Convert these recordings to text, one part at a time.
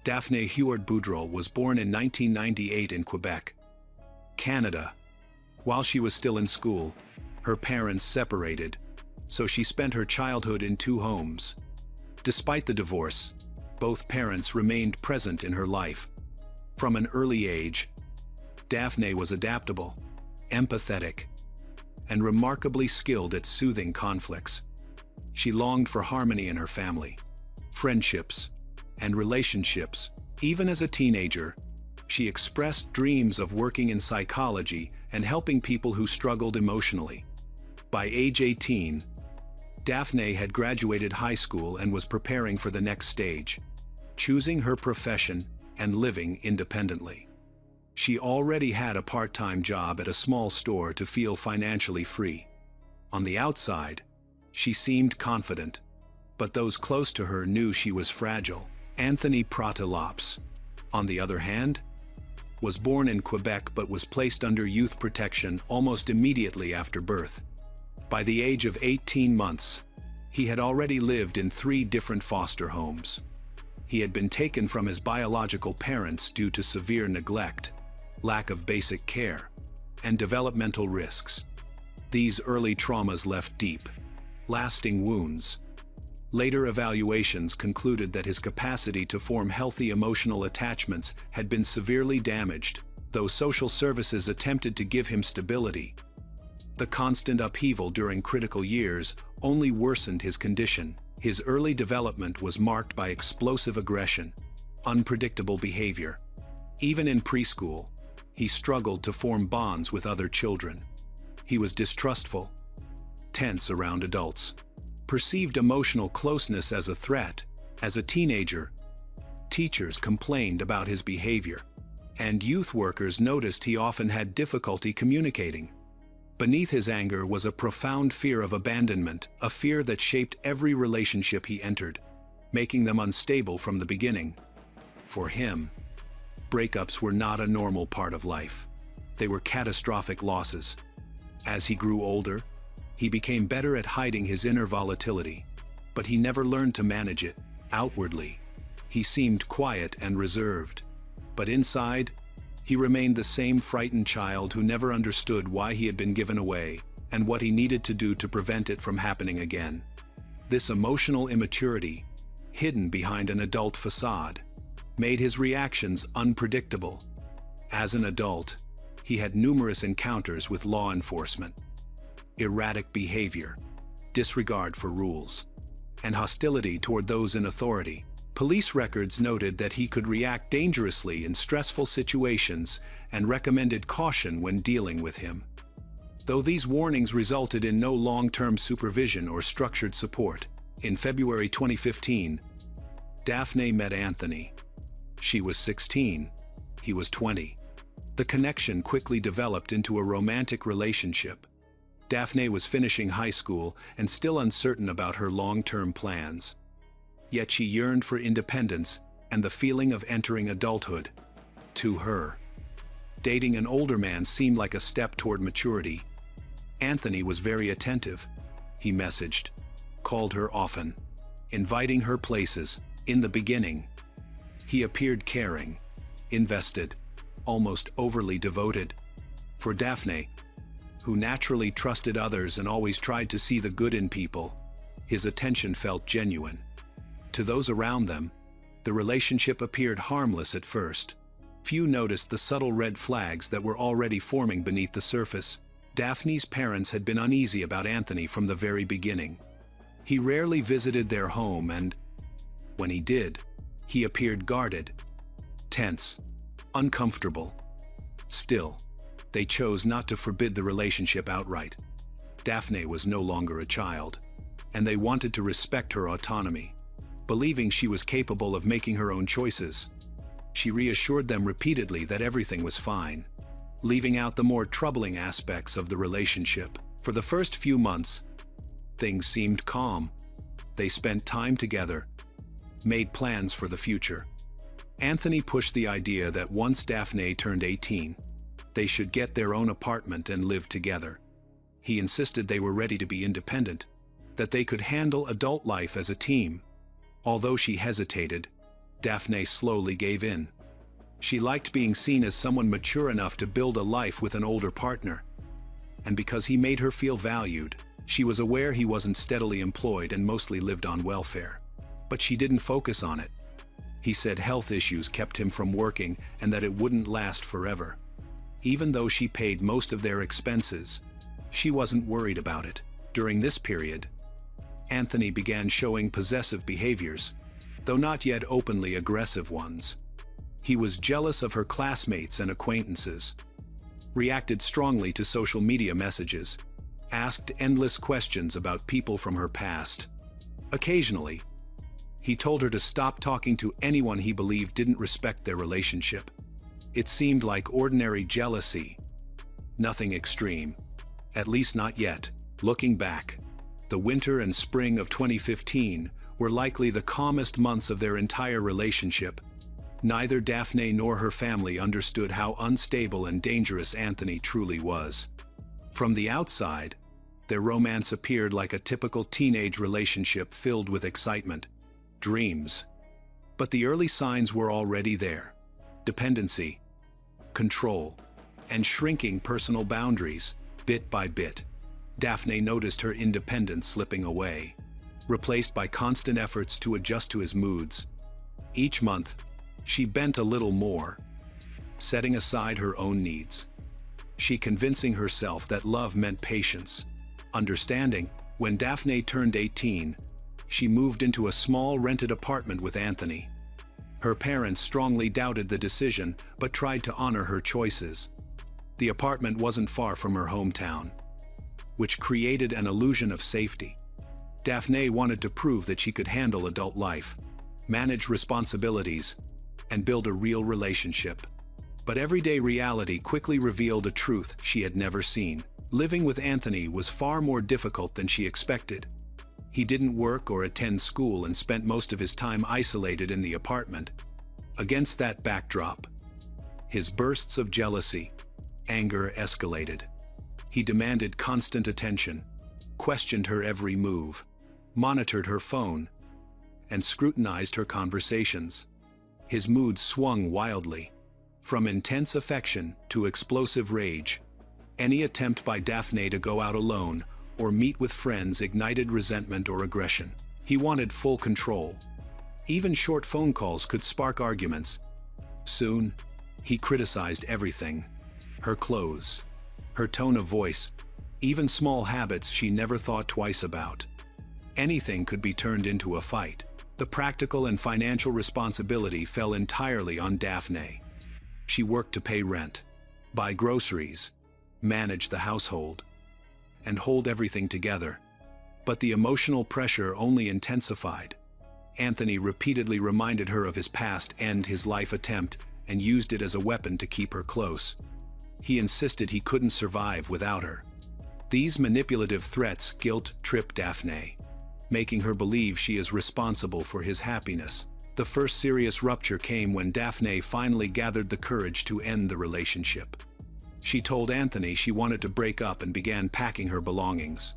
Daphne Huard-Boudreau was born in 1998 in Quebec, Canada. While she was still in school, her parents separated, so she spent her childhood in two homes. Despite the divorce, both parents remained present in her life. From an early age, Daphne was adaptable, empathetic, and remarkably skilled at soothing conflicts. She longed for harmony in her family, friendships, and relationships. Even as a teenager, she expressed dreams of working in psychology and helping people who struggled emotionally. By age 18, Daphne had graduated high school and was preparing for the next stage, choosing her profession and living independently. She already had a part-time job at a small store to feel financially free. On the outside, she seemed confident, but those close to her knew she was fragile. Anthony Pratelops, on the other hand, was born in Quebec but was placed under youth protection almost immediately after birth. By the age of 18 months, he had already lived in 3 different foster homes. He had been taken from his biological parents due to severe neglect, lack of basic care, and developmental risks. These early traumas left deep, lasting wounds. Later evaluations concluded that his capacity to form healthy emotional attachments had been severely damaged, though social services attempted to give him stability. The constant upheaval during critical years only worsened his condition. His early development was marked by explosive aggression, unpredictable behavior. Even in preschool, he struggled to form bonds with other children. He was distrustful, tense around adults, perceived emotional closeness as a threat. As a teenager, teachers complained about his behavior, and youth workers noticed he often had difficulty communicating. Beneath his anger was a profound fear of abandonment, a fear that shaped every relationship he entered, making them unstable from the beginning. For him, breakups were not a normal part of life. They were catastrophic losses. As he grew older, he became better at hiding his inner volatility, but he never learned to manage it. Outwardly, he seemed quiet and reserved, but inside, he remained the same frightened child who never understood why he had been given away and what he needed to do to prevent it from happening again. This emotional immaturity, hidden behind an adult facade, made his reactions unpredictable. As an adult, he had numerous encounters with law enforcement. Erratic behavior, disregard for rules, and hostility toward those in authority. Police records noted that he could react dangerously in stressful situations and recommended caution when dealing with him. Though these warnings resulted in no long-term supervision or structured support, in February 2015, Daphne met Anthony. She was 16, he was 20. The connection quickly developed into a romantic relationship. Daphne was finishing high school and still uncertain about her long-term plans. Yet she yearned for independence and the feeling of entering adulthood. To her, dating an older man seemed like a step toward maturity. Anthony was very attentive. He messaged, called her often, inviting her places. In the beginning, he appeared caring, invested, almost overly devoted. For Daphne, who naturally trusted others and always tried to see the good in people, his attention felt genuine. To those around them, the relationship appeared harmless at first. Few noticed the subtle red flags that were already forming beneath the surface. Daphne's parents had been uneasy about Anthony from the very beginning. He rarely visited their home and, when he did, he appeared guarded, tense, uncomfortable. Still, they chose not to forbid the relationship outright. Daphne was no longer a child, and they wanted to respect her autonomy. Believing she was capable of making her own choices, she reassured them repeatedly that everything was fine, leaving out the more troubling aspects of the relationship. For the first few months, things seemed calm. They spent time together, made plans for the future. Anthony pushed the idea that once Daphne turned 18, they should get their own apartment and live together. He insisted they were ready to be independent, that they could handle adult life as a team. Although she hesitated, Daphne slowly gave in. She liked being seen as someone mature enough to build a life with an older partner. And because he made her feel valued, she was aware he wasn't steadily employed and mostly lived on welfare. But she didn't focus on it. He said health issues kept him from working and that it wouldn't last forever. Even though she paid most of their expenses, she wasn't worried about it. During this period, Anthony began showing possessive behaviors, though not yet openly aggressive ones. He was jealous of her classmates and acquaintances, reacted strongly to social media messages, asked endless questions about people from her past. Occasionally, he told her to stop talking to anyone he believed didn't respect their relationship. It seemed like ordinary jealousy, nothing extreme, at least not yet. Looking back, the winter and spring of 2015 were likely the calmest months of their entire relationship. Neither Daphne nor her family understood how unstable and dangerous Anthony truly was. From the outside, their romance appeared like a typical teenage relationship filled with excitement, dreams. But the early signs were already there: dependency, control, and shrinking personal boundaries. Bit by bit, Daphne noticed her independence slipping away, replaced by constant efforts to adjust to his moods. Each month, she bent a little more, setting aside her own needs. She convincing herself that love meant patience, understanding. When Daphne turned 18, she moved into a small rented apartment with Anthony. Her parents strongly doubted the decision, but tried to honor her choices. The apartment wasn't far from her hometown, which created an illusion of safety. Daphne wanted to prove that she could handle adult life, manage responsibilities, and build a real relationship. But everyday reality quickly revealed a truth she had never seen. Living with Anthony was far more difficult than she expected. He didn't work or attend school and spent most of his time isolated in the apartment. Against that backdrop, his bursts of jealousy, anger escalated. He demanded constant attention, questioned her every move, monitored her phone, and scrutinized her conversations. His mood swung wildly, from intense affection to explosive rage. Any attempt by Daphne to go out alone or meet with friends ignited resentment or aggression. He wanted full control. Even short phone calls could spark arguments. Soon, he criticized everything: her clothes, her tone of voice, even small habits she never thought twice about. Anything could be turned into a fight. The practical and financial responsibility fell entirely on Daphne. She worked to pay rent, buy groceries, manage the household, and hold everything together. But the emotional pressure only intensified. Anthony repeatedly reminded her of his past and his life attempt and used it as a weapon to keep her close. He insisted he couldn't survive without her. These manipulative threats guilt-trip Daphne, making her believe she is responsible for his happiness. The first serious rupture came when Daphne finally gathered the courage to end the relationship. She told Anthony she wanted to break up and began packing her belongings.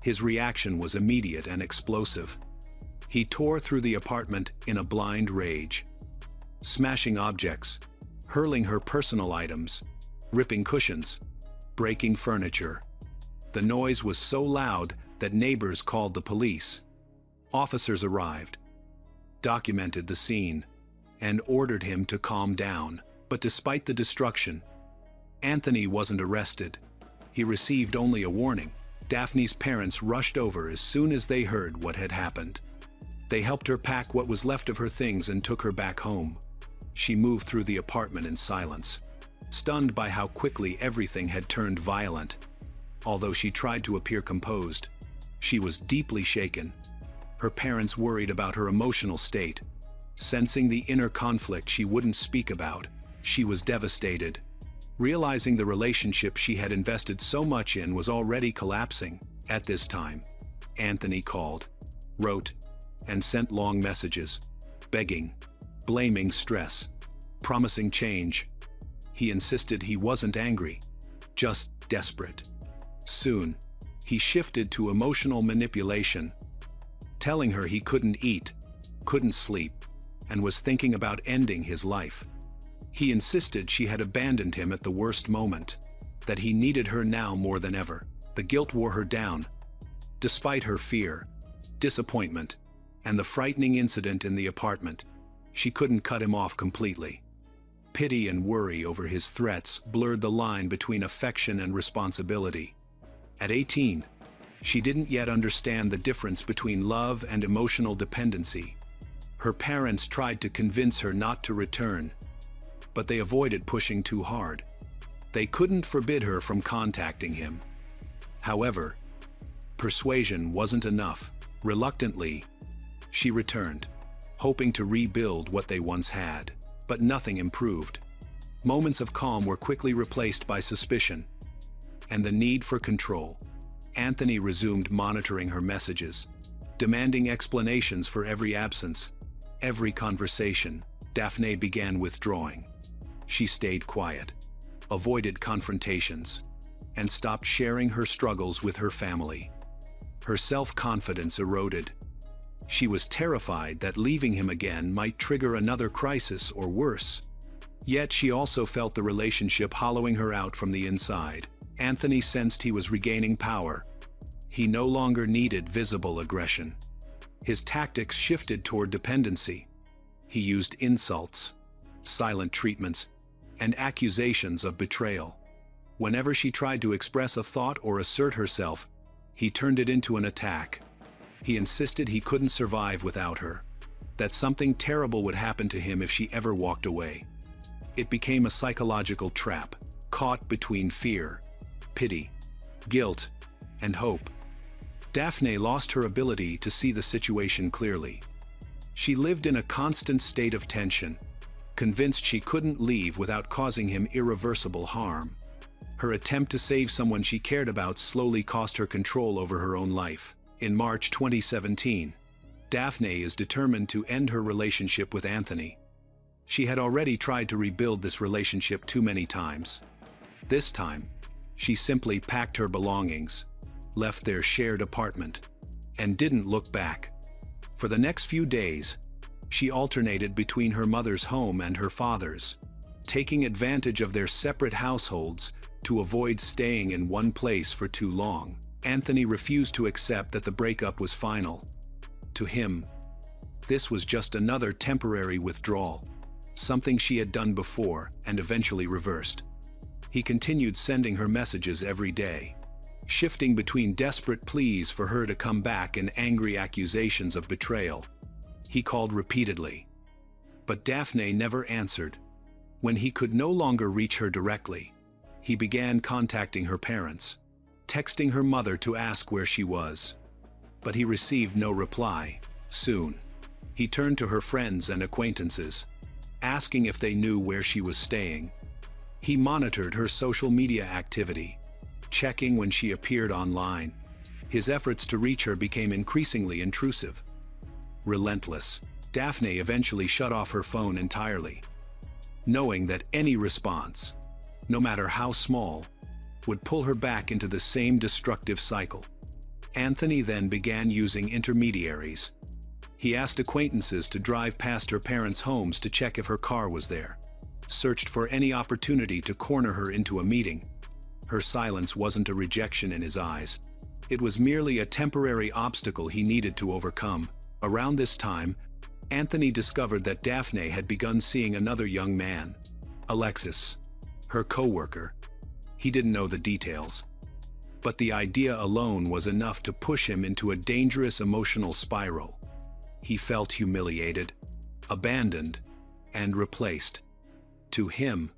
His reaction was immediate and explosive. He tore through the apartment in a blind rage, smashing objects, hurling her personal items, ripping cushions, breaking furniture. The noise was so loud that neighbors called the police. Officers arrived, documented the scene, and ordered him to calm down. But despite the destruction, Anthony wasn't arrested. He received only a warning. Daphne's parents rushed over as soon as they heard what had happened. They helped her pack what was left of her things and took her back home. She moved through the apartment in silence, stunned by how quickly everything had turned violent. Although she tried to appear composed, she was deeply shaken. Her parents worried about her emotional state. Sensing the inner conflict she wouldn't speak about, she was devastated. Realizing the relationship she had invested so much in was already collapsing. At this time, Anthony called, wrote, and sent long messages, begging, blaming stress, promising change. He insisted he wasn't angry, just desperate. Soon, he shifted to emotional manipulation, telling her he couldn't eat, couldn't sleep, and was thinking about ending his life. He insisted she had abandoned him at the worst moment, that he needed her now more than ever. The guilt wore her down. Despite her fear, disappointment, and the frightening incident in the apartment, she couldn't cut him off completely. Pity and worry over his threats blurred the line between affection and responsibility. At 18, she didn't yet understand the difference between love and emotional dependency. Her parents tried to convince her not to return, but they avoided pushing too hard. They couldn't forbid her from contacting him. However, persuasion wasn't enough. Reluctantly, she returned, hoping to rebuild what they once had. But nothing improved. Moments of calm were quickly replaced by suspicion and the need for control. Anthony resumed monitoring her messages, demanding explanations for every absence, every conversation. Daphne began withdrawing. She stayed quiet, avoided confrontations, and stopped sharing her struggles with her family. Her self-confidence eroded. She was terrified that leaving him again might trigger another crisis or worse. Yet she also felt the relationship hollowing her out from the inside. Anthony sensed he was regaining power. He no longer needed visible aggression. His tactics shifted toward dependency. He used insults, silent treatments, and accusations of betrayal. Whenever she tried to express a thought or assert herself, he turned it into an attack. He insisted he couldn't survive without her, that something terrible would happen to him if she ever walked away. It became a psychological trap, caught between fear, pity, guilt, and hope. Daphne lost her ability to see the situation clearly. She lived in a constant state of tension, convinced she couldn't leave without causing him irreversible harm. Her attempt to save someone she cared about slowly cost her control over her own life. In March 2017, Daphne is determined to end her relationship with Anthony. She had already tried to rebuild this relationship too many times. This time, she simply packed her belongings, left their shared apartment, and didn't look back. For the next few days, she alternated between her mother's home and her father's, taking advantage of their separate households to avoid staying in one place for too long. Anthony refused to accept that the breakup was final. To him, this was just another temporary withdrawal, something she had done before and eventually reversed. He continued sending her messages every day, shifting between desperate pleas for her to come back and angry accusations of betrayal. He called repeatedly, but Daphne never answered. When he could no longer reach her directly, he began contacting her parents, texting her mother to ask where she was. But he received no reply. Soon, he turned to her friends and acquaintances, asking if they knew where she was staying. He monitored her social media activity, checking when she appeared online. His efforts to reach her became increasingly intrusive. Relentless, Daphne eventually shut off her phone entirely, knowing that any response, no matter how small, would pull her back into the same destructive cycle. Anthony then began using intermediaries. He asked acquaintances to drive past her parents' homes to check if her car was there, searched for any opportunity to corner her into a meeting. Her silence wasn't a rejection in his eyes. It was merely a temporary obstacle he needed to overcome. Around this time, Anthony discovered that Daphne had begun seeing another young man, Alexis, her co-worker. He didn't know the details, but the idea alone was enough to push him into a dangerous emotional spiral. He felt humiliated, abandoned, and replaced. To him,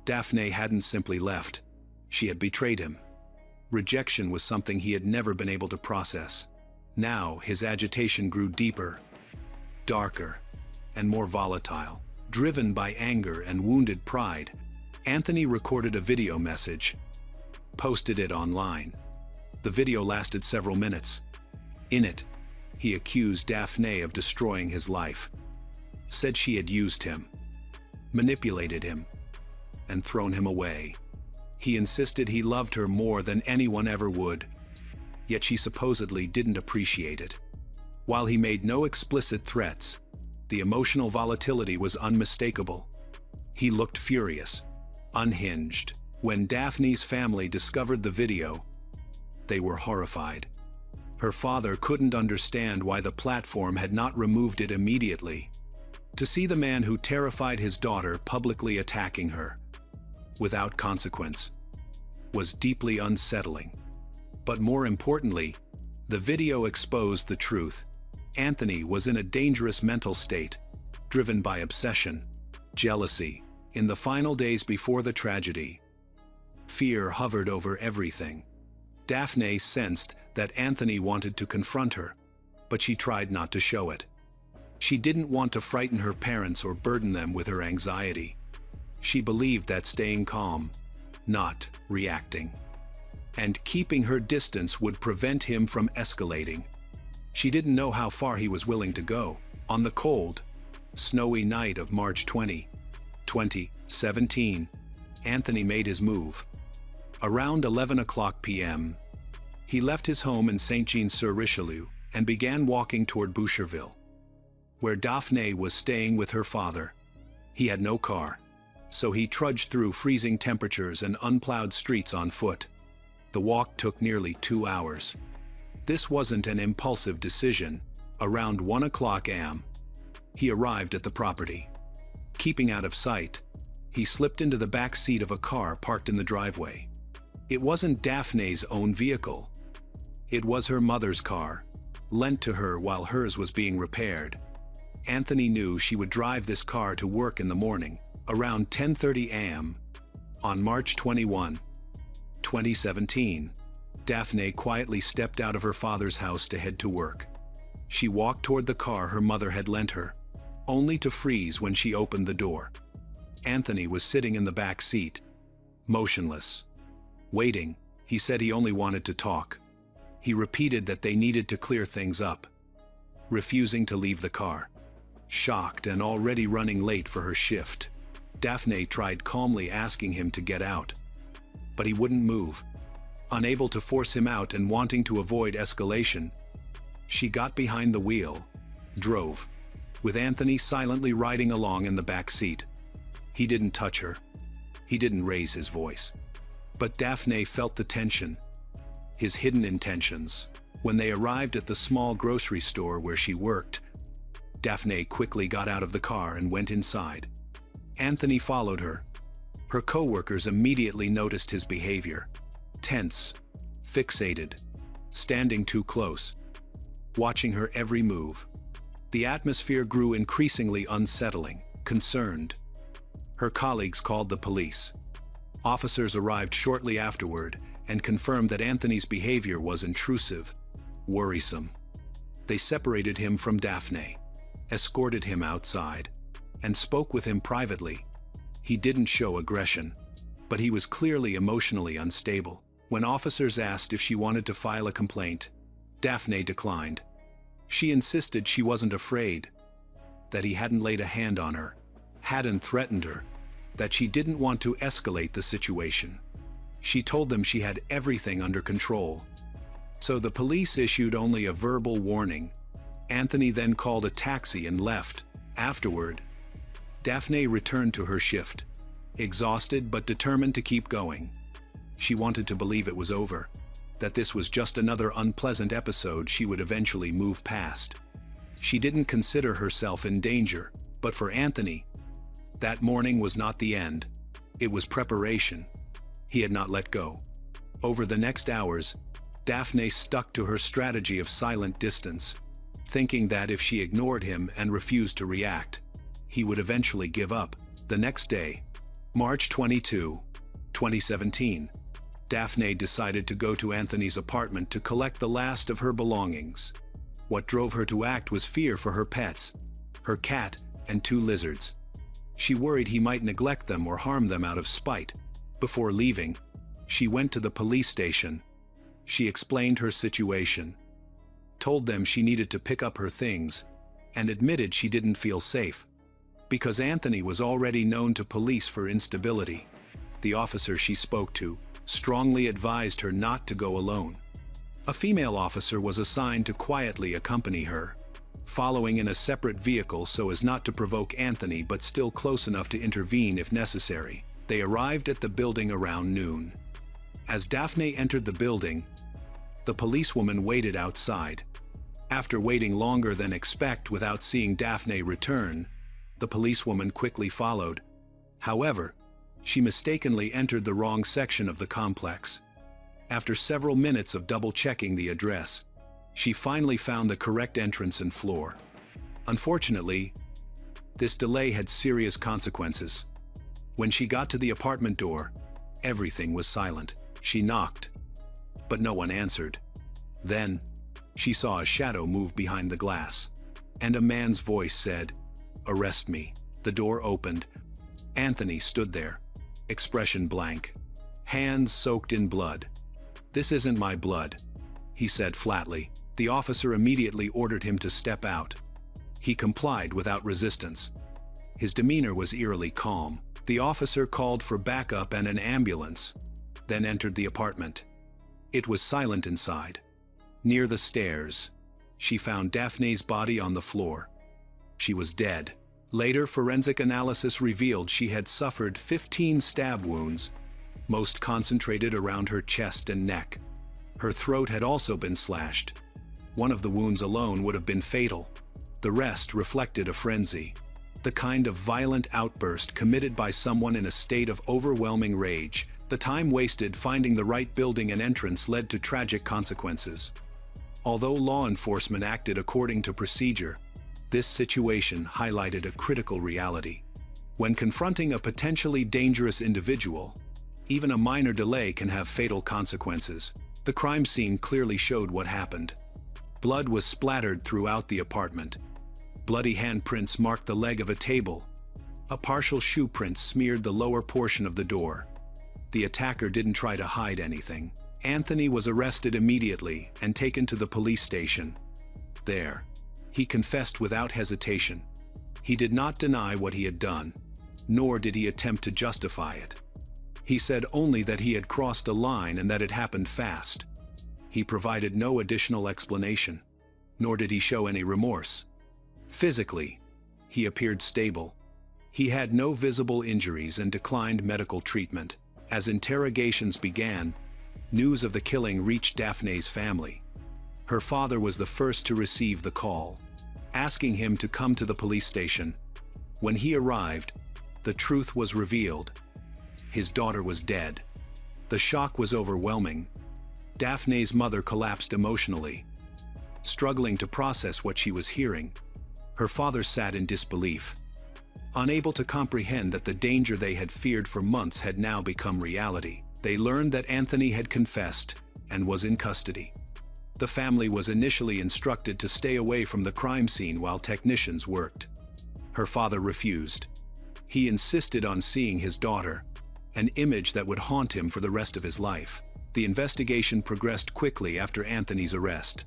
Daphne hadn't simply left. She had betrayed him. Rejection was something he had never been able to process. Now, his agitation grew deeper, darker, and more volatile. Driven by anger and wounded pride, Anthony recorded a video message, posted it online. The video lasted several minutes. In it, he accused Daphne of destroying his life, said she had used him, manipulated him, and thrown him away. He insisted he loved her more than anyone ever would, yet she supposedly didn't appreciate it. While he made no explicit threats, The emotional volatility was unmistakable. He looked furious, unhinged. When Daphne's family discovered the video, they were horrified. Her father couldn't understand why the platform had not removed it immediately. To see the man who terrified his daughter publicly attacking her, without consequence, was deeply unsettling. But more importantly, the video exposed the truth. Anthony was in a dangerous mental state, driven by obsession, jealousy. In the final days before the tragedy, fear hovered over everything. Daphne sensed that Anthony wanted to confront her, but she tried not to show it. She didn't want to frighten her parents or burden them with her anxiety. She believed that staying calm, not reacting, and keeping her distance would prevent him from escalating. She didn't know how far he was willing to go. On the cold, snowy night of March 20, 2017, Anthony made his move. Around 11 o'clock p.m., he left his home in Saint-Jean-sur-Richelieu and began walking toward Boucherville, where Daphne was staying with her father. He had no car, so he trudged through freezing temperatures and unplowed streets on foot. The walk took nearly 2 hours. This wasn't an impulsive decision. Around 1 o'clock a.m., he arrived at the property. Keeping out of sight, he slipped into the back seat of a car parked in the driveway. It wasn't Daphne's own vehicle. It was her mother's car, lent to her while hers was being repaired. Anthony knew she would drive this car to work in the morning. Around 10:30 a.m., on March 21, 2017, Daphne quietly stepped out of her father's house to head to work. She walked toward the car her mother had lent her, only to freeze when she opened the door. Anthony was sitting in the back seat, motionless, waiting. He said he only wanted to talk. He repeated that they needed to clear things up, refusing to leave the car. Shocked and already running late for her shift, Daphne tried calmly asking him to get out, but he wouldn't move. Unable to force him out and wanting to avoid escalation, she got behind the wheel, drove, with Anthony silently riding along in the back seat. He didn't touch her. He didn't raise his voice. But Daphne felt the tension, his hidden intentions. When they arrived at the small grocery store where she worked, Daphne quickly got out of the car and went inside. Anthony followed her. Her co-workers immediately noticed his behavior. Tense, fixated, standing too close, watching her every move. The atmosphere grew increasingly unsettling, concerned. Her colleagues called the police. Officers arrived shortly afterward and confirmed that Anthony's behavior was intrusive, worrisome. They separated him from Daphne, escorted him outside, and spoke with him privately. He didn't show aggression, but he was clearly emotionally unstable. When officers asked if she wanted to file a complaint, Daphne declined. She insisted she wasn't afraid, that he hadn't laid a hand on her, hadn't threatened her, that she didn't want to escalate the situation. She told them she had everything under control. So the police issued only a verbal warning. Anthony then called a taxi and left. Afterward, Daphne returned to her shift, exhausted but determined to keep going. She wanted to believe it was over, that this was just another unpleasant episode she would eventually move past. She didn't consider herself in danger, but for Anthony, that morning was not the end. It was preparation. He had not let go. Over the next hours, Daphne stuck to her strategy of silent distance, thinking that if she ignored him and refused to react, he would eventually give up. The next day, March 22, 2017, Daphne decided to go to Anthony's apartment to collect the last of her belongings. What drove her to act was fear for her pets, her cat and 2 lizards. She worried he might neglect them or harm them out of spite. Before leaving, she went to the police station. She explained her situation, told them she needed to pick up her things, and admitted she didn't feel safe. Because Anthony was already known to police for instability, the officer she spoke to strongly advised her not to go alone. A female officer was assigned to quietly accompany her. following in a separate vehicle so as not to provoke Anthony but still close enough to intervene if necessary. They arrived at the building around noon. As Daphne entered the building, the policewoman waited outside. After waiting longer than expected without seeing Daphne return, the policewoman quickly followed. However, she mistakenly entered the wrong section of the complex. After several minutes of double-checking the address, she finally found the correct entrance and floor. Unfortunately, this delay had serious consequences. When she got to the apartment door, everything was silent. She knocked, but no one answered. Then, she saw a shadow move behind the glass, and a man's voice said, "Arrest me." The door opened. Anthony stood there, expression blank, hands soaked in blood. "This isn't my blood," he said flatly. The officer immediately ordered him to step out. He complied without resistance. His demeanor was eerily calm. The officer called for backup and an ambulance, then entered the apartment. It was silent inside. Near the stairs, she found Daphne's body on the floor. She was dead. Later, forensic analysis revealed she had suffered 15 stab wounds, most concentrated around her chest and neck. Her throat had also been slashed. One of the wounds alone would have been fatal. The rest reflected a frenzy, the kind of violent outburst committed by someone in a state of overwhelming rage. The time wasted finding the right building and entrance led to tragic consequences. Although law enforcement acted according to procedure, this situation highlighted a critical reality. When confronting a potentially dangerous individual, even a minor delay can have fatal consequences. The crime scene clearly showed what happened. Blood was splattered throughout the apartment. Bloody handprints marked the leg of a table. A partial shoe print smeared the lower portion of the door. The attacker didn't try to hide anything. Anthony was arrested immediately and taken to the police station. There, he confessed without hesitation. He did not deny what he had done, nor did he attempt to justify it. He said only that he had crossed a line and that it happened fast. He provided no additional explanation, nor did he show any remorse. Physically, he appeared stable. He had no visible injuries and declined medical treatment. As interrogations began, news of the killing reached Daphne's family. Her father was the first to receive the call, asking him to come to the police station. When he arrived, the truth was revealed. His daughter was dead. The shock was overwhelming. Daphne's mother collapsed emotionally, struggling to process what she was hearing. Her father sat in disbelief, unable to comprehend that the danger they had feared for months had now become reality. They learned that Anthony had confessed and was in custody. The family was initially instructed to stay away from the crime scene while technicians worked. Her father refused. He insisted on seeing his daughter, an image that would haunt him for the rest of his life. The investigation progressed quickly after Anthony's arrest.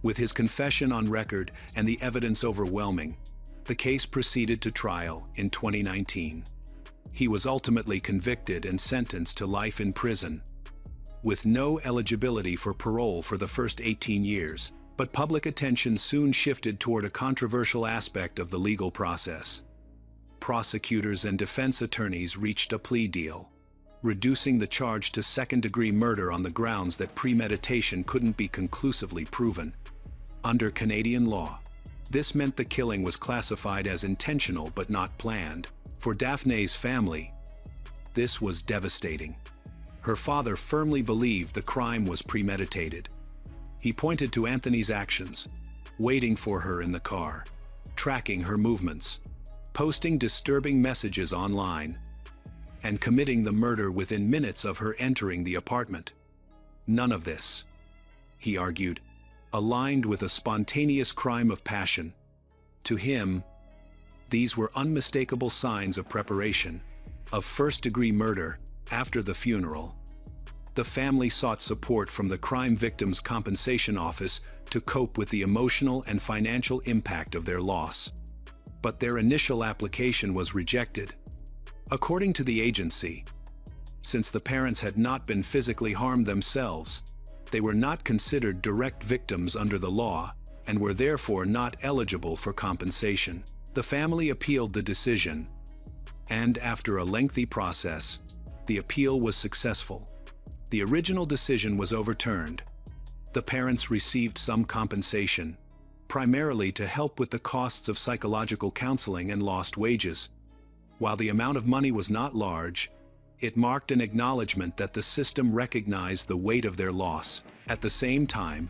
With his confession on record and the evidence overwhelming, the case proceeded to trial in 2019. He was ultimately convicted and sentenced to life in prison, with no eligibility for parole for the first 18 years. But public attention soon shifted toward a controversial aspect of the legal process. Prosecutors and defense attorneys reached a plea deal, reducing the charge to second-degree murder on the grounds that premeditation couldn't be conclusively proven. Under Canadian law, this meant the killing was classified as intentional but not planned. For Daphne's family, this was devastating. Her father firmly believed the crime was premeditated. He pointed to Anthony's actions, waiting for her in the car, tracking her movements, posting disturbing messages online, and committing the murder within minutes of her entering the apartment. None of this, he argued, aligned with a spontaneous crime of passion. To him, these were unmistakable signs of preparation, of first-degree murder. After the funeral, the family sought support from the Crime Victims' Compensation Office to cope with the emotional and financial impact of their loss. But their initial application was rejected. According to the agency, since the parents had not been physically harmed themselves, they were not considered direct victims under the law, and were therefore not eligible for compensation. The family appealed the decision, and after a lengthy process, the appeal was successful. The original decision was overturned. The parents received some compensation, primarily to help with the costs of psychological counseling and lost wages. While the amount of money was not large, it marked an acknowledgement that the system recognized the weight of their loss. At the same time,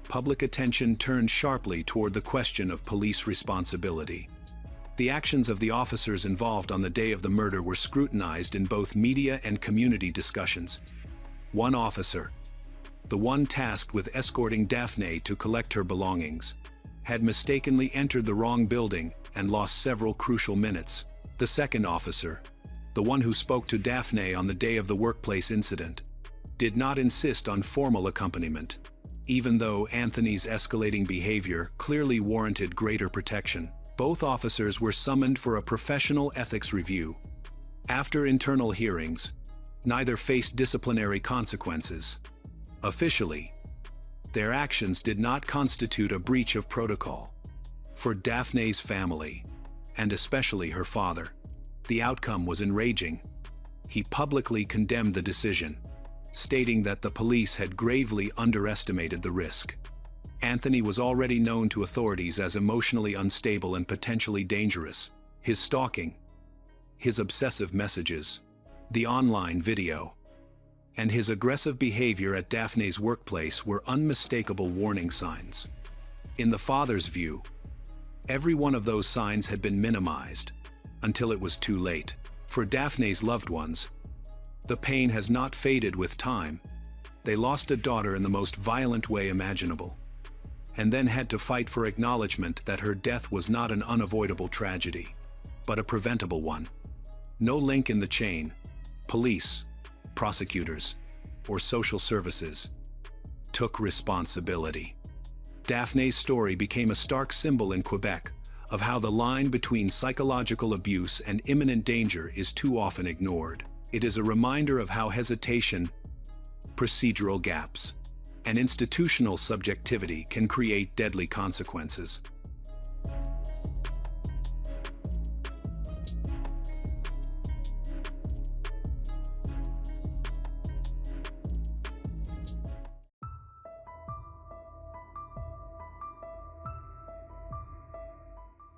public attention turned sharply toward the question of police responsibility. The actions of the officers involved on the day of the murder were scrutinized in both media and community discussions. One officer, the one tasked with escorting Daphne to collect her belongings, had mistakenly entered the wrong building and lost several crucial minutes. The second officer, the one who spoke to Daphne on the day of the workplace incident, did not insist on formal accompaniment, even though Anthony's escalating behavior clearly warranted greater protection. Both officers were summoned for a professional ethics review. After internal hearings, neither faced disciplinary consequences. Officially, their actions did not constitute a breach of protocol. For Daphne's family, and especially her father, the outcome was enraging. He publicly condemned the decision, stating that the police had gravely underestimated the risk. Anthony was already known to authorities as emotionally unstable and potentially dangerous. His stalking, his obsessive messages, the online video, and his aggressive behavior at Daphne's workplace were unmistakable warning signs. In the father's view, every one of those signs had been minimized until it was too late. For Daphne's loved ones, the pain has not faded with time. They lost a daughter in the most violent way imaginable, and then had to fight for acknowledgement that her death was not an unavoidable tragedy, but a preventable one. No link in the chain, police, prosecutors, or social services, took responsibility. Daphne's story became a stark symbol in Quebec of how the line between psychological abuse and imminent danger is too often ignored. It is a reminder of how hesitation, procedural gaps, and institutional subjectivity can create deadly consequences.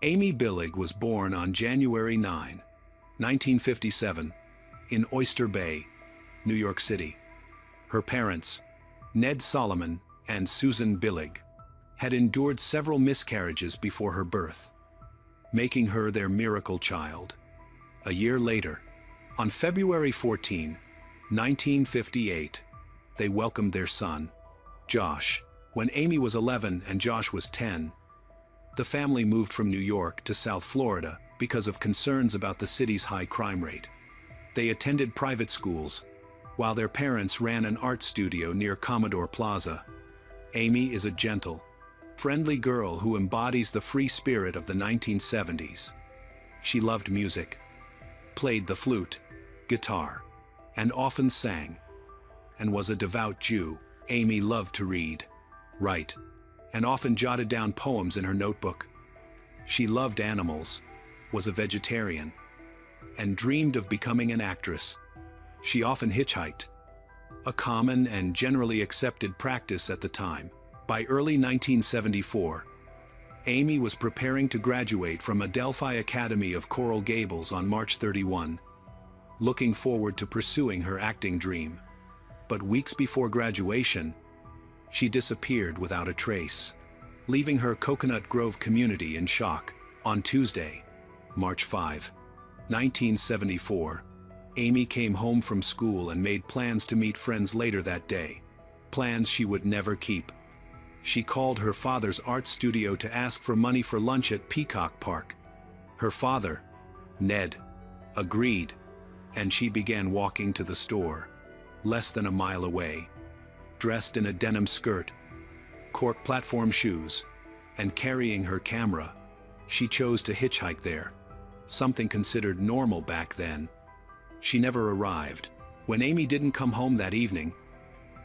Amy Billig was born on January 9, 1957, in Oyster Bay, New York City. Her parents, Ned Solomon and Susan Billig, had endured several miscarriages before her birth, making her their miracle child. A year later, on February 14, 1958, they welcomed their son, Josh. When Amy was 11 and Josh was 10, the family moved from New York to South Florida because of concerns about the city's high crime rate. They attended private schools, while their parents ran an art studio near Commodore Plaza. Amy is a gentle, friendly girl who embodies the free spirit of the 1970s. She loved music, played the flute, guitar, and often sang, and was a devout Jew. Amy loved to read, write, and often jotted down poems in her notebook. She loved animals, was a vegetarian, and dreamed of becoming an actress. She often hitchhiked, a common and generally accepted practice at the time. By early 1974, Amy was preparing to graduate from Adelphi Academy of Coral Gables on March 31, looking forward to pursuing her acting dream. But weeks before graduation, she disappeared without a trace, leaving her Coconut Grove community in shock. On Tuesday, March 5, 1974, Amy came home from school and made plans to meet friends later that day, plans she would never keep. She called her father's art studio to ask for money for lunch at Peacock Park. Her father, Ned, agreed, and she began walking to the store, less than a mile away. Dressed in a denim skirt, cork platform shoes, and carrying her camera, she chose to hitchhike there, something considered normal back then. She never arrived. When Amy didn't come home that evening,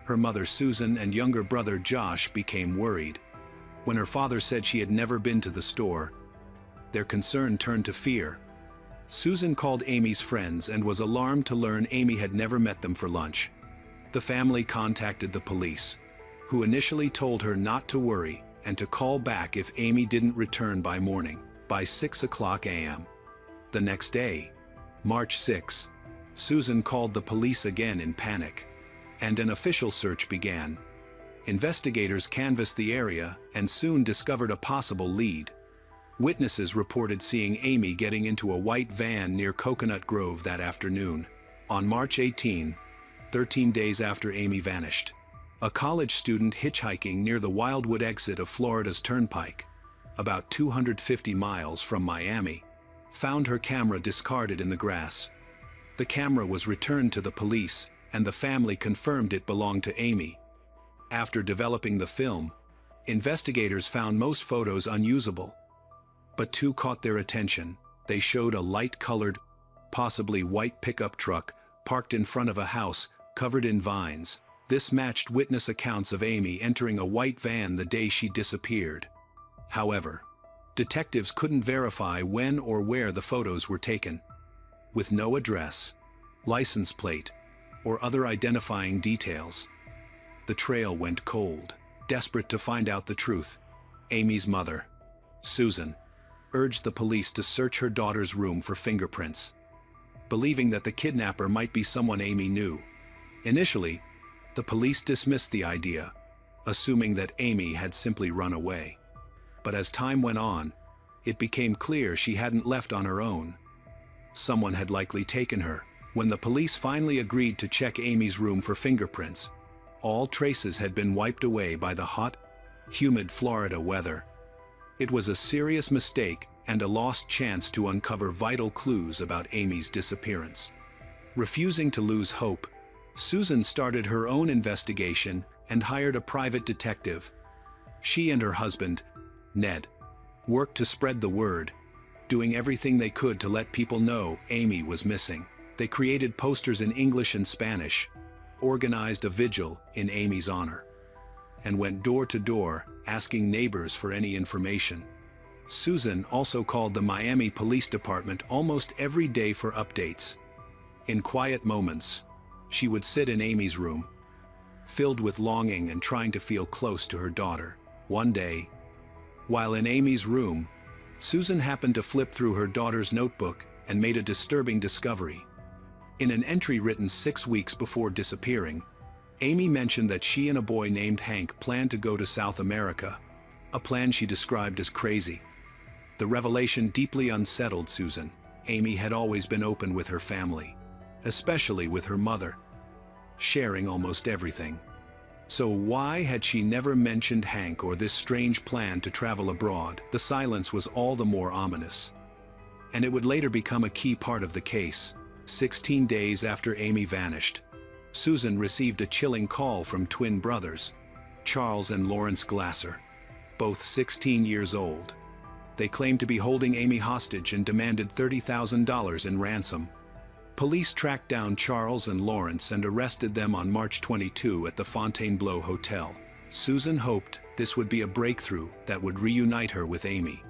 her mother Susan and younger brother Josh became worried. When her father said she had never been to the store, their concern turned to fear. Susan called Amy's friends and was alarmed to learn Amy had never met them for lunch. The family contacted the police, who initially told her not to worry and to call back if Amy didn't return by morning, by 6 a.m. The next day, March 6, Susan called the police again in panic, and an official search began. Investigators canvassed the area and soon discovered a possible lead. Witnesses reported seeing Amy getting into a white van near Coconut Grove that afternoon. On March 18, 13 days after Amy vanished, a college student hitchhiking near the Wildwood exit of Florida's Turnpike, about 250 miles from Miami, found her camera discarded in the grass. The camera was returned to the police, and the family confirmed it belonged to Amy. After developing the film, investigators found most photos unusable. But two caught their attention. They showed a light-colored, possibly white pickup truck parked in front of a house covered in vines. This matched witness accounts of Amy entering a white van the day she disappeared. However, detectives couldn't verify when or where the photos were taken. With no address, license plate, or other identifying details, the trail went cold. Desperate to find out the truth, Amy's mother, Susan, urged the police to search her daughter's room for fingerprints, believing that the kidnapper might be someone Amy knew. Initially, the police dismissed the idea, assuming that Amy had simply run away. But as time went on, it became clear she hadn't left on her own. Someone had likely taken her. When the police finally agreed to check Amy's room for fingerprints, all traces had been wiped away by the hot, humid Florida weather. It was a serious mistake and a lost chance to uncover vital clues about Amy's disappearance. Refusing to lose hope, Susan started her own investigation and hired a private detective. She and her husband, Ned, worked to spread the word, doing everything they could to let people know Amy was missing. They created posters in English and Spanish, organized a vigil in Amy's honor, and went door to door asking neighbors for any information. Susan also called the Miami Police Department almost every day for updates. In quiet moments, she would sit in Amy's room, filled with longing and trying to feel close to her daughter. One day, while in Amy's room, Susan happened to flip through her daughter's notebook and made a disturbing discovery. In an entry written 6 weeks before disappearing, Amy mentioned that she and a boy named Hank planned to go to South America, a plan she described as crazy. The revelation deeply unsettled Susan. Amy had always been open with her family, especially with her mother, sharing almost everything. So why had she never mentioned Hank or this strange plan to travel abroad? The silence was all the more ominous, and it would later become a key part of the case. 16 days after Amy vanished, Susan received a chilling call from twin brothers, Charles and Lawrence Glasser, both 16 years old. They claimed to be holding Amy hostage and demanded $30,000 in ransom. Police tracked down Charles and Lawrence and arrested them on March 22 at the Fontainebleau Hotel. Susan hoped this would be a breakthrough that would reunite her with Amy.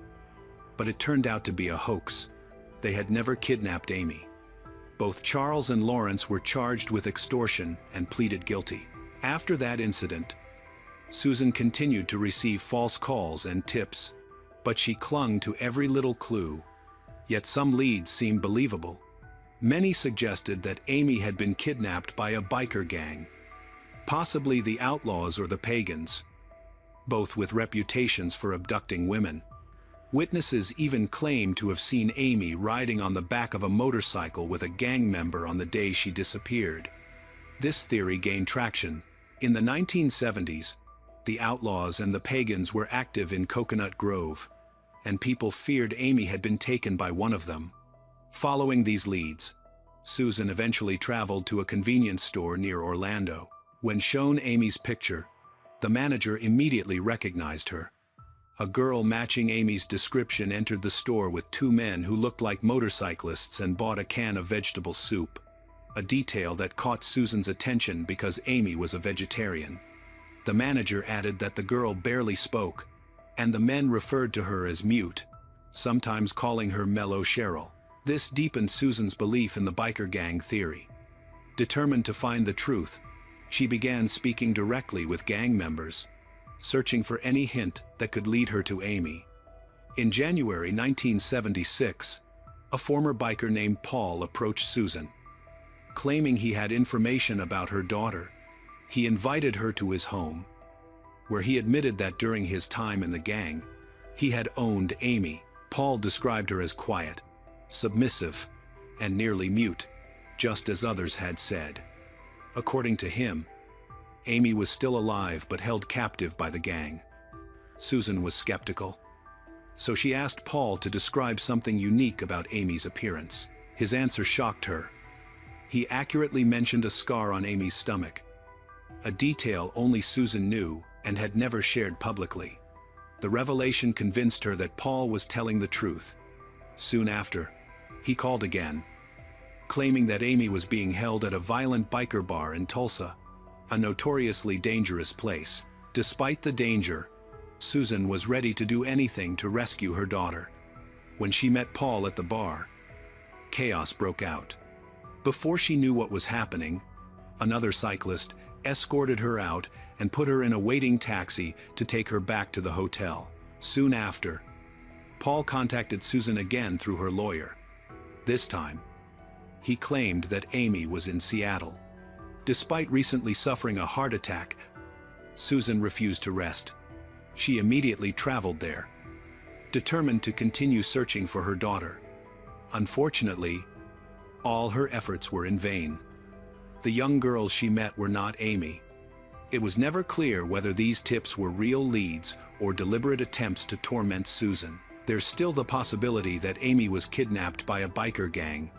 But it turned out to be a hoax. They had never kidnapped Amy. Both Charles and Lawrence were charged with extortion and pleaded guilty. After that incident, Susan continued to receive false calls and tips, but she clung to every little clue. Yet some leads seemed believable. Many suggested that Amy had been kidnapped by a biker gang, possibly the Outlaws or the Pagans, both with reputations for abducting women. Witnesses even claimed to have seen Amy riding on the back of a motorcycle with a gang member on the day she disappeared. This theory gained traction. In the 1970s, the Outlaws and the Pagans were active in Coconut Grove, and people feared Amy had been taken by one of them. Following these leads, Susan eventually traveled to a convenience store near Orlando. When shown Amy's picture, the manager immediately recognized her. A girl matching Amy's description entered the store with two men who looked like motorcyclists and bought a can of vegetable soup, a detail that caught Susan's attention because Amy was a vegetarian. The manager added that the girl barely spoke, and the men referred to her as Mute, sometimes calling her Mellow Cheryl. This deepened Susan's belief in the biker gang theory. Determined to find the truth, she began speaking directly with gang members, searching for any hint that could lead her to Amy. In January 1976, a former biker named Paul approached Susan. Claiming he had information about her daughter, he invited her to his home, where he admitted that during his time in the gang, he had owned Amy. Paul described her as quiet, submissive, and nearly mute, just as others had said. According to him, Amy was still alive but held captive by the gang. Susan was skeptical, so she asked Paul to describe something unique about Amy's appearance. His answer shocked her. He accurately mentioned a scar on Amy's stomach, a detail only Susan knew and had never shared publicly. The revelation convinced her that Paul was telling the truth. Soon after, he called again, claiming that Amy was being held at a violent biker bar in Tulsa, a notoriously dangerous place. Despite the danger, Susan was ready to do anything to rescue her daughter. When she met Paul at the bar, chaos broke out. Before she knew what was happening, another cyclist escorted her out and put her in a waiting taxi to take her back to the hotel. Soon after, Paul contacted Susan again through her lawyer. This time, he claimed that Amy was in Seattle. Despite recently suffering a heart attack, Susan refused to rest. She immediately traveled there, determined to continue searching for her daughter. Unfortunately, all her efforts were in vain. The young girls she met were not Amy. It was never clear whether these tips were real leads or deliberate attempts to torment Susan. There's still the possibility that Amy was kidnapped by a biker gang,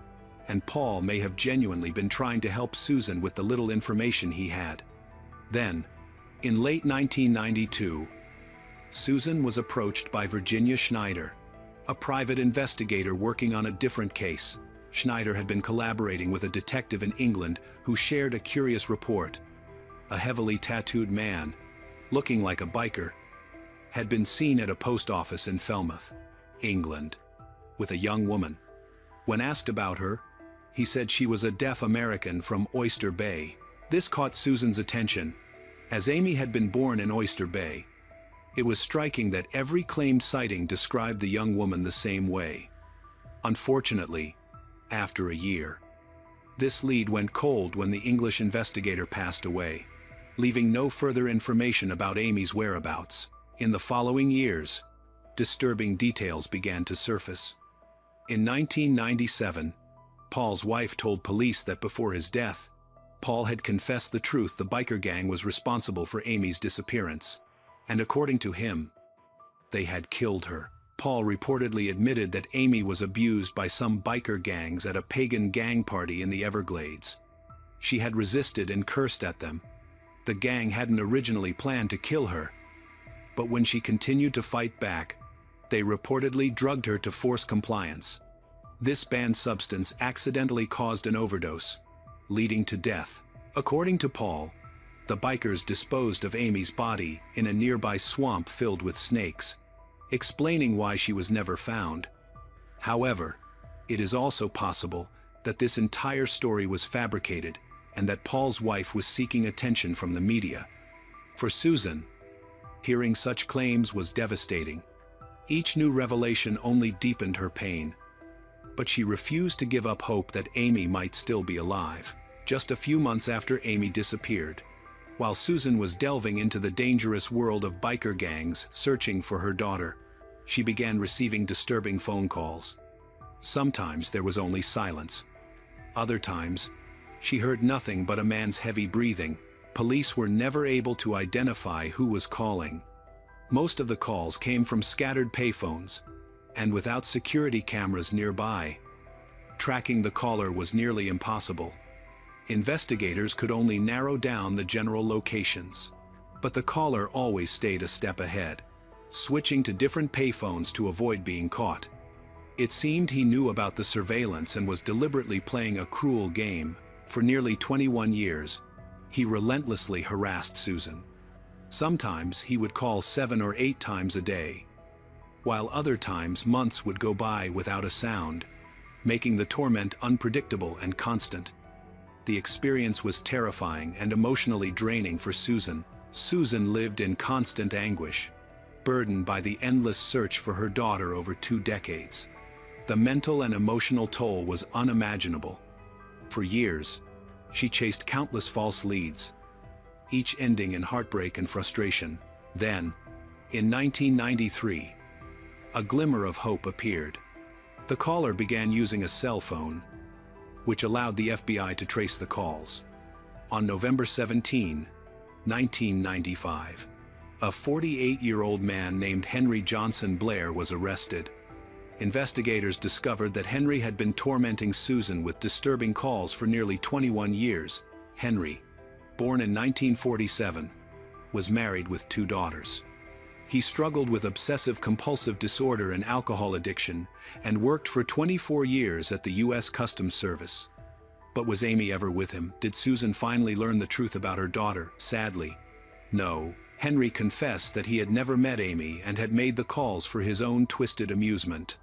and Paul may have genuinely been trying to help Susan with the little information he had. Then, in late 1992, Susan was approached by Virginia Schneider, a private investigator working on a different case. Schneider had been collaborating with a detective in England who shared a curious report. A heavily tattooed man, looking like a biker, had been seen at a post office in Falmouth, England, with a young woman. When asked about her, he said she was a deaf American from Oyster Bay. This caught Susan's attention. As Amy had been born in Oyster Bay, it was striking that every claimed sighting described the young woman the same way. Unfortunately, after a year, this lead went cold when the English investigator passed away, leaving no further information about Amy's whereabouts. In the following years, disturbing details began to surface. In 1997, Paul's wife told police that before his death, Paul had confessed the truth: the biker gang was responsible for Amy's disappearance, and according to him, they had killed her. Paul reportedly admitted that Amy was abused by some biker gangs at a pagan gang party in the Everglades. She had resisted and cursed at them. The gang hadn't originally planned to kill her, but when she continued to fight back, they reportedly drugged her to force compliance. This banned substance accidentally caused an overdose, leading to death. According to Paul, the bikers disposed of Amy's body in a nearby swamp filled with snakes, explaining why she was never found. However, it is also possible that this entire story was fabricated and that Paul's wife was seeking attention from the media. For Susan, hearing such claims was devastating. Each new revelation only deepened her pain, but she refused to give up hope that Amy might still be alive. Just a few months after Amy disappeared, while Susan was delving into the dangerous world of biker gangs searching for her daughter, she began receiving disturbing phone calls. Sometimes there was only silence. Other times, she heard nothing but a man's heavy breathing. Police were never able to identify who was calling. Most of the calls came from scattered payphones, and without security cameras nearby, tracking the caller was nearly impossible. Investigators could only narrow down the general locations, but the caller always stayed a step ahead, switching to different payphones to avoid being caught. It seemed he knew about the surveillance and was deliberately playing a cruel game. For nearly 21 years, he relentlessly harassed Susan. Sometimes he would call 7 or 8 times a day, while other times months would go by without a sound, making the torment unpredictable and constant. The experience was terrifying and emotionally draining for Susan. Susan lived in constant anguish, burdened by the endless search for her daughter over 2 decades. The mental and emotional toll was unimaginable. For years, she chased countless false leads, each ending in heartbreak and frustration. Then, in 1993, a glimmer of hope appeared. The caller began using a cell phone, which allowed the FBI to trace the calls. On November 17, 1995, a 48-year-old man named Henry Johnson Blair was arrested. Investigators discovered that Henry had been tormenting Susan with disturbing calls for nearly 21 years. Henry, born in 1947, was married with 2 daughters. He struggled with obsessive-compulsive disorder and alcohol addiction and worked for 24 years at the U.S. Customs Service. But was Amy ever with him? Did Susan finally learn the truth about her daughter? Sadly, no. Henry confessed that he had never met Amy and had made the calls for his own twisted amusement.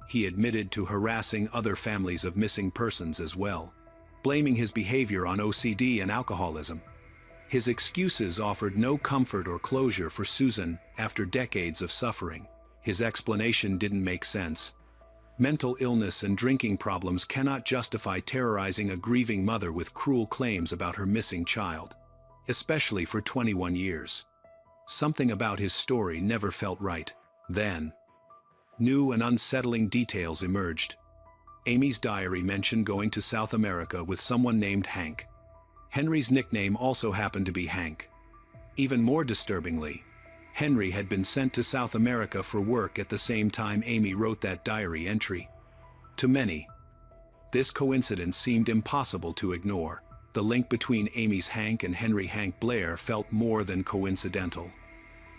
He admitted to harassing other families of missing persons as well, blaming his behavior on OCD and alcoholism. His excuses offered no comfort or closure for Susan after decades of suffering. His explanation didn't make sense. Mental illness and drinking problems cannot justify terrorizing a grieving mother with cruel claims about her missing child, especially for 21 years. Something about his story never felt right. Then, new and unsettling details emerged. Amy's diary mentioned going to South America with someone named Hank. Henry's nickname also happened to be Hank. Even more disturbingly, Henry had been sent to South America for work at the same time Amy wrote that diary entry. To many, this coincidence seemed impossible to ignore. The link between Amy's Hank and Henry Hank Blair felt more than coincidental.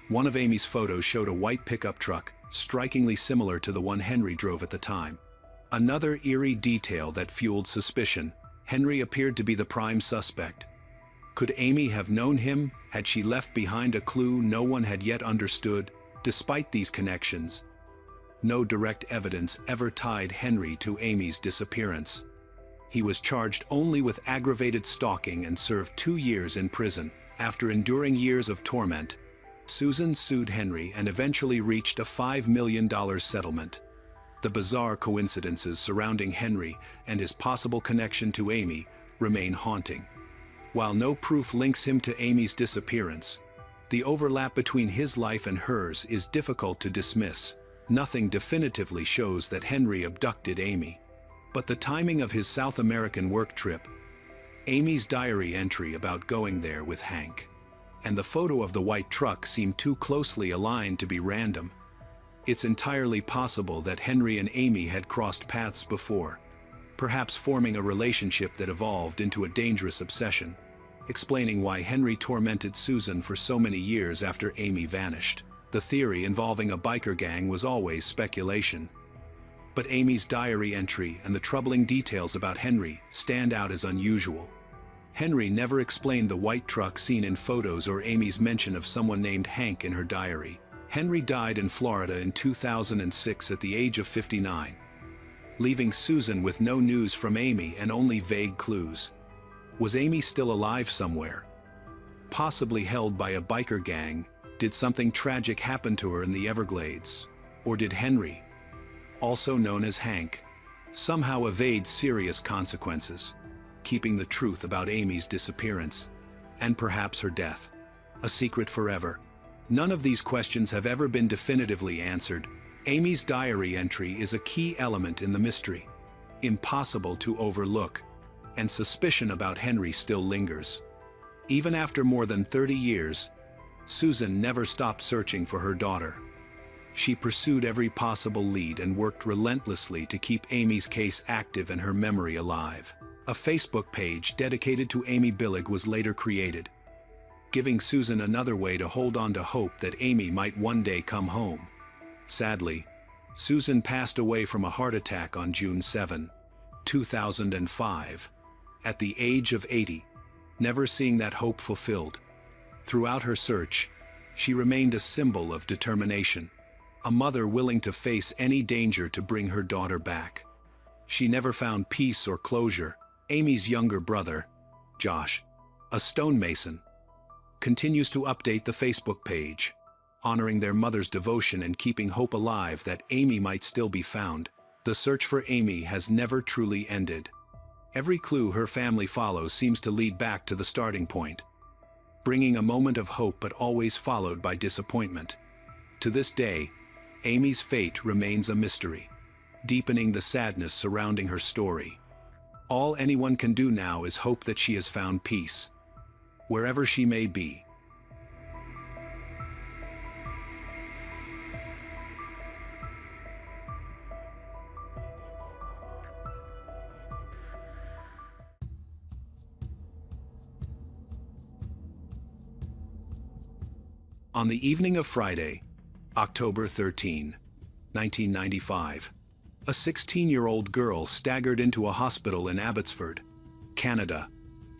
One of Amy's photos showed a white pickup truck, strikingly similar to the one Henry drove at the time. Another eerie detail that fueled suspicion: Henry appeared to be the prime suspect. Could Amy have known him? Had she left behind a clue no one had yet understood? Despite these connections, no direct evidence ever tied Henry to Amy's disappearance. He was charged only with aggravated stalking and served 2 years in prison. After enduring years of torment, Susan sued Henry and eventually reached a $5 million settlement. The bizarre coincidences surrounding Henry and his possible connection to Amy remain haunting. While no proof links him to Amy's disappearance, the overlap between his life and hers is difficult to dismiss. Nothing definitively shows that Henry abducted Amy. But the timing of his South American work trip, Amy's diary entry about going there with Hank, and the photo of the white truck seem too closely aligned to be random. It's entirely possible that Henry and Amy had crossed paths before, perhaps forming a relationship that evolved into a dangerous obsession, explaining why Henry tormented Susan for so many years after Amy vanished. The theory involving a biker gang was always speculation. But Amy's diary entry and the troubling details about Henry stand out as unusual. Henry never explained the white truck seen in photos or Amy's mention of someone named Hank in her diary. Henry died in Florida in 2006 at the age of 59, leaving Susan with no news from Amy and only vague clues. Was Amy still alive somewhere? Possibly held by a biker gang? Did something tragic happen to her in the Everglades? Or did Henry, also known as Hank, somehow evade serious consequences, keeping the truth about Amy's disappearance, and perhaps her death, a secret forever? None of these questions have ever been definitively answered. Amy's diary entry is a key element in the mystery, impossible to overlook, and suspicion about Henry still lingers. Even after more than 30 years, Susan never stopped searching for her daughter. She pursued every possible lead and worked relentlessly to keep Amy's case active and her memory alive. A Facebook page dedicated to Amy Billig was later created, giving Susan another way to hold on to hope that Amy might one day come home. Sadly, Susan passed away from a heart attack on June 7, 2005, at the age of 80, never seeing that hope fulfilled. Throughout her search, she remained a symbol of determination, a mother willing to face any danger to bring her daughter back. She never found peace or closure. Amy's younger brother, Josh, a stonemason, continues to update the Facebook page, honoring their mother's devotion and keeping hope alive that Amy might still be found. The search for Amy has never truly ended. Every clue her family follows seems to lead back to the starting point, bringing a moment of hope but always followed by disappointment. To this day, Amy's fate remains a mystery, deepening the sadness surrounding her story. All anyone can do now is hope that she has found peace, wherever she may be. On the evening of Friday, October 13, 1995, a 16-year-old girl staggered into a hospital in Abbotsford, Canada,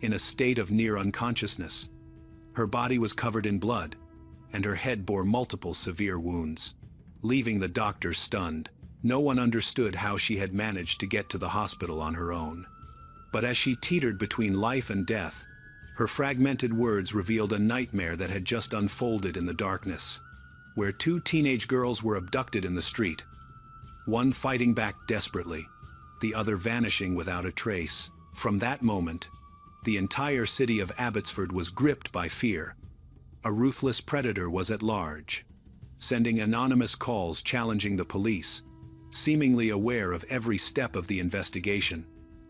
in a state of near unconsciousness. Her body was covered in blood, and her head bore multiple severe wounds, leaving the doctors stunned. No one understood how she had managed to get to the hospital on her own. But as she teetered between life and death, her fragmented words revealed a nightmare that had just unfolded in the darkness, where two teenage girls were abducted in the street, one fighting back desperately, the other vanishing without a trace. From that moment, the entire city of Abbotsford was gripped by fear. A ruthless predator was at large, sending anonymous calls challenging the police, seemingly aware of every step of the investigation,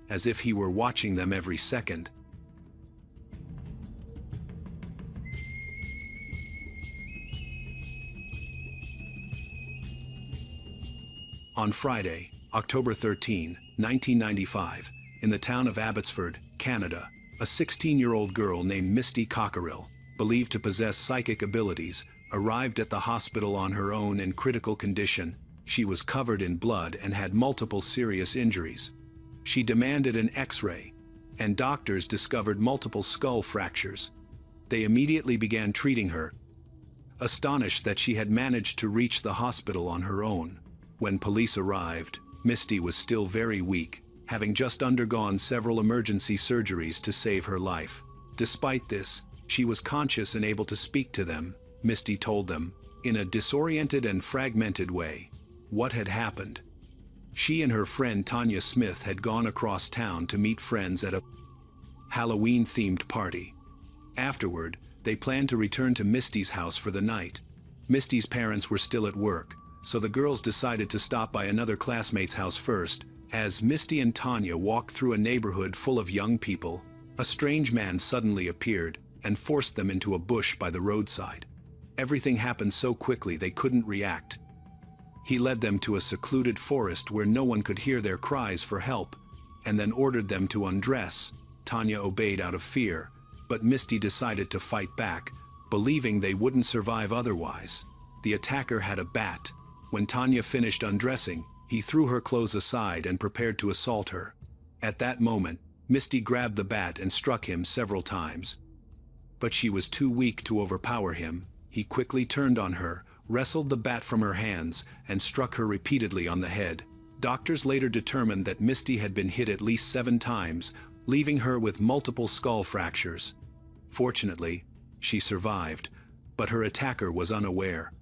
as if he were watching them every second. On Friday, October 13, 1995, in the town of Abbotsford, Canada, a 16-year-old girl named Misty Cockerill, believed to possess psychic abilities, arrived at the hospital on her own in critical condition. She was covered in blood and had multiple serious injuries. She demanded an X-ray, and doctors discovered multiple skull fractures. They immediately began treating her, astonished that she had managed to reach the hospital on her own. When police arrived, Misty was still very weak, having just undergone several emergency surgeries to save her life. Despite this, she was conscious and able to speak to them. Misty told them, in a disoriented and fragmented way, what had happened. She and her friend Tanya Smith had gone across town to meet friends at a Halloween-themed party. Afterward, they planned to return to Misty's house for the night. Misty's parents were still at work, so the girls decided to stop by another classmate's house first. As Misty and Tanya walked through a neighborhood full of young people, a strange man suddenly appeared and forced them into a bush by the roadside. Everything happened so quickly they couldn't react. He led them to a secluded forest where no one could hear their cries for help, and then ordered them to undress. Tanya obeyed out of fear, but Misty decided to fight back, believing they wouldn't survive otherwise. The attacker had a bat. When Tanya finished undressing, he threw her clothes aside and prepared to assault her. At that moment, Misty grabbed the bat and struck him several times. But she was too weak to overpower him. He quickly turned on her, wrestled the bat from her hands, and struck her repeatedly on the head. Doctors later determined that Misty had been hit at least 7 times, leaving her with multiple skull fractures. Fortunately, she survived, but her attacker was unaware.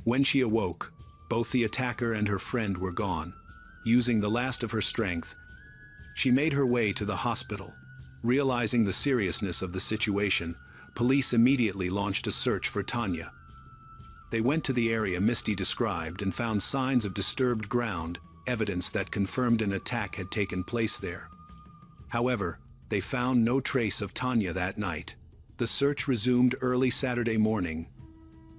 When she awoke, both the attacker and her friend were gone. Using the last of her strength, she made her way to the hospital. Realizing the seriousness of the situation, police immediately launched a search for Tanya. They went to the area Misty described and found signs of disturbed ground, evidence that confirmed an attack had taken place there. However, they found no trace of Tanya that night. The search resumed early Saturday morning.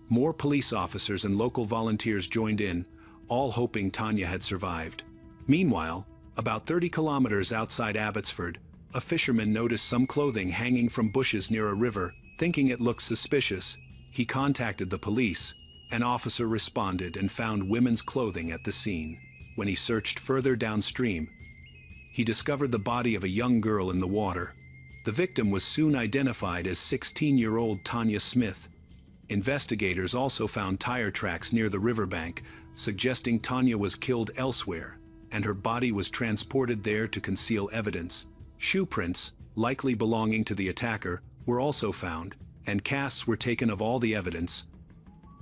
More police officers and local volunteers joined in, all hoping Tanya had survived. Meanwhile, about 30 kilometers outside Abbotsford, a fisherman noticed some clothing hanging from bushes near a river. Thinking it looked suspicious, he contacted the police. An officer responded and found women's clothing at the scene. When he searched further downstream, he discovered the body of a young girl in the water. The victim was soon identified as 16-year-old Tanya Smith. Investigators also found tire tracks near the riverbank, suggesting Tanya was killed elsewhere, and her body was transported there to conceal evidence. Shoe prints, likely belonging to the attacker, were also found, and casts were taken of all the evidence.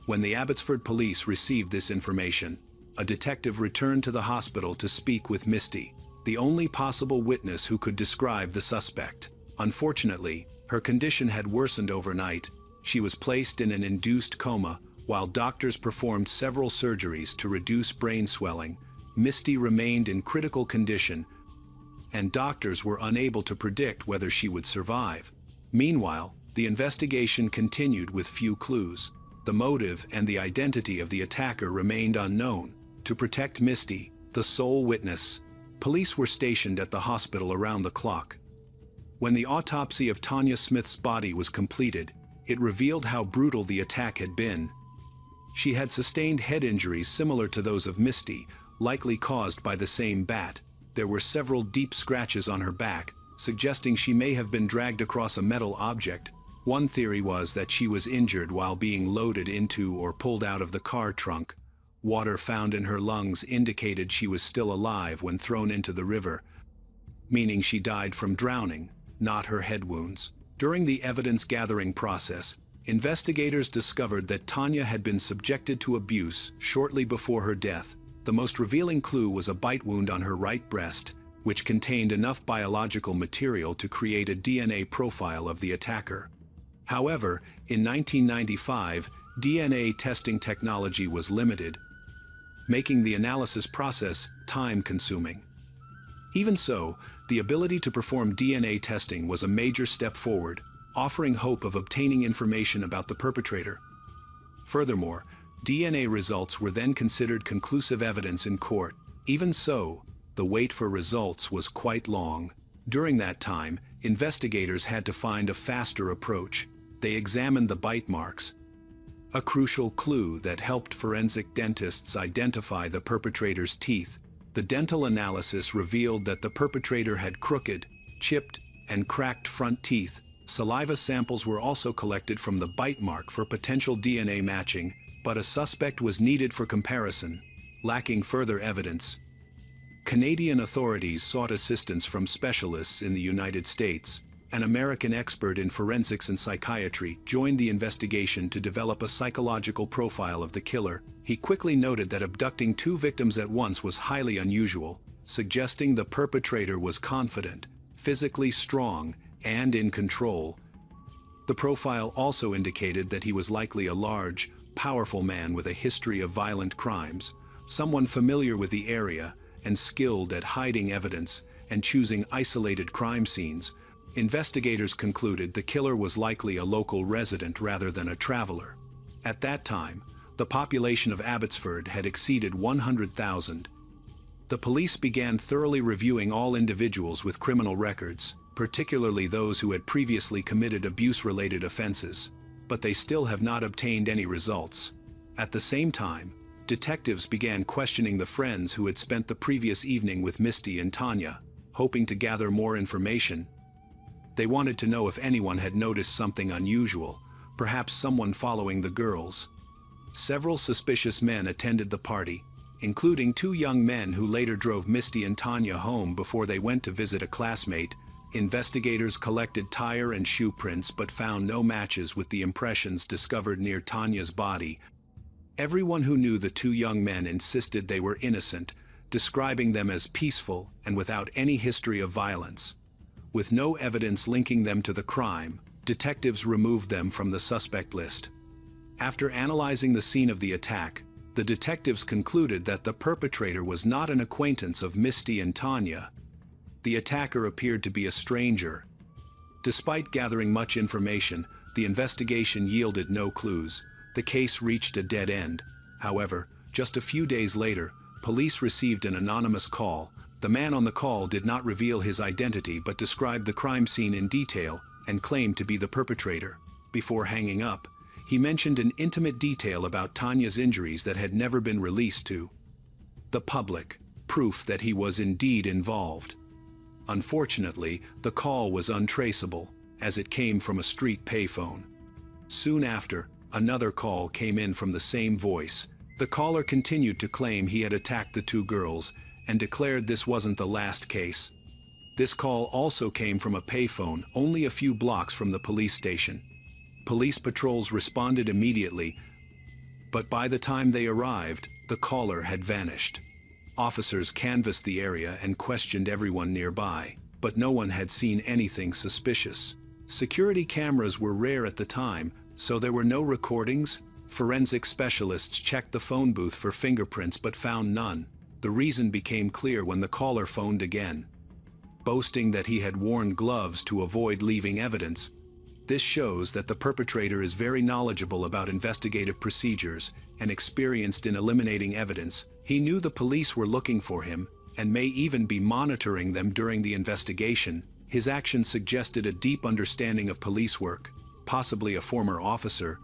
When the Abbotsford police received this information, a detective returned to the hospital to speak with Misty, the only possible witness who could describe the suspect. Unfortunately, her condition had worsened overnight. She was placed in an induced coma, while doctors performed several surgeries to reduce brain swelling. Misty remained in critical condition, and doctors were unable to predict whether she would survive. Meanwhile, the investigation continued with few clues. The motive and the identity of the attacker remained unknown. To protect Misty, the sole witness, police were stationed at the hospital around the clock. When the autopsy of Tanya Smith's body was completed, it revealed how brutal the attack had been. She had sustained head injuries similar to those of Misty, likely caused by the same bat. There were several deep scratches on her back, suggesting she may have been dragged across a metal object. One theory was that she was injured while being loaded into or pulled out of the car trunk. Water found in her lungs indicated she was still alive when thrown into the river, meaning she died from drowning, not her head wounds. During the evidence-gathering process, investigators discovered that Tanya had been subjected to abuse shortly before her death. The most revealing clue was a bite wound on her right breast, which contained enough biological material to create a DNA profile of the attacker. However, in 1995, DNA testing technology was limited, making the analysis process time-consuming. Even so, the ability to perform DNA testing was a major step forward, offering hope of obtaining information about the perpetrator. Furthermore, DNA results were then considered conclusive evidence in court. Even so, the wait for results was quite long. During that time, investigators had to find a faster approach. They examined the bite marks, a crucial clue that helped forensic dentists identify the perpetrator's teeth. The dental analysis revealed that the perpetrator had crooked, chipped, and cracked front teeth. Saliva samples were also collected from the bite mark for potential DNA matching, but a suspect was needed for comparison, lacking further evidence. Canadian authorities sought assistance from specialists in the United States. An American expert in forensics and psychiatry joined the investigation to develop a psychological profile of the killer. He quickly noted that abducting two victims at once was highly unusual, suggesting the perpetrator was confident, physically strong, and in control. The profile also indicated that he was likely a large, powerful man with a history of violent crimes, someone familiar with the area and skilled at hiding evidence and choosing isolated crime scenes. Investigators concluded the killer was likely a local resident rather than a traveler. At that time, the population of Abbotsford had exceeded 100,000. The police began thoroughly reviewing all individuals with criminal records, particularly those who had previously committed abuse-related offenses, but they still have not obtained any results. At the same time, detectives began questioning the friends who had spent the previous evening with Misty and Tanya, hoping to gather more information. They wanted to know if anyone had noticed something unusual, perhaps someone following the girls. Several suspicious men attended the party, including two young men who later drove Misty and Tanya home before they went to visit a classmate. Investigators collected tire and shoe prints but found no matches with the impressions discovered near Tanya's body. Everyone who knew the two young men insisted they were innocent, describing them as peaceful and without any history of violence. With no evidence linking them to the crime, detectives removed them from the suspect list. After analyzing the scene of the attack, the detectives concluded that the perpetrator was not an acquaintance of Misty and Tanya. The attacker appeared to be a stranger. Despite gathering much information, the investigation yielded no clues. The case reached a dead end. However, just a few days later, police received an anonymous call. The man on the call did not reveal his identity but described the crime scene in detail and claimed to be the perpetrator. Before hanging up, he mentioned an intimate detail about Tanya's injuries that had never been released to the public, proof that he was indeed involved. Unfortunately, the call was untraceable, as it came from a street payphone. Soon after, another call came in from the same voice. The caller continued to claim he had attacked the two girls and declared this wasn't the last case. This call also came from a payphone only a few blocks from the police station. Police patrols responded immediately, but by the time they arrived, the caller had vanished. Officers canvassed the area and questioned everyone nearby, but no one had seen anything suspicious. Security cameras were rare at the time, so there were no recordings. Forensic specialists checked the phone booth for fingerprints but found none. The reason became clear when the caller phoned again, boasting that he had worn gloves to avoid leaving evidence. This shows that the perpetrator is very knowledgeable about investigative procedures and experienced in eliminating evidence. He knew the police were looking for him and may even be monitoring them during the investigation. His actions suggested a deep understanding of police work, possibly a former officer,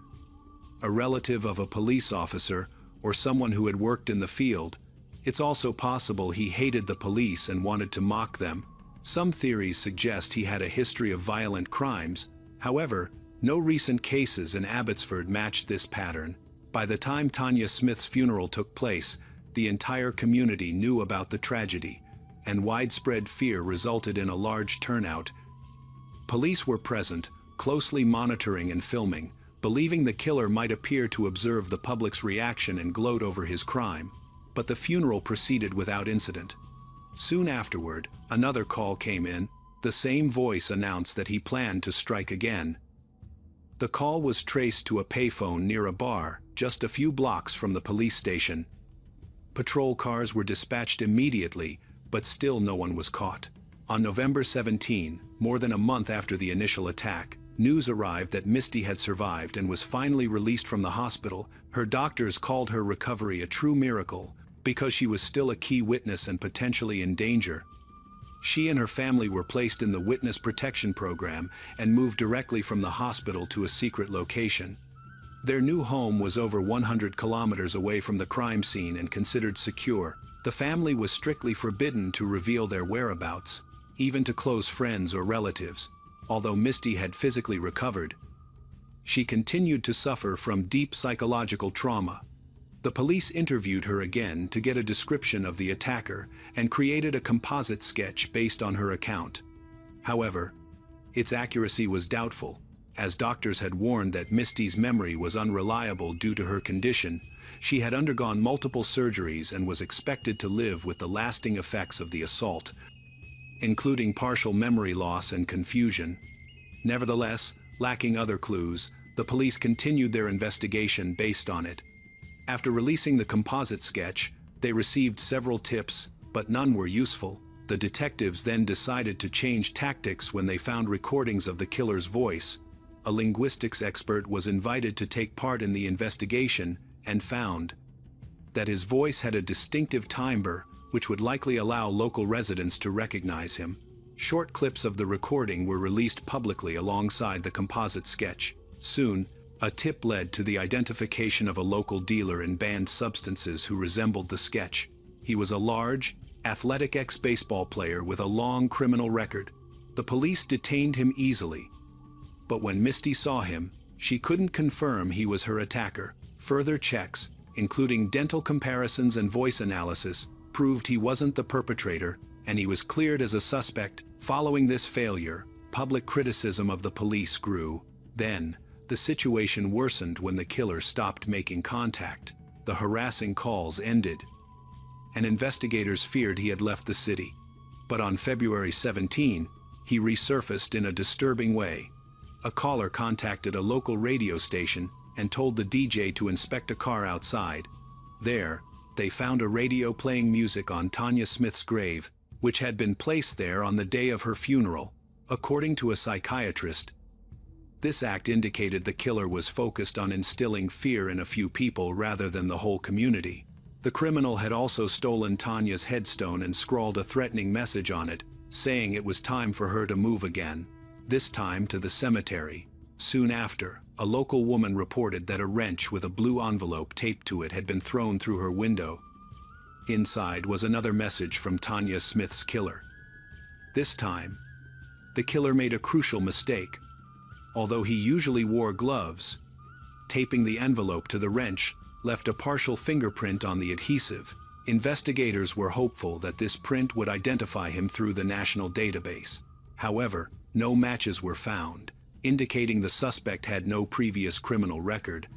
a relative of a police officer, or someone who had worked in the field. It's also possible he hated the police and wanted to mock them. Some theories suggest he had a history of violent crimes. However, no recent cases in Abbotsford matched this pattern. By the time Tanya Smith's funeral took place, the entire community knew about the tragedy, and widespread fear resulted in a large turnout. Police were present, closely monitoring and filming, believing the killer might appear to observe the public's reaction and gloat over his crime. But the funeral proceeded without incident. Soon afterward, another call came in. The same voice announced that he planned to strike again. The call was traced to a payphone near a bar, just a few blocks from the police station. Patrol cars were dispatched immediately, but still no one was caught. On November 17, more than a month after the initial attack, news arrived that Misty had survived and was finally released from the hospital. Her doctors called her recovery a true miracle, because she was still a key witness and potentially in danger. She and her family were placed in the Witness Protection Program and moved directly from the hospital to a secret location. Their new home was over 100 kilometers away from the crime scene and considered secure. The family was strictly forbidden to reveal their whereabouts, even to close friends or relatives. Although Misty had physically recovered, she continued to suffer from deep psychological trauma. The police interviewed her again to get a description of the attacker and created a composite sketch based on her account. However, its accuracy was doubtful, as doctors had warned that Misty's memory was unreliable due to her condition. She had undergone multiple surgeries and was expected to live with the lasting effects of the assault, including partial memory loss and confusion. Nevertheless, lacking other clues, the police continued their investigation based on it. After releasing the composite sketch, they received several tips, but none were useful. The detectives then decided to change tactics when they found recordings of the killer's voice. A linguistics expert was invited to take part in the investigation and found that his voice had a distinctive timbre, which would likely allow local residents to recognize him. Short clips of the recording were released publicly alongside the composite sketch. Soon, a tip led to the identification of a local dealer in banned substances who resembled the sketch. He was a large, athletic ex-baseball player with a long criminal record. The police detained him easily, but when Misty saw him, she couldn't confirm he was her attacker. Further checks, including dental comparisons and voice analysis, proved he wasn't the perpetrator, and he was cleared as a suspect. Following this failure, public criticism of the police grew. Then, the situation worsened when the killer stopped making contact. The harassing calls ended, and investigators feared he had left the city. But on February 17, he resurfaced in a disturbing way. A caller contacted a local radio station and told the DJ to inspect a car outside. There, they found a radio playing music on Tanya Smith's grave, which had been placed there on the day of her funeral. According to a psychiatrist, this act indicated the killer was focused on instilling fear in a few people rather than the whole community. The criminal had also stolen Tanya's headstone and scrawled a threatening message on it, saying it was time for her to move again, this time to the cemetery. Soon after, a local woman reported that a wrench with a blue envelope taped to it had been thrown through her window. Inside was another message from Tanya Smith's killer. This time, the killer made a crucial mistake. Although he usually wore gloves, taping the envelope to the wrench left a partial fingerprint on the adhesive. Investigators were hopeful that this print would identify him through the national database. However, no matches were found, indicating the suspect had no previous criminal record.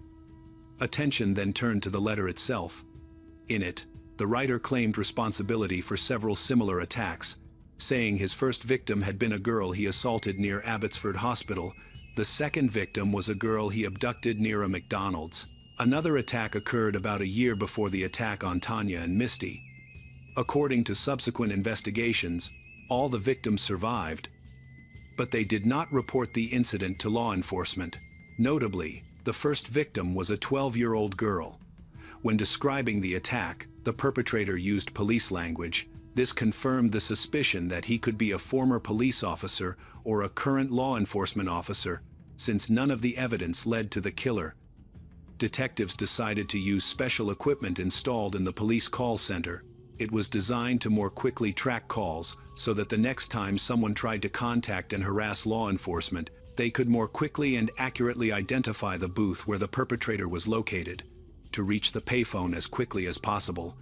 Attention then turned to the letter itself. In it, the writer claimed responsibility for several similar attacks, saying his first victim had been a girl he assaulted near Abbotsford Hospital. The second victim was a girl he abducted near a McDonald's. Another attack occurred about a year before the attack on Tanya and Misty. According to subsequent investigations, all the victims survived, but they did not report the incident to law enforcement. Notably, the first victim was a 12-year-old girl. When describing the attack, the perpetrator used police language. This confirmed the suspicion that he could be a former police officer or a current law enforcement officer, since none of the evidence led to the killer. Detectives decided to use special equipment installed in the police call center. It was designed to more quickly track calls so that the next time someone tried to contact and harass law enforcement, they could more quickly and accurately identify the booth where the perpetrator was located, to reach the payphone as quickly as possible.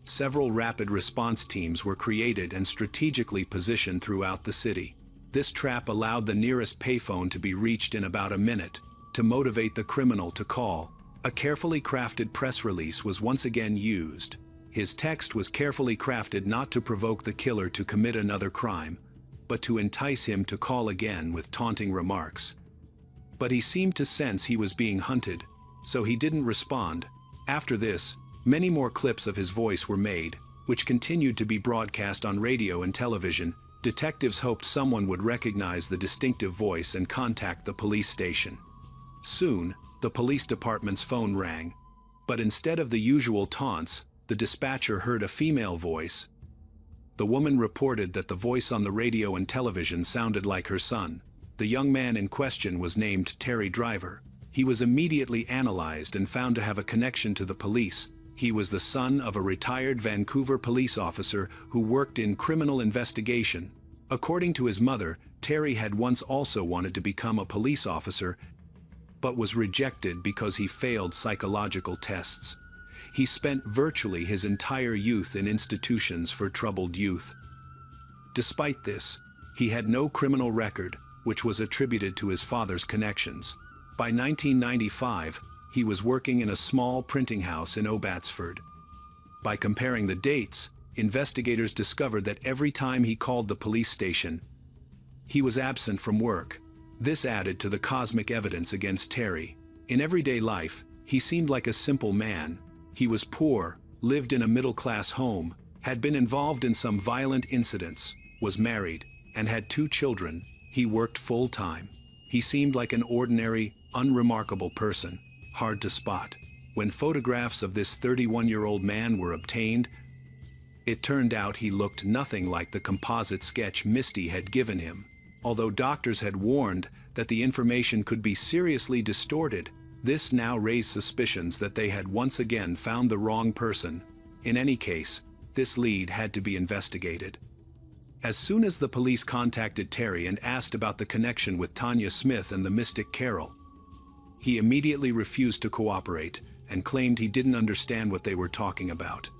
Several rapid response teams were created and strategically positioned throughout the city. This trap allowed the nearest payphone to be reached in about a minute. To motivate the criminal to call, a carefully crafted press release was once again used. His text was carefully crafted not to provoke the killer to commit another crime, but to entice him to call again with taunting remarks. But he seemed to sense he was being hunted, so he didn't respond. After this, many more clips of his voice were made, which continued to be broadcast on radio and television. Detectives hoped someone would recognize the distinctive voice and contact the police station. Soon, the police department's phone rang, but instead of the usual taunts, the dispatcher heard a female voice. The woman reported that the voice on the radio and television sounded like her son. The young man in question was named Terry Driver. He was immediately analyzed and found to have a connection to the police. He was the son of a retired Vancouver police officer who worked in criminal investigation. According to his mother, Terry had once also wanted to become a police officer, but was rejected because he failed psychological tests. He spent virtually his entire youth in institutions for troubled youth. Despite this, he had no criminal record, which was attributed to his father's connections. By 1995, he was working in a small printing house in Abbotsford. By comparing the dates, investigators discovered that every time he called the police station, he was absent from work. This added to the cosmic evidence against Terry. In everyday life, he seemed like a simple man. He was poor, lived in a middle-class home, had been involved in some violent incidents, was married, and had 2 children. He worked full-time. He seemed like an ordinary, unremarkable person, hard to spot. When photographs of this 31-year-old man were obtained, it turned out he looked nothing like the composite sketch Misty had given him. Although doctors had warned that the information could be seriously distorted, this now raised suspicions that they had once again found the wrong person. In any case, this lead had to be investigated. As soon as the police contacted Terry and asked about the connection with Tanya Smith and the mystic Carol, he immediately refused to cooperate and claimed he didn't understand what they were talking about.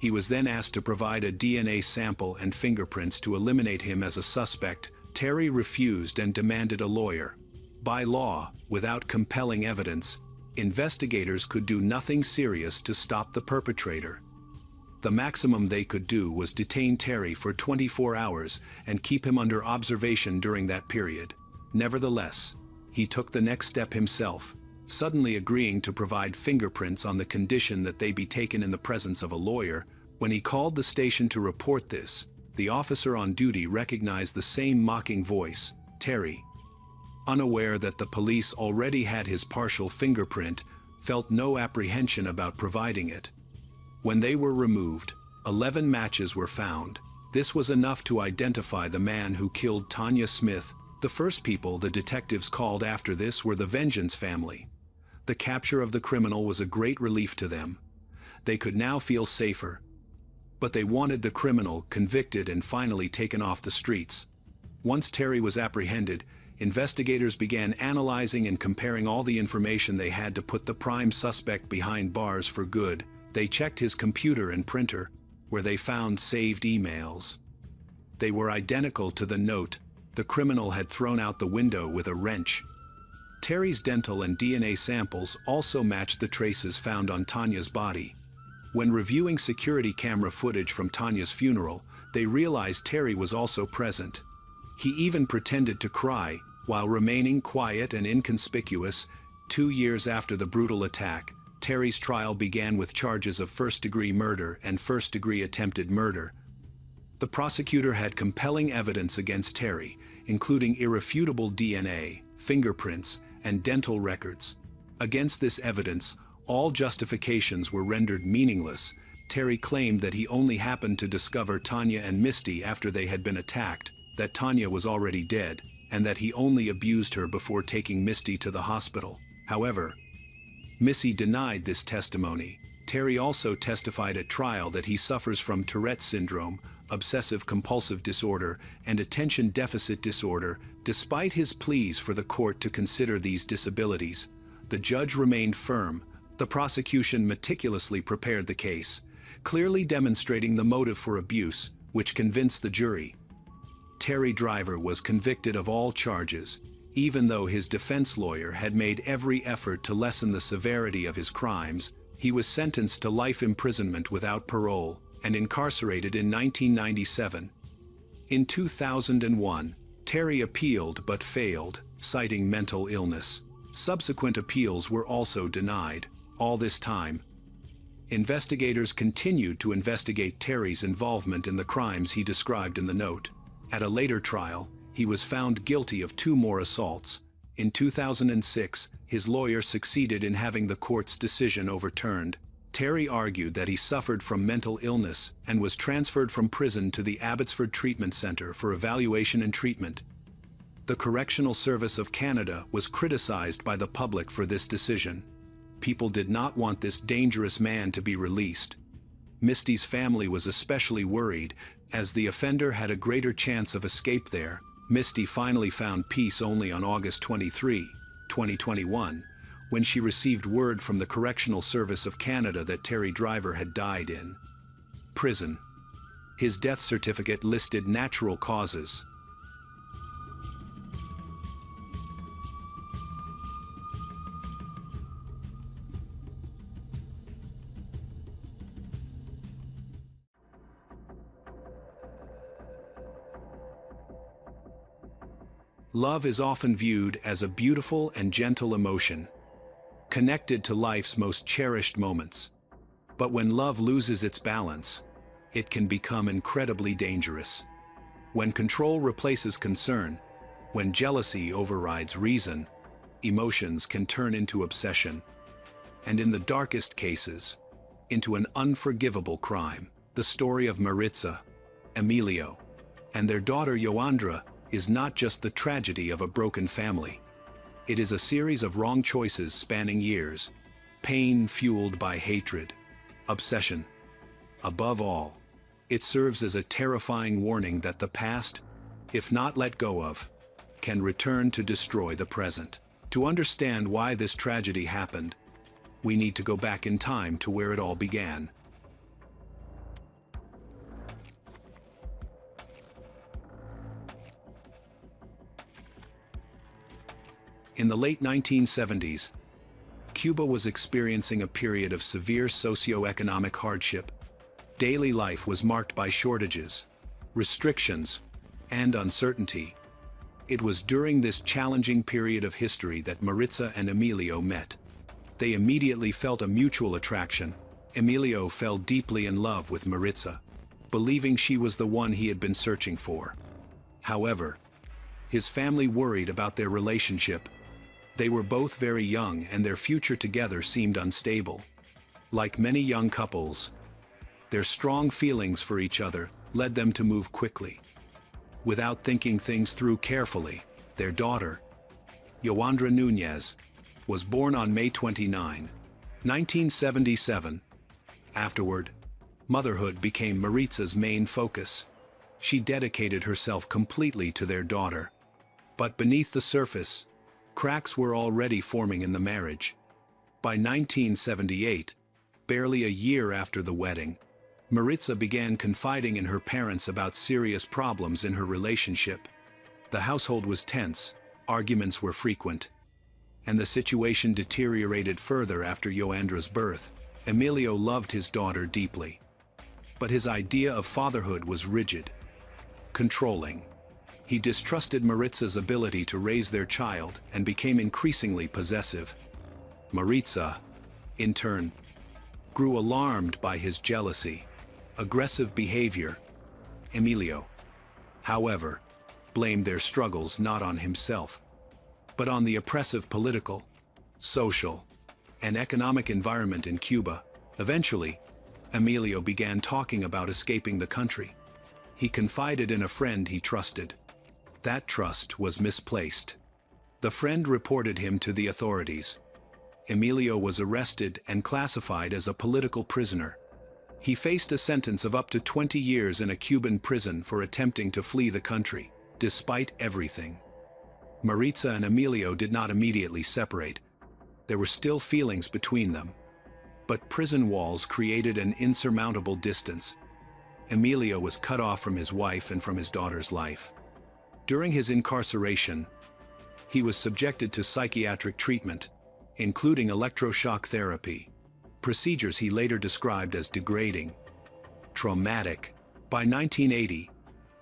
He was then asked to provide a DNA sample and fingerprints to eliminate him as a suspect. Terry refused and demanded a lawyer. By law, without compelling evidence, investigators could do nothing serious to stop the perpetrator. The maximum they could do was detain Terry for 24 hours and keep him under observation during that period. Nevertheless, he took the next step himself, suddenly agreeing to provide fingerprints on the condition that they be taken in the presence of a lawyer. When he called the station to report this, the officer on duty recognized the same mocking voice, Terry. Unaware that the police already had his partial fingerprint, felt no apprehension about providing it. When they were removed, 11 matches were found. This was enough to identify the man who killed Tanya Smith. The first people the detectives called after this were the Vengeance family. The capture of the criminal was a great relief to them. They could now feel safer. But they wanted the criminal convicted and finally taken off the streets. Once Terry was apprehended, investigators began analyzing and comparing all the information they had to put the prime suspect behind bars for good. They checked his computer and printer, where they found saved emails. They were identical to the note the criminal had thrown out the window with a wrench. Terry's dental and DNA samples also matched the traces found on Tanya's body. When reviewing security camera footage from Tanya's funeral, they realized Terry was also present. He even pretended to cry, while remaining quiet and inconspicuous. 2 years after the brutal attack, Terry's trial began with charges of first-degree murder and first-degree attempted murder. The prosecutor had compelling evidence against Terry, including irrefutable DNA, fingerprints, and dental records. Against this evidence, all justifications were rendered meaningless. Terry claimed that he only happened to discover Tanya and Misty after they had been attacked, that Tanya was already dead, and that he only abused her before taking Misty to the hospital. However, Missy denied this testimony. Terry also testified at trial that he suffers from Tourette's syndrome, obsessive-compulsive disorder, and attention deficit disorder. Despite his pleas for the court to consider these disabilities, the judge remained firm. The prosecution meticulously prepared the case, clearly demonstrating the motive for abuse, which convinced the jury. Terry Driver was convicted of all charges, even though his defense lawyer had made every effort to lessen the severity of his crimes. He was sentenced to life imprisonment without parole and incarcerated in 1997. In 2001, Terry appealed but failed, citing mental illness. Subsequent appeals were also denied. All this time, investigators continued to investigate Terry's involvement in the crimes he described in the note. At a later trial, he was found guilty of 2 more assaults. In 2006, his lawyer succeeded in having the court's decision overturned. Terry argued that he suffered from mental illness and was transferred from prison to the Abbotsford Treatment Centre for evaluation and treatment. The Correctional Service of Canada was criticized by the public for this decision. People did not want this dangerous man to be released. Misty's family was especially worried, as the offender had a greater chance of escape there. Misty finally found peace only on August 23, 2021, when she received word from the Correctional Service of Canada that Terry Driver had died in prison. His death certificate listed natural causes. Love is often viewed as a beautiful and gentle emotion, connected to life's most cherished moments. But when love loses its balance, it can become incredibly dangerous. When control replaces concern, when jealousy overrides reason, emotions can turn into obsession, and in the darkest cases, into an unforgivable crime. The story of Maritza, Emilio, and their daughter Joandra is not just the tragedy of a broken family. It is a series of wrong choices spanning years, pain fueled by hatred, obsession. Above all, it serves as a terrifying warning that the past, if not let go of, can return to destroy the present. To understand why this tragedy happened, we need to go back in time to where it all began. In the late 1970s, Cuba was experiencing a period of severe socio-economic hardship. Daily life was marked by shortages, restrictions, and uncertainty. It was during this challenging period of history that Maritza and Emilio met. They immediately felt a mutual attraction. Emilio fell deeply in love with Maritza, believing she was the one he had been searching for. However, his family worried about their relationship. They were both very young and their future together seemed unstable. Like many young couples, their strong feelings for each other led them to move quickly. Without thinking things through carefully, their daughter, Joandra Núñez, was born on May 29, 1977. Afterward, Motherhood became Maritza's main focus. She dedicated herself completely to their daughter. But beneath the surface, cracks were already forming in the marriage. By 1978, barely a year after the wedding, Maritza began confiding in her parents about serious problems in her relationship. The household was tense, arguments were frequent, and the situation deteriorated further after Joandra's birth. Emilio loved his daughter deeply, but his idea of fatherhood was rigid, controlling. He distrusted Maritza's ability to raise their child and became increasingly possessive. Maritza, in turn, grew alarmed by his jealousy, aggressive behavior. Emilio, however, blamed their struggles not on himself, but on the oppressive political, social, and economic environment in Cuba. Eventually, Emilio began talking about escaping the country. He confided in a friend he trusted. That trust was misplaced. The friend reported him to the authorities. Emilio was arrested and classified as a political prisoner. He faced a sentence of up to 20 years in a Cuban prison for attempting to flee the country. Despite everything, Maritza and Emilio did not immediately separate. There were still feelings between them. But prison walls created an insurmountable distance. Emilio was cut off from his wife and from his daughter's life. During his incarceration, he was subjected to psychiatric treatment, including electroshock therapy, procedures he later described as degrading, traumatic. By 1980,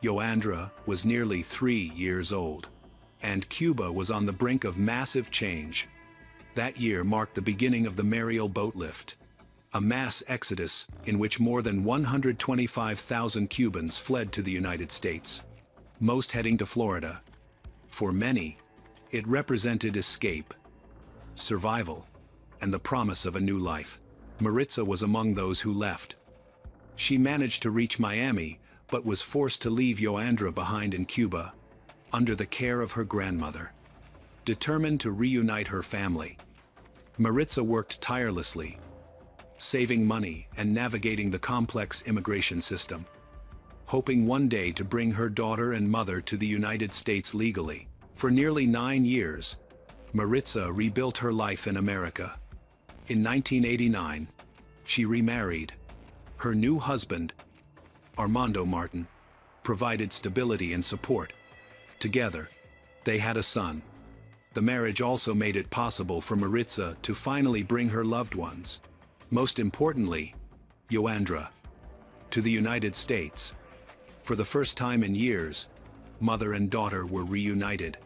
Joandra was nearly 3 years old, and Cuba was on the brink of massive change. That year marked the beginning of the Mariel boat lift, a mass exodus in which more than 125,000 Cubans fled to the United States, most heading to Florida. For many, it represented escape, survival, and the promise of a new life. Maritza was among those who left. She managed to reach Miami, but was forced to leave Joandra behind in Cuba, under the care of her grandmother. Determined to reunite her family, Maritza worked tirelessly, saving money and navigating the complex immigration system, hoping one day to bring her daughter and mother to the United States legally. For nearly 9 years, Maritza rebuilt her life in America. In 1989, she remarried. Her new husband, Armando Martin, provided stability and support. Together, they had a son. The marriage also made it possible for Maritza to finally bring her loved ones, most importantly, Joandra, to the United States. For the first time in years, mother and daughter were reunited.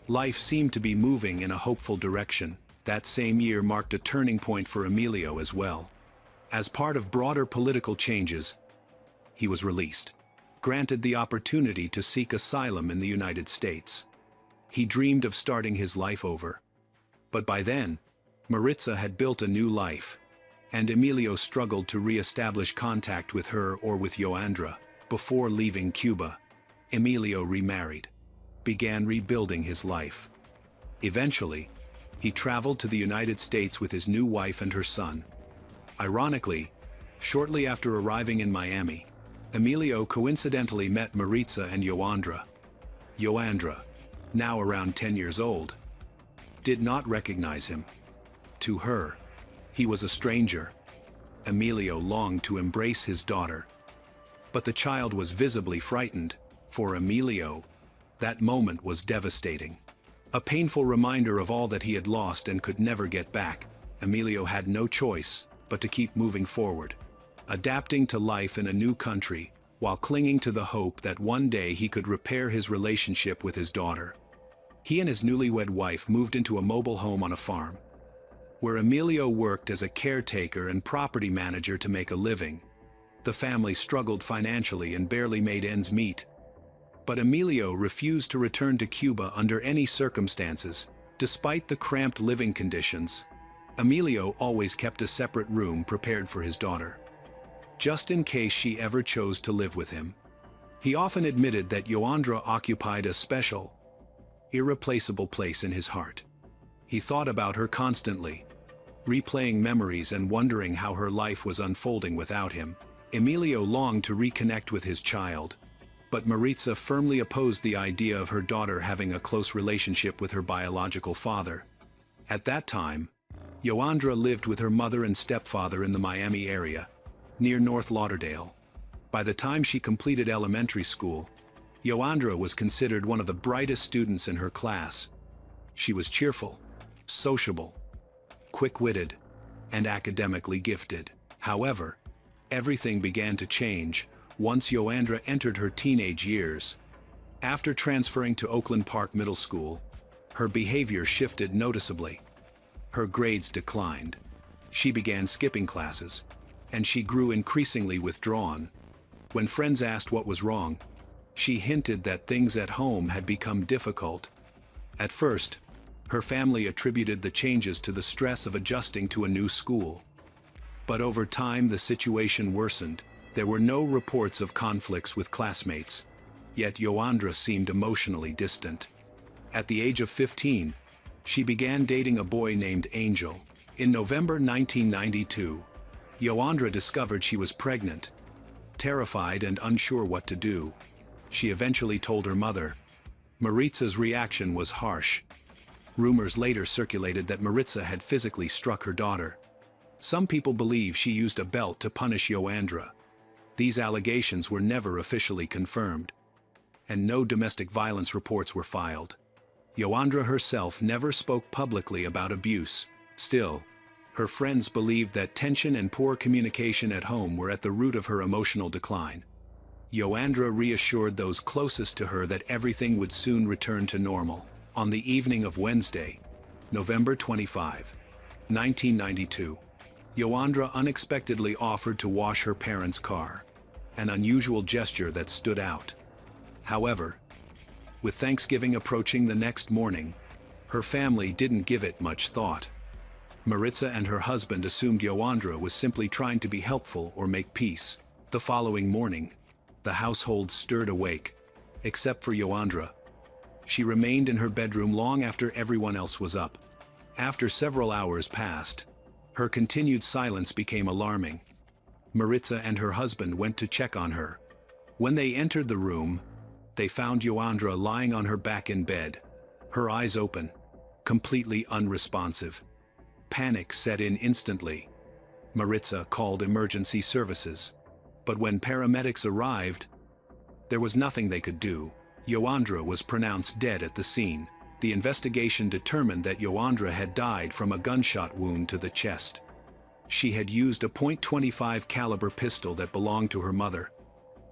Life seemed to be moving in a hopeful direction. That same year marked a turning point for Emilio as well. As part of broader political changes, he was released, granted the opportunity to seek asylum in the United States. He dreamed of starting his life over. But by then, Maritza had built a new life, and Emilio struggled to re-establish contact with her or with Joandra. Before leaving Cuba, Emilio remarried, began rebuilding his life. Eventually, he traveled to the United States with his new wife and her son. Ironically, shortly after arriving in Miami, Emilio coincidentally met Maritza and Joandra. Joandra, now around 10 years old, did not recognize him. To her, he was a stranger. Emilio longed to embrace his daughter, but the child was visibly frightened. For Emilio, that moment was devastating. A painful reminder of all that he had lost and could never get back. Emilio had no choice but to keep moving forward, adapting to life in a new country, while clinging to the hope that one day he could repair his relationship with his daughter. He and his newlywed wife moved into a mobile home on a farm, where Emilio worked as a caretaker and property manager to make a living. The family struggled financially and barely made ends meet. But Emilio refused to return to Cuba under any circumstances. Despite the cramped living conditions, Emilio always kept a separate room prepared for his daughter, just in case she ever chose to live with him. He often admitted that Joandra occupied a special, irreplaceable place in his heart. He thought about her constantly, replaying memories and wondering how her life was unfolding without him. Emilio longed to reconnect with his child, but Maritza firmly opposed the idea of her daughter having a close relationship with her biological father. At that time, Joandra lived with her mother and stepfather in the Miami area, near North Lauderdale. By the time she completed elementary school, Joandra was considered one of the brightest students in her class. She was cheerful, sociable, quick-witted, and academically gifted. However, everything began to change once Joandra entered her teenage years. After transferring to Oakland Park Middle School, her behavior shifted noticeably. Her grades declined. She began skipping classes, and she grew increasingly withdrawn. When friends asked what was wrong, she hinted that things at home had become difficult. At first, her family attributed the changes to the stress of adjusting to a new school. But over time, the situation worsened. There were no reports of conflicts with classmates, yet Joandra seemed emotionally distant. At the age of 15, she began dating a boy named Angel. In November 1992, Joandra discovered she was pregnant. Terrified and unsure what to do, she eventually told her mother. Maritza's reaction was harsh. Rumors later circulated that Maritza had physically struck her daughter. Some people believe she used a belt to punish Joandra. These allegations were never officially confirmed, and no domestic violence reports were filed. Joandra herself never spoke publicly about abuse. Still, her friends believed that tension and poor communication at home were at the root of her emotional decline. Joandra reassured those closest to her that everything would soon return to normal. On the evening of Wednesday, November 25, 1992, Joandra unexpectedly offered to wash her parents' car, an unusual gesture that stood out. However, with Thanksgiving approaching the next morning, her family didn't give it much thought. Maritza and her husband assumed Joandra was simply trying to be helpful or make peace. The following morning, the household stirred awake, except for Joandra. She remained in her bedroom long after everyone else was up. After several hours passed, her continued silence became alarming. Maritza and her husband went to check on her. When they entered the room, they found Joandra lying on her back in bed, her eyes open, completely unresponsive. Panic set in instantly. Maritza called emergency services, but when paramedics arrived, there was nothing they could do. Joandra was pronounced dead at the scene. The investigation determined that Joandra had died from a gunshot wound to the chest. She had used a .25 caliber pistol that belonged to her mother.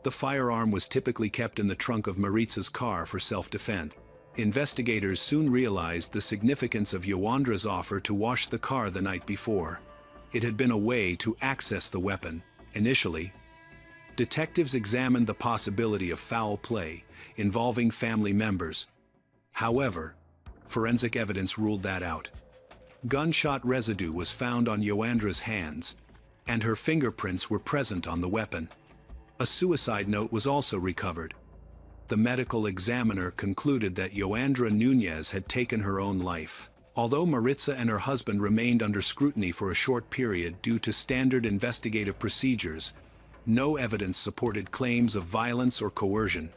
The firearm was typically kept in the trunk of Maritza's car for self-defense. Investigators soon realized the significance of Joandra's offer to wash the car the night before. It had been a way to access the weapon. Initially, detectives examined the possibility of foul play involving family members. However, forensic evidence ruled that out. Gunshot residue was found on Joandra's hands, and her fingerprints were present on the weapon. A suicide note was also recovered. The medical examiner concluded that Joandra Núñez had taken her own life. Although Maritza and her husband remained under scrutiny for a short period due to standard investigative procedures, no evidence supported claims of violence or coercion.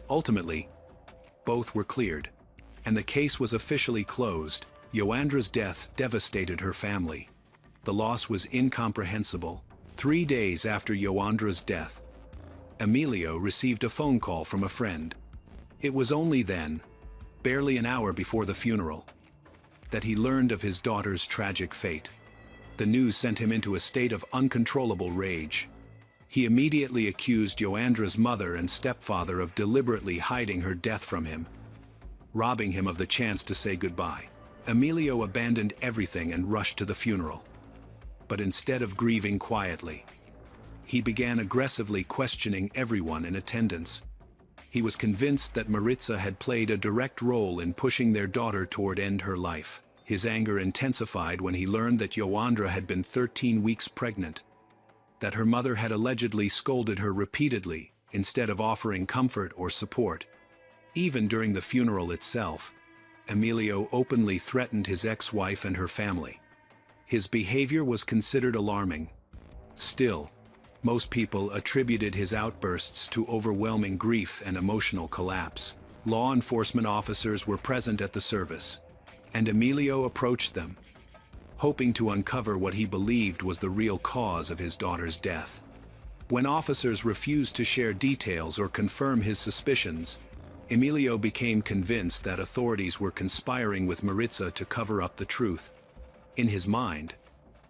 Ultimately, both were cleared, and the case was officially closed. Joandra's death devastated her family. The loss was incomprehensible. 3 days after Joandra's death, Emilio received a phone call from a friend. It was only then, barely an hour before the funeral, that he learned of his daughter's tragic fate. The news sent him into a state of uncontrollable rage. He immediately accused Joandra's mother and stepfather of deliberately hiding her death from him, robbing him of the chance to say goodbye. Emilio abandoned everything and rushed to the funeral. But instead of grieving quietly, he began aggressively questioning everyone in attendance. He was convinced that Maritza had played a direct role in pushing their daughter toward end her life. His anger intensified when he learned that Joandra had been 13 weeks pregnant, that her mother had allegedly scolded her repeatedly instead of offering comfort or support. Even during the funeral itself, Emilio openly threatened his ex-wife and her family. His behavior was considered alarming. Still, Most people attributed his outbursts to overwhelming grief and emotional collapse. Law enforcement officers were present at the service, and Emilio approached them, hoping to uncover what he believed was the real cause of his daughter's death. When officers refused to share details or confirm his suspicions, Emilio became convinced that authorities were conspiring with Maritza to cover up the truth. In his mind,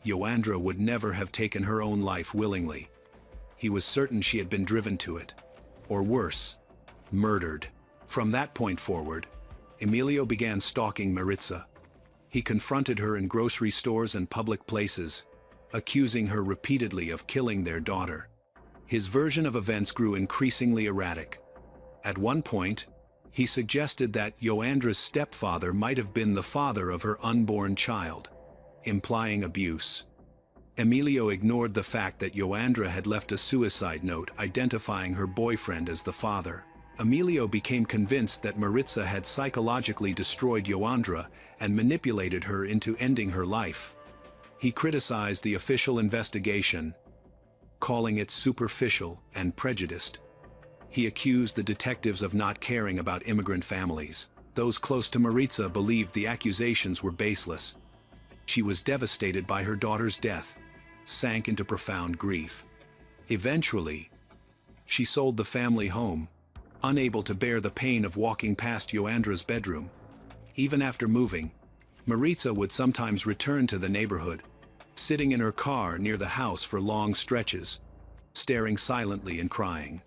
Joandra would never have taken her own life willingly. He was certain she had been driven to it, or worse, murdered. From that point forward, Emilio began stalking Maritza. He confronted her in grocery stores and public places, accusing her repeatedly of killing their daughter. His version of events grew increasingly erratic. At one point, he suggested that Joandra's stepfather might have been the father of her unborn child, implying abuse. Emilio ignored the fact that Joandra had left a suicide note identifying her boyfriend as the father. Emilio became convinced that Maritza had psychologically destroyed Joandra and manipulated her into ending her life. He criticized the official investigation, calling it superficial and prejudiced. He accused the detectives of not caring about immigrant families. Those close to Maritza believed the accusations were baseless. She was devastated by her daughter's death, sank into profound grief. Eventually, she sold the family home, unable to bear the pain of walking past Joandra's bedroom. Even after moving, Maritza would sometimes return to the neighborhood, sitting in her car near the house for long stretches, staring silently and crying.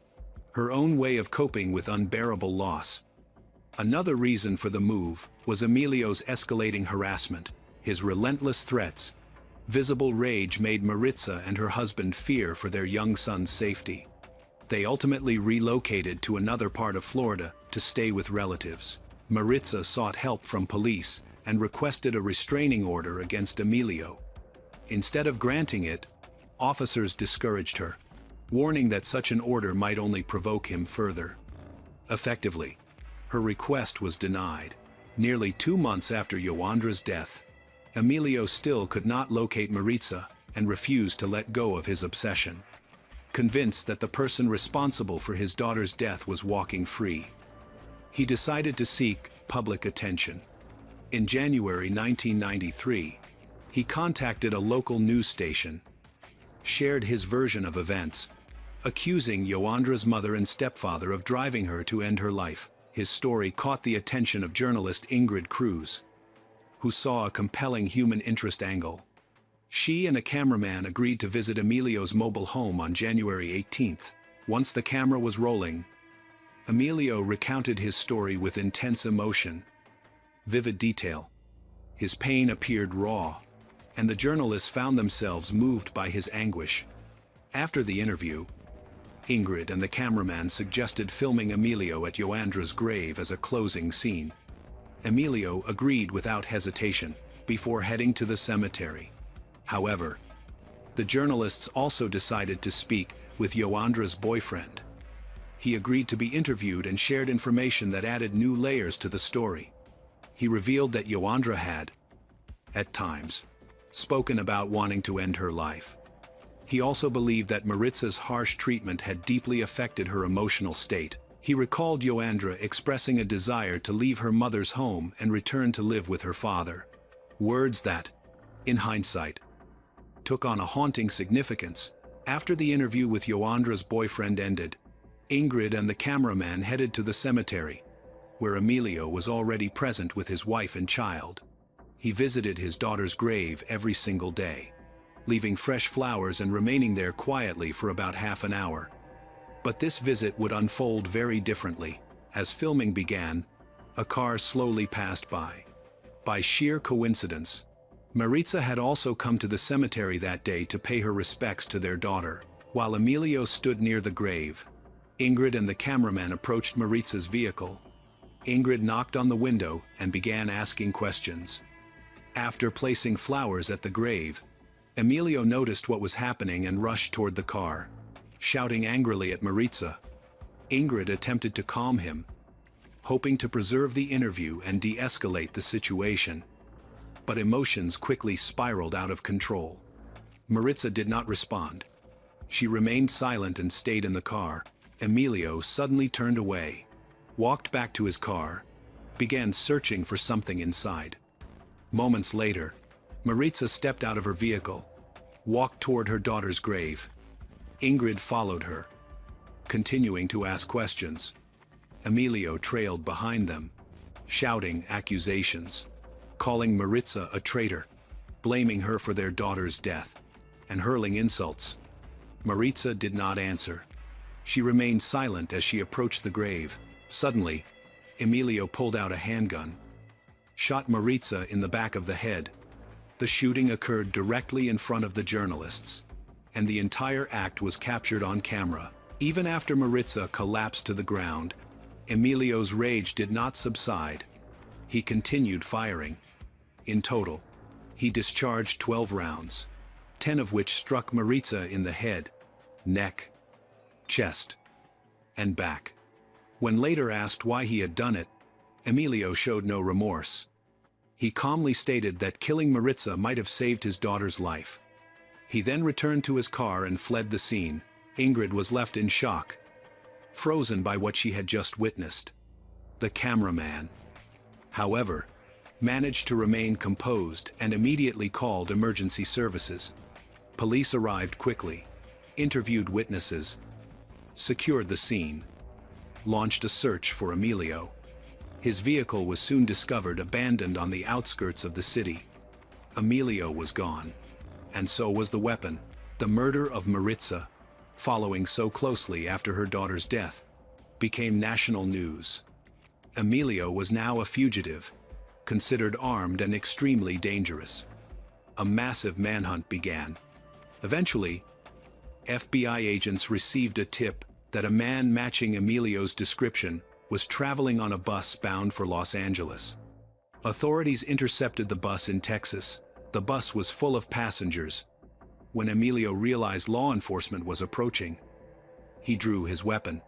Her own way of coping with unbearable loss. Another reason for the move was Emilio's escalating harassment. His relentless threats, visible rage made Maritza and her husband fear for their young son's safety. They ultimately relocated to another part of Florida to stay with relatives. Maritza sought help from police and requested a restraining order against Emilio. Instead of granting it, officers discouraged her, warning that such an order might only provoke him further. Effectively, her request was denied. Nearly 2 months after Joandra's death, Emilio still could not locate Maritza and refused to let go of his obsession. Convinced that the person responsible for his daughter's death was walking free, he decided to seek public attention. In January 1993, he contacted a local news station, shared his version of events, accusing Joandra's mother and stepfather of driving her to end her life. His story caught the attention of journalist Ingrid Cruz, who saw a compelling human interest angle. She and a cameraman agreed to visit Emilio's mobile home on January 18th. Once the camera was rolling, Emilio recounted his story with intense emotion, vivid detail. His pain appeared raw, and the journalists found themselves moved by his anguish. After the interview, Ingrid and the cameraman suggested filming Emilio at Joandra's grave as a closing scene. Emilio agreed without hesitation, before heading to the cemetery. However, the journalists also decided to speak with Joandra's boyfriend. He agreed to be interviewed and shared information that added new layers to the story. He revealed that Joandra had, at times, spoken about wanting to end her life. He also believed that Maritza's harsh treatment had deeply affected her emotional state. He recalled Joandra expressing a desire to leave her mother's home and return to live with her father. Words that, in hindsight, took on a haunting significance. After the interview with Joandra's boyfriend ended, Ingrid and the cameraman headed to the cemetery, where Emilio was already present with his wife and child. He visited his daughter's grave every single day, leaving fresh flowers and remaining there quietly for about half an hour. But this visit would unfold very differently. As filming began, a car slowly passed by. By sheer coincidence, Maritza had also come to the cemetery that day to pay her respects to their daughter. While Emilio stood near the grave, Ingrid and the cameraman approached Maritza's vehicle. Ingrid knocked on the window and began asking questions. After placing flowers at the grave, Emilio noticed what was happening and rushed toward the car, shouting angrily at Maritza. Ingrid attempted to calm him, hoping to preserve the interview and de-escalate the situation. But emotions quickly spiraled out of control. Maritza did not respond. She remained silent and stayed in the car. Emilio suddenly turned away, walked back to his car, began searching for something inside. Moments later, Maritza stepped out of her vehicle, walked toward her daughter's grave. Ingrid followed her, continuing to ask questions. Emilio trailed behind them, shouting accusations, calling Maritza a traitor, blaming her for their daughter's death, and hurling insults. Maritza did not answer. She remained silent as she approached the grave. Suddenly, Emilio pulled out a handgun, shot Maritza in the back of the head. The shooting occurred directly in front of the journalists, and the entire act was captured on camera. Even after Maritza collapsed to the ground, Emilio's rage did not subside. He continued firing. In total, he discharged 12 rounds, 10 of which struck Maritza in the head, neck, chest, and back. When later asked why he had done it, Emilio showed no remorse. He calmly stated that killing Maritza might have saved his daughter's life. He then returned to his car and fled the scene. Ingrid was left in shock, frozen by what she had just witnessed. The cameraman, however, managed to remain composed and immediately called emergency services. Police arrived quickly, interviewed witnesses, secured the scene, launched a search for Emilio. His vehicle was soon discovered abandoned on the outskirts of the city. Emilio was gone, and so was the weapon. The murder of Maritza, following so closely after her daughter's death, became national news. Emilio was now a fugitive, considered armed and extremely dangerous. A massive manhunt began. Eventually, FBI agents received a tip that a man matching Emilio's description was traveling on a bus bound for Los Angeles. Authorities intercepted the bus in Texas. The bus was full of passengers. When Emilio realized law enforcement was approaching, he drew his weapon.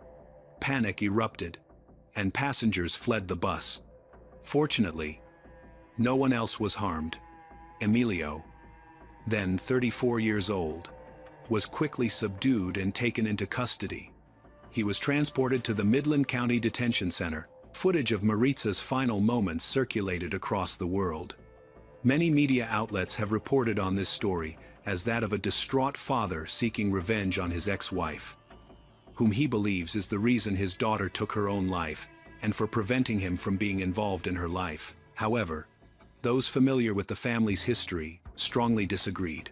Panic erupted, and passengers fled the bus. Fortunately, no one else was harmed. Emilio, then 34 years old, was quickly subdued and taken into custody. He was transported to the Midland County Detention Center. Footage of Maritza's final moments circulated across the world. Many media outlets have reported on this story as that of a distraught father seeking revenge on his ex-wife, whom he believes is the reason his daughter took her own life and for preventing him from being involved in her life. However, those familiar with the family's history strongly disagreed.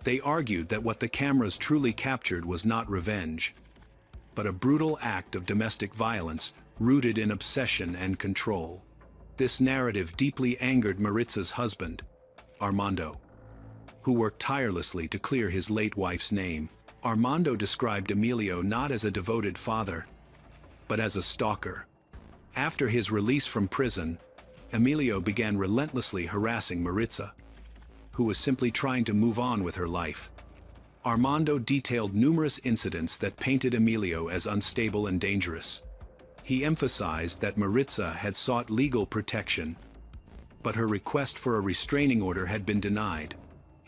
They argued that what the cameras truly captured was not revenge, but a brutal act of domestic violence rooted in obsession and control. This narrative deeply angered Maritza's husband, Armando, who worked tirelessly to clear his late wife's name. Armando described Emilio not as a devoted father, but as a stalker. After his release from prison, Emilio began relentlessly harassing Maritza, who was simply trying to move on with her life. Armando detailed numerous incidents that painted Emilio as unstable and dangerous. He emphasized that Maritza had sought legal protection, but her request for a restraining order had been denied,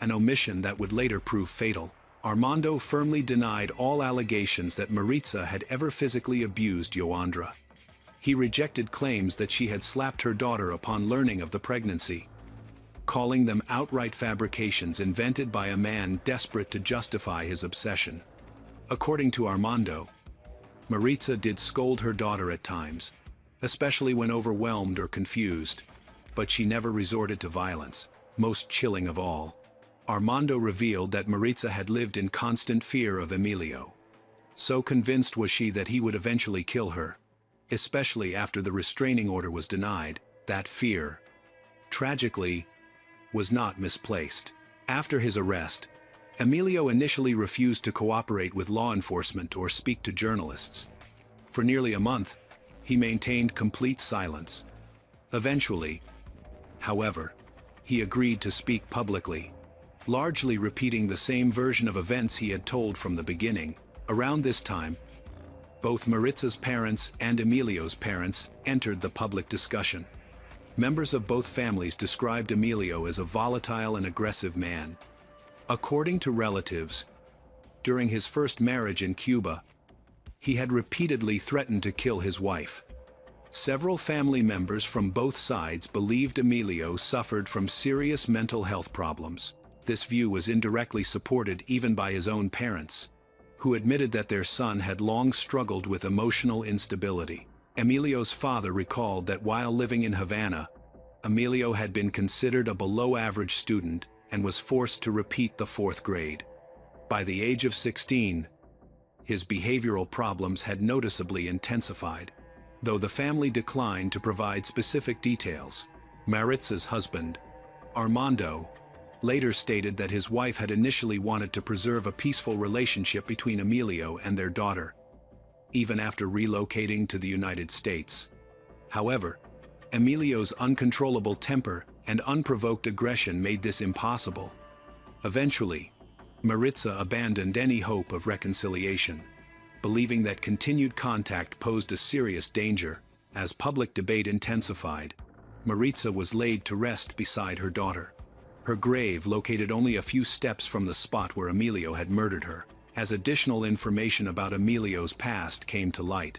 an omission that would later prove fatal. Armando firmly denied all allegations that Maritza had ever physically abused Yoandra. He rejected claims that she had slapped her daughter upon learning of the pregnancy, calling them outright fabrications invented by a man desperate to justify his obsession. According to Armando, Maritza did scold her daughter at times, especially when overwhelmed or confused, but she never resorted to violence. Most chilling of all, Armando revealed that Maritza had lived in constant fear of Emilio. So convinced was she that he would eventually kill her, especially after the restraining order was denied. That fear, tragically, was not misplaced. After his arrest, Emilio initially refused to cooperate with law enforcement or speak to journalists. For nearly a month, he maintained complete silence. Eventually, however, he agreed to speak publicly, largely repeating the same version of events he had told from the beginning. Around this time, both Maritza's parents and Emilio's parents entered the public discussion. Members of both families described Emilio as a volatile and aggressive man. According to relatives, During his first marriage in Cuba, he had repeatedly threatened to kill his wife. Several family members from both sides believed Emilio suffered from serious mental health problems. This view was indirectly supported even by his own parents, who admitted that their son had long struggled with emotional instability. Emilio's father recalled that while living in Havana, Emilio had been considered a below-average student and was forced to repeat the fourth grade. By the age of 16, his behavioral problems had noticeably intensified, though the family declined to provide specific details. Maritza's husband, Armando, later stated that his wife had initially wanted to preserve a peaceful relationship between Emilio and their daughter, even after relocating to the United States. However, Emilio's uncontrollable temper and unprovoked aggression made this impossible. Eventually, Maritza abandoned any hope of reconciliation, believing that continued contact posed a serious danger. As public debate intensified, Maritza was laid to rest beside her daughter, her grave located only a few steps from the spot where Emilio had murdered her. As additional information about Emilio's past came to light,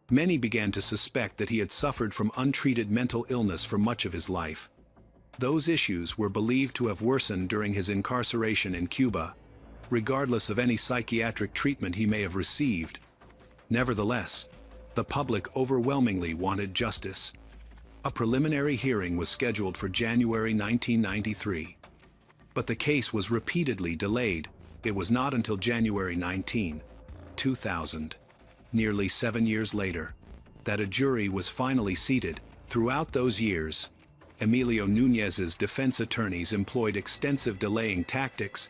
many began to suspect that he had suffered from untreated mental illness for much of his life. Those issues were believed to have worsened during his incarceration in Cuba, regardless of any psychiatric treatment he may have received. Nevertheless, the public overwhelmingly wanted justice. A preliminary hearing was scheduled for January 1993, but the case was repeatedly delayed. It was not until January 19, 2000, nearly 7 years later, that a jury was finally seated. Throughout those years, Emilio Núñez's defense attorneys employed extensive delaying tactics.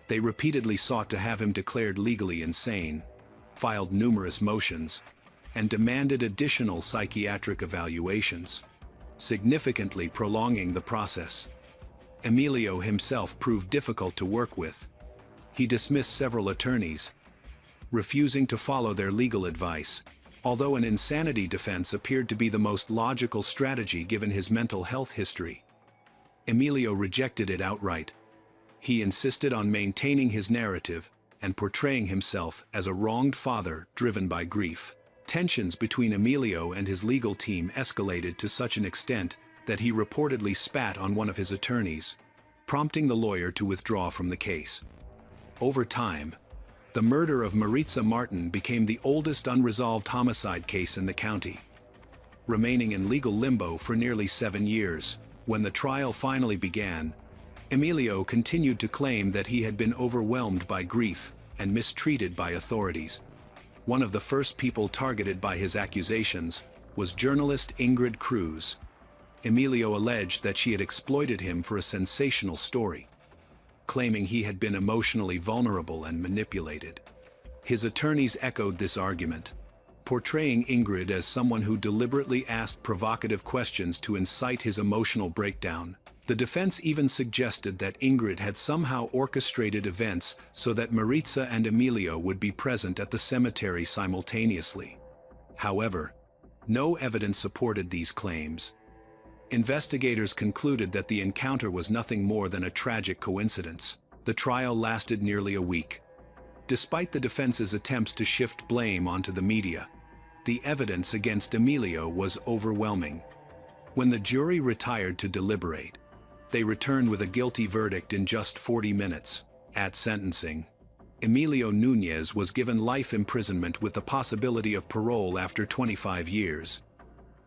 They repeatedly sought to have him declared legally insane, filed numerous motions, and demanded additional psychiatric evaluations, significantly prolonging the process. Emilio himself proved difficult to work with. He dismissed several attorneys, refusing to follow their legal advice, although an insanity defense appeared to be the most logical strategy given his mental health history. Emilio rejected it outright. He insisted on maintaining his narrative and portraying himself as a wronged father driven by grief. Tensions between Emilio and his legal team escalated to such an extent that he reportedly spat on one of his attorneys, prompting the lawyer to withdraw from the case. Over time, the murder of Maritza Martin became the oldest unresolved homicide case in the county, remaining in legal limbo for nearly 7 years. When the trial finally began, Emilio continued to claim that he had been overwhelmed by grief and mistreated by authorities. One of the first people targeted by his accusations was journalist Ingrid Cruz. Emilio alleged that she had exploited him for a sensational story, claiming he had been emotionally vulnerable and manipulated. His attorneys echoed this argument, portraying Ingrid as someone who deliberately asked provocative questions to incite his emotional breakdown. The defense even suggested that Ingrid had somehow orchestrated events so that Maritza and Emilio would be present at the cemetery simultaneously. However, no evidence supported these claims. Investigators concluded that the encounter was nothing more than a tragic coincidence. The trial lasted nearly a week. Despite the defense's attempts to shift blame onto the media, the evidence against Emilio was overwhelming. When the jury retired to deliberate, they returned with a guilty verdict in just 40 minutes. At sentencing, Emilio Núñez was given life imprisonment with the possibility of parole after 25 years.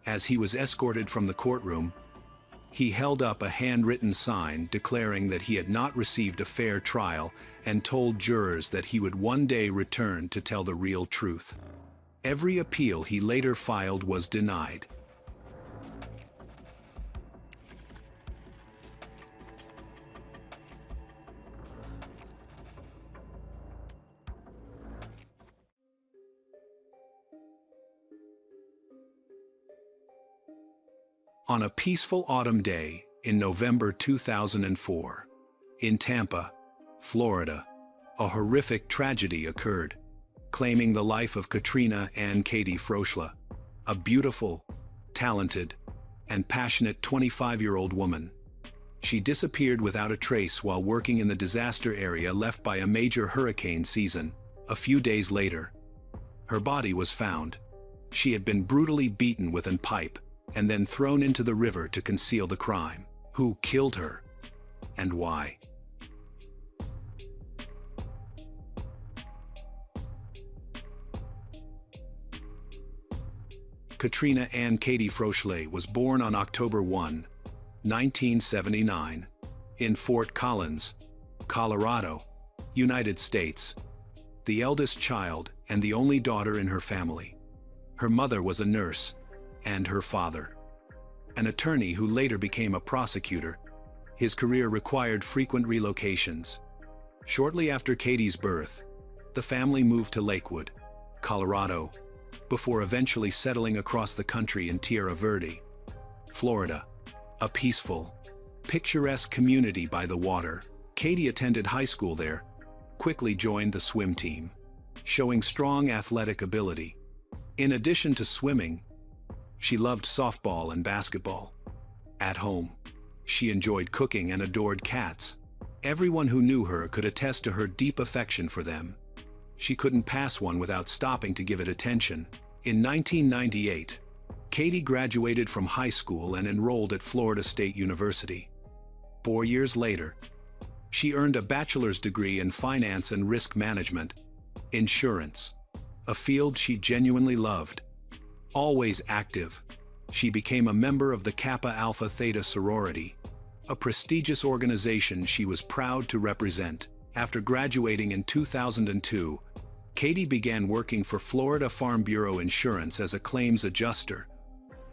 As he was escorted from the courtroom, he held up a handwritten sign declaring that he had not received a fair trial and told jurors that he would one day return to tell the real truth. Every appeal he later filed was denied. On a peaceful autumn day in November 2004, in Tampa, Florida, a horrific tragedy occurred, claiming the life of Katrina Ann Katie Froschla, a beautiful, talented, and passionate 25-year-old woman. She disappeared without a trace while working in the disaster area left by a major hurricane season. A few days later, her body was found. She had been brutally beaten with a pipe and then thrown into the river to conceal the crime. Who killed her? And why? Katrina Ann Katie Froschle was born on October 1, 1979, in Fort Collins, Colorado, United States. The eldest child and the only daughter in her family. Her mother was a nurse, and her father, an attorney who later became a prosecutor. His career required frequent relocations. Shortly after Katie's birth, the family moved to Lakewood, Colorado, before eventually settling across the country in Tierra Verde, Florida, a peaceful, picturesque community by the water. Katie attended high school there, quickly joined the swim team, showing strong athletic ability. In addition to swimming, she loved softball and basketball. At home, she enjoyed cooking and adored cats. Everyone who knew her could attest to her deep affection for them. She couldn't pass one without stopping to give it attention. In 1998, Katie graduated from high school and enrolled at Florida State University. 4 years later, she earned a bachelor's degree in finance and risk management, insurance, a field she genuinely loved. Always active, she became a member of the Kappa Alpha Theta sorority, a prestigious organization she was proud to represent. After graduating in 2002, Katie began working for Florida Farm Bureau Insurance as a claims adjuster.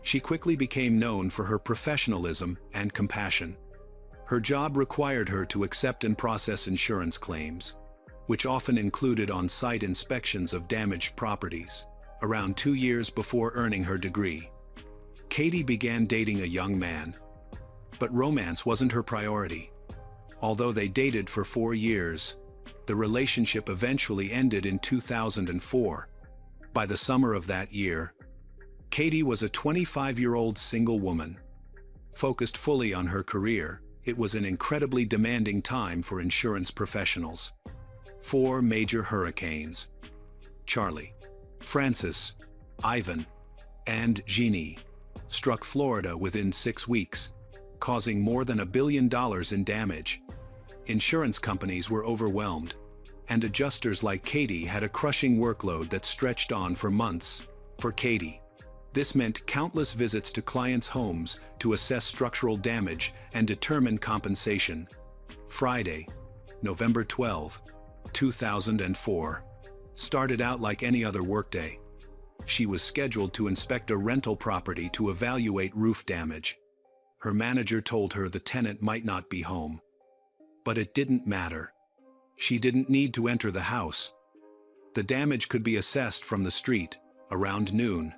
She quickly became known for her professionalism and compassion. Her job required her to accept and process insurance claims, which often included on-site inspections of damaged properties. Around 2 years before earning her degree, Katie began dating a young man. But romance wasn't her priority. Although they dated for 4 years, the relationship eventually ended in 2004. By the summer of that year, Katie was a 25-year-old single woman. Focused fully on her career, it was an incredibly demanding time for insurance professionals. 4 major hurricanes, Charlie, Francis, Ivan, and Jeannie, struck Florida within 6 weeks, causing more than $1 billion in damage. Insurance companies were overwhelmed, and adjusters like Katie had a crushing workload that stretched on for months. For Katie, this meant countless visits to clients' homes to assess structural damage and determine compensation. Friday, November 12, 2004, started out like any other workday. She was scheduled to inspect a rental property to evaluate roof damage. Her manager told her the tenant might not be home. But it didn't matter. She didn't need to enter the house. The damage could be assessed from the street. Around noon,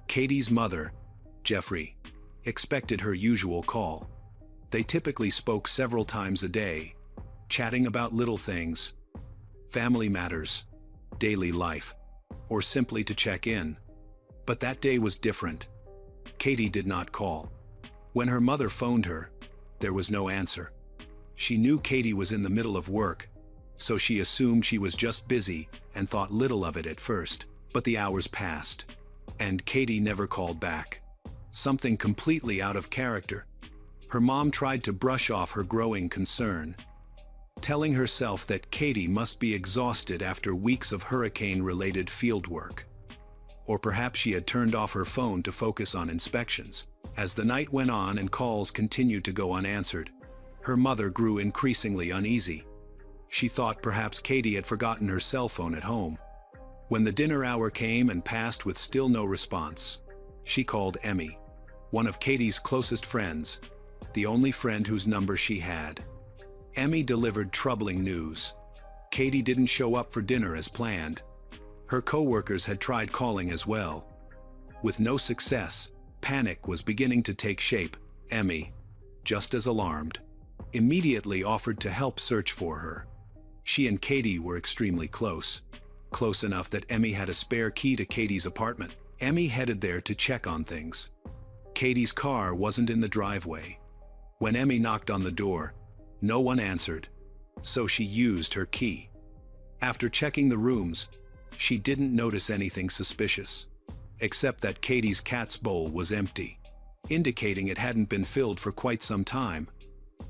Katie's mother, Jeffrey, expected her usual call. They typically spoke several times a day, chatting about little things, family matters, daily life, or simply to check in. But that day was different. Katie did not call. When her mother phoned her, there was no answer. She knew Katie was in the middle of work, so she assumed she was just busy and thought little of it at first. But the hours passed, and Katie never called back. Something completely out of character. Her mom tried to brush off her growing concern, telling herself that Katie must be exhausted after weeks of hurricane-related fieldwork. Or perhaps she had turned off her phone to focus on inspections. As the night went on and calls continued to go unanswered, her mother grew increasingly uneasy. She thought perhaps Katie had forgotten her cell phone at home. When the dinner hour came and passed with still no response, she called Emmy, one of Katie's closest friends, the only friend whose number she had. Emmy delivered troubling news. Katie didn't show up for dinner as planned. Her co-workers had tried calling as well. With no success, panic was beginning to take shape. Emmy, just as alarmed, immediately offered to help search for her. She and Katie were extremely close. Close enough that Emmy had a spare key to Katie's apartment. Emmy headed there to check on things. Katie's car wasn't in the driveway. When Emmy knocked on the door, no one answered, so she used her key. After checking the rooms, she didn't notice anything suspicious, except that Katie's cat's bowl was empty, indicating it hadn't been filled for quite some time.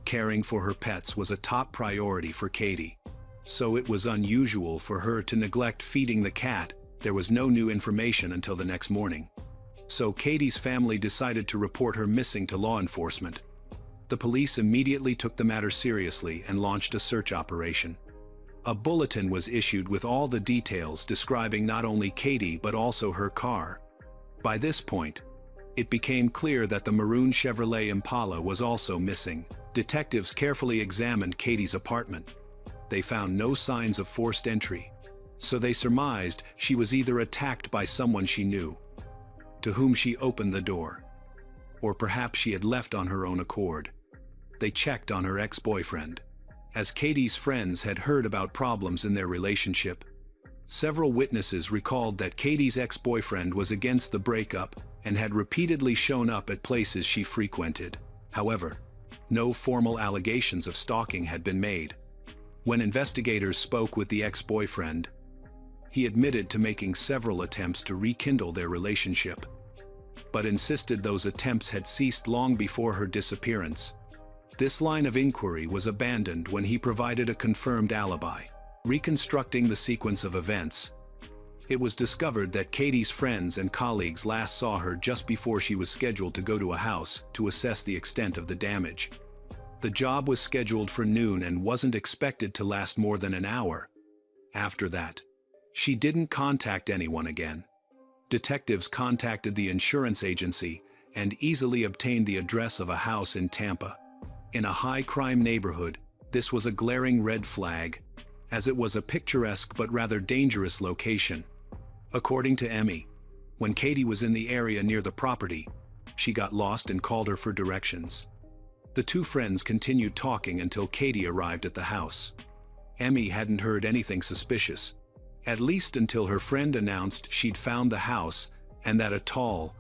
Caring for her pets was a top priority for Katie, so it was unusual for her to neglect feeding the cat. There was no new information until the next morning, so Katie's family decided to report her missing to law enforcement. The police immediately took the matter seriously and launched a search operation. A bulletin was issued with all the details describing not only Katie but also her car. By this point, it became clear that the maroon Chevrolet Impala was also missing. Detectives carefully examined Katie's apartment. They found no signs of forced entry, so they surmised she was either attacked by someone she knew, to whom she opened the door, or perhaps she had left on her own accord. They checked on her ex-boyfriend, as Katie's friends had heard about problems in their relationship. Several witnesses recalled that Katie's ex-boyfriend was against the breakup and had repeatedly shown up at places she frequented. However, no formal allegations of stalking had been made. When investigators spoke with the ex-boyfriend, he admitted to making several attempts to rekindle their relationship, but insisted those attempts had ceased long before her disappearance. This line of inquiry was abandoned when he provided a confirmed alibi. Reconstructing the sequence of events, it was discovered that Katie's friends and colleagues last saw her just before she was scheduled to go to a house to assess the extent of the damage. The job was scheduled for noon and wasn't expected to last more than an hour. After that, she didn't contact anyone again. Detectives contacted the insurance agency and easily obtained the address of a house in Tampa. In a high-crime neighborhood, this was a glaring red flag, as it was a picturesque but rather dangerous location. According to Emmy, when Katie was in the area near the property, she got lost and called her for directions. The two friends continued talking until Katie arrived at the house. Emmy hadn't heard anything suspicious, at least until her friend announced she'd found the house and that a tall,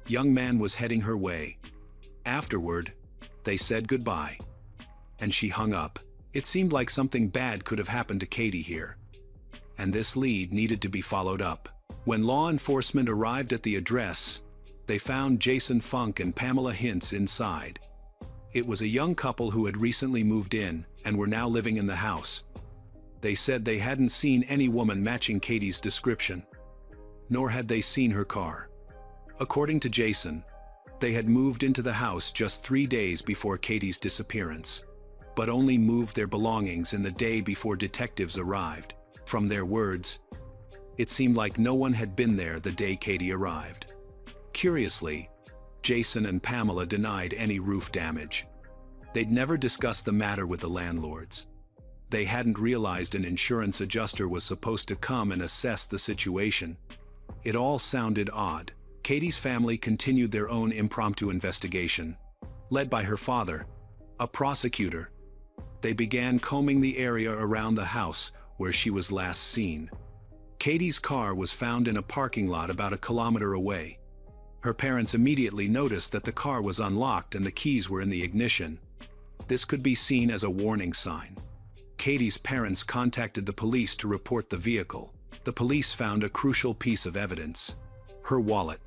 young man was heading her way. Afterward, they said goodbye, and she hung up. It seemed like something bad could have happened to Katie here, and this lead needed to be followed up. When law enforcement arrived at the address, they found Jason Funk and Pamela Hintz inside. It was a young couple who had recently moved in and were now living in the house. They said they hadn't seen any woman matching Katie's description, nor had they seen her car. According to Jason, they had moved into the house just 3 days before Katie's disappearance, but only moved their belongings in the day before detectives arrived. From their words, it seemed like no one had been there the day Katie arrived. Curiously, Jason and Pamela denied any roof damage. They'd never discussed the matter with the landlords. They hadn't realized an insurance adjuster was supposed to come and assess the situation. It all sounded odd. Katie's family continued their own impromptu investigation, led by her father, a prosecutor. They began combing the area around the house where she was last seen. Katie's car was found in a parking lot about a kilometer away. Her parents immediately noticed that the car was unlocked and the keys were in the ignition. This could be seen as a warning sign. Katie's parents contacted the police to report the vehicle. The police found a crucial piece of evidence: her wallet.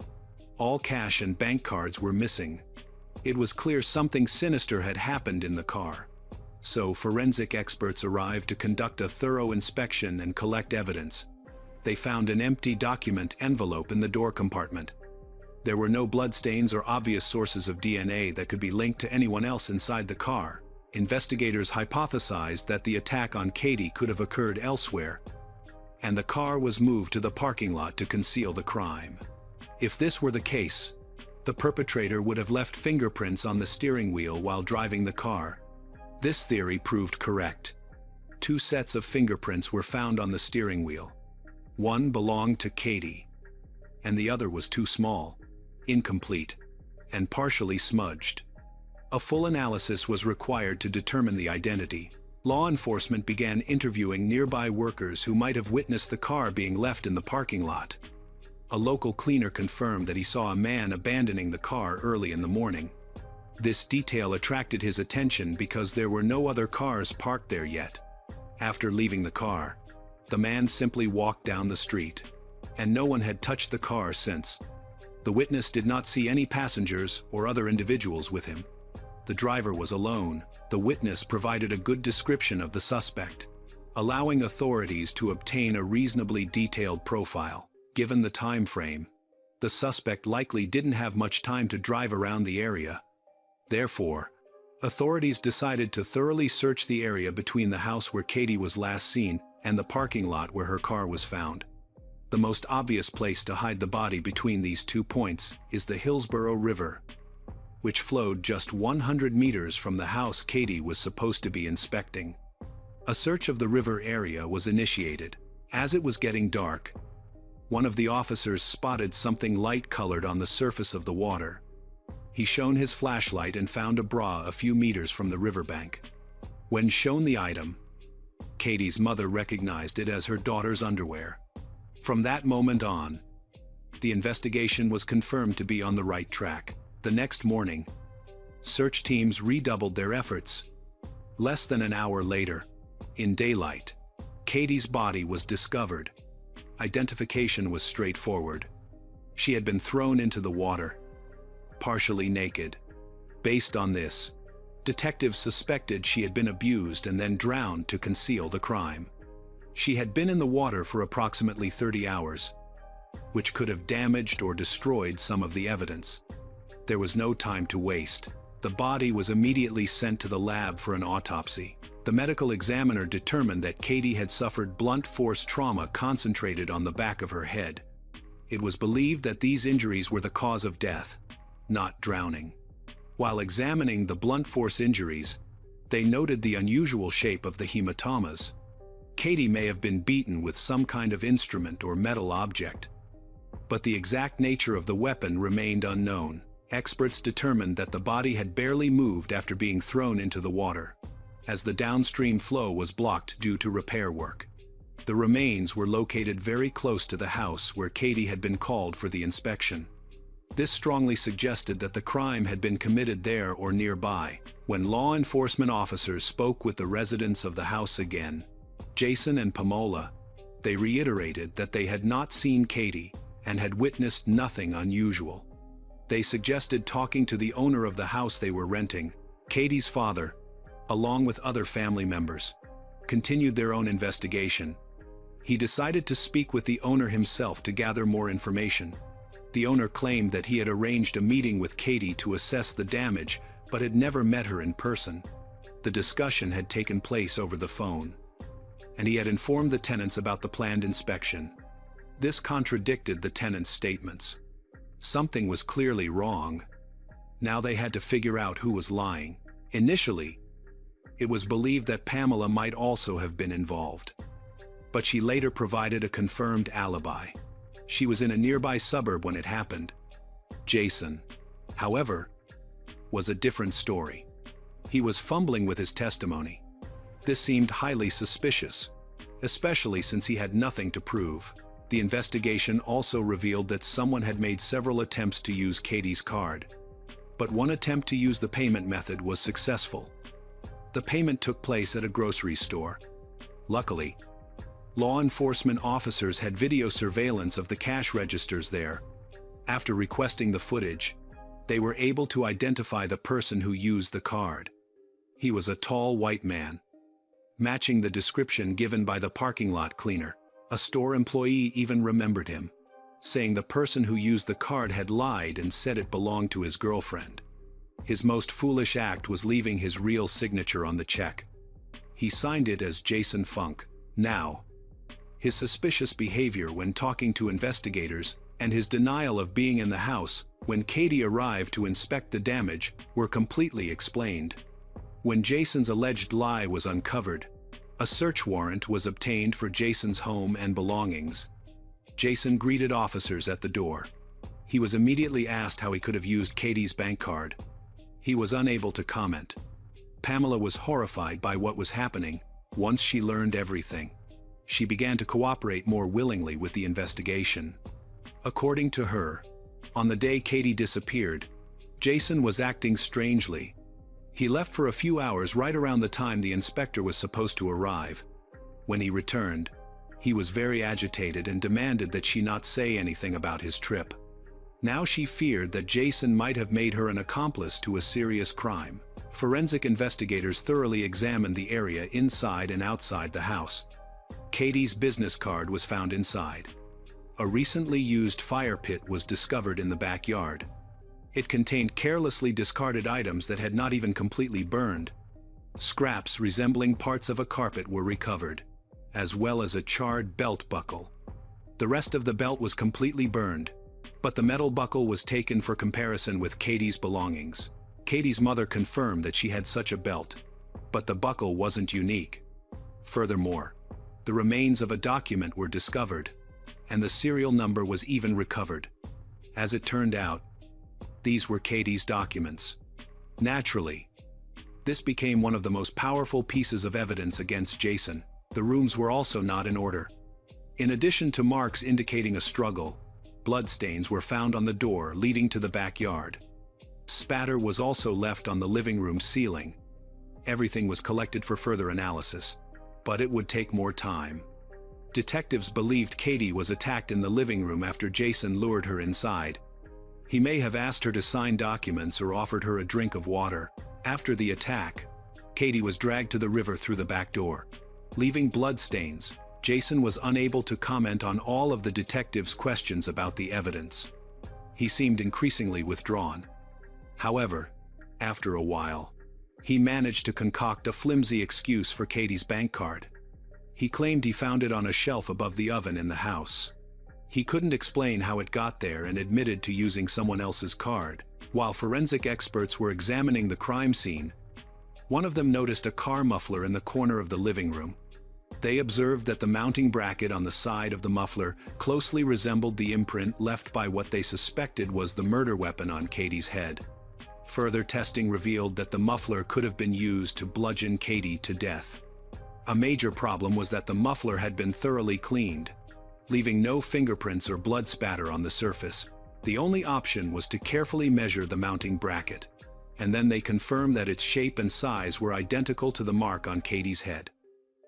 All cash and bank cards were missing. It was clear something sinister had happened in the car. So forensic experts arrived to conduct a thorough inspection and collect evidence. They found an empty document envelope in the door compartment. There were no bloodstains or obvious sources of DNA that could be linked to anyone else inside the car. Investigators hypothesized that the attack on Katie could have occurred elsewhere, and the car was moved to the parking lot to conceal the crime. If this were the case, the perpetrator would have left fingerprints on the steering wheel while driving the car. This theory proved correct. 2 sets of fingerprints were found on the steering wheel. One belonged to Katie, and the other was too small, incomplete, and partially smudged. A full analysis was required to determine the identity. Law enforcement began interviewing nearby workers who might have witnessed the car being left in the parking lot. A local cleaner confirmed that he saw a man abandoning the car early in the morning. This detail attracted his attention because there were no other cars parked there yet. After leaving the car, the man simply walked down the street, and no one had touched the car since. The witness did not see any passengers or other individuals with him. The driver was alone. The witness provided a good description of the suspect, allowing authorities to obtain a reasonably detailed profile. Given the time frame, the suspect likely didn't have much time to drive around the area. Therefore, authorities decided to thoroughly search the area between the house where Katie was last seen and the parking lot where her car was found. The most obvious place to hide the body between these 2 points is the Hillsborough River, which flowed just 100 meters from the house Katie was supposed to be inspecting. A search of the river area was initiated. As it was getting dark, one of the officers spotted something light-colored on the surface of the water. He shone his flashlight and found a bra a few meters from the riverbank. When shown the item, Katie's mother recognized it as her daughter's underwear. From that moment on, the investigation was confirmed to be on the right track. The next morning, search teams redoubled their efforts. Less than an hour later, in daylight, Katie's body was discovered. Identification was straightforward. She had been thrown into the water, partially naked. Based on this, detectives suspected she had been abused and then drowned to conceal the crime. She had been in the water for approximately 30 hours, which could have damaged or destroyed some of the evidence. There was no time to waste. The body was immediately sent to the lab for an autopsy. The medical examiner determined that Katie had suffered blunt force trauma concentrated on the back of her head. It was believed that these injuries were the cause of death, not drowning. While examining the blunt force injuries, they noted the unusual shape of the hematomas. Katie may have been beaten with some kind of instrument or metal object, but the exact nature of the weapon remained unknown. Experts determined that the body had barely moved after being thrown into the water, as the downstream flow was blocked due to repair work. The remains were located very close to the house where Katie had been called for the inspection. This strongly suggested that the crime had been committed there or nearby. When law enforcement officers spoke with the residents of the house again, Jason and Pamela, they reiterated that they had not seen Katie and had witnessed nothing unusual. They suggested talking to the owner of the house they were renting. Katie's father, along with other family members, continued their own investigation. He decided to speak with the owner himself to gather more information. The owner claimed that he had arranged a meeting with Katie to assess the damage, but had never met her in person. The discussion had taken place over the phone, and he had informed the tenants about the planned inspection. This contradicted the tenants' statements. Something was clearly wrong. Now they had to figure out who was lying. Initially, it was believed that Pamela might also have been involved, but she later provided a confirmed alibi. She was in a nearby suburb when it happened. Jason, however, was a different story. He was fumbling with his testimony. This seemed highly suspicious, especially since he had nothing to prove. The investigation also revealed that someone had made several attempts to use Katie's card, but one attempt to use the payment method was successful. The payment took place at a grocery store. Luckily, law enforcement officers had video surveillance of the cash registers there. After requesting the footage, they were able to identify the person who used the card. He was a tall white man, matching the description given by the parking lot cleaner. A store employee even remembered him, saying the person who used the card had lied and said it belonged to his girlfriend. His most foolish act was leaving his real signature on the check. He signed it as Jason Funk. Now, his suspicious behavior when talking to investigators and his denial of being in the house when Katie arrived to inspect the damage were completely explained. When Jason's alleged lie was uncovered, a search warrant was obtained for Jason's home and belongings. Jason greeted officers at the door. He was immediately asked how he could have used Katie's bank card. He was unable to comment. Pamela was horrified by what was happening. Once she learned everything, she began to cooperate more willingly with the investigation. According to her, on the day Katie disappeared, Jason was acting strangely. He left for a few hours right around the time the inspector was supposed to arrive. When he returned, he was very agitated and demanded that she not say anything about his trip. Now she feared that Jason might have made her an accomplice to a serious crime. Forensic investigators thoroughly examined the area inside and outside the house. Katie's business card was found inside. A recently used fire pit was discovered in the backyard. It contained carelessly discarded items that had not even completely burned. Scraps resembling parts of a carpet were recovered, as well as a charred belt buckle. The rest of the belt was completely burned, but the metal buckle was taken for comparison with Katie's belongings. Katie's mother confirmed that she had such a belt, but the buckle wasn't unique. Furthermore, the remains of a document were discovered, and the serial number was even recovered. As it turned out, these were Katie's documents. Naturally, this became one of the most powerful pieces of evidence against Jason. The rooms were also not in order. In addition to marks indicating a struggle, bloodstains were found on the door leading to the backyard. Spatter was also left on the living room ceiling. Everything was collected for further analysis, but it would take more time. Detectives believed Katie was attacked in the living room after Jason lured her inside. He may have asked her to sign documents or offered her a drink of water. After the attack, Katie was dragged to the river through the back door, leaving bloodstains. Jason was unable to comment on all of the detectives' questions about the evidence. He seemed increasingly withdrawn. However, after a while, he managed to concoct a flimsy excuse for Katie's bank card. He claimed he found it on a shelf above the oven in the house. He couldn't explain how it got there and admitted to using someone else's card. While forensic experts were examining the crime scene, one of them noticed a car muffler in the corner of the living room. They observed that the mounting bracket on the side of the muffler closely resembled the imprint left by what they suspected was the murder weapon on Katie's head. Further testing revealed that the muffler could have been used to bludgeon Katie to death. A major problem was that the muffler had been thoroughly cleaned, leaving no fingerprints or blood spatter on the surface. The only option was to carefully measure the mounting bracket, and then they confirmed that its shape and size were identical to the mark on Katie's head.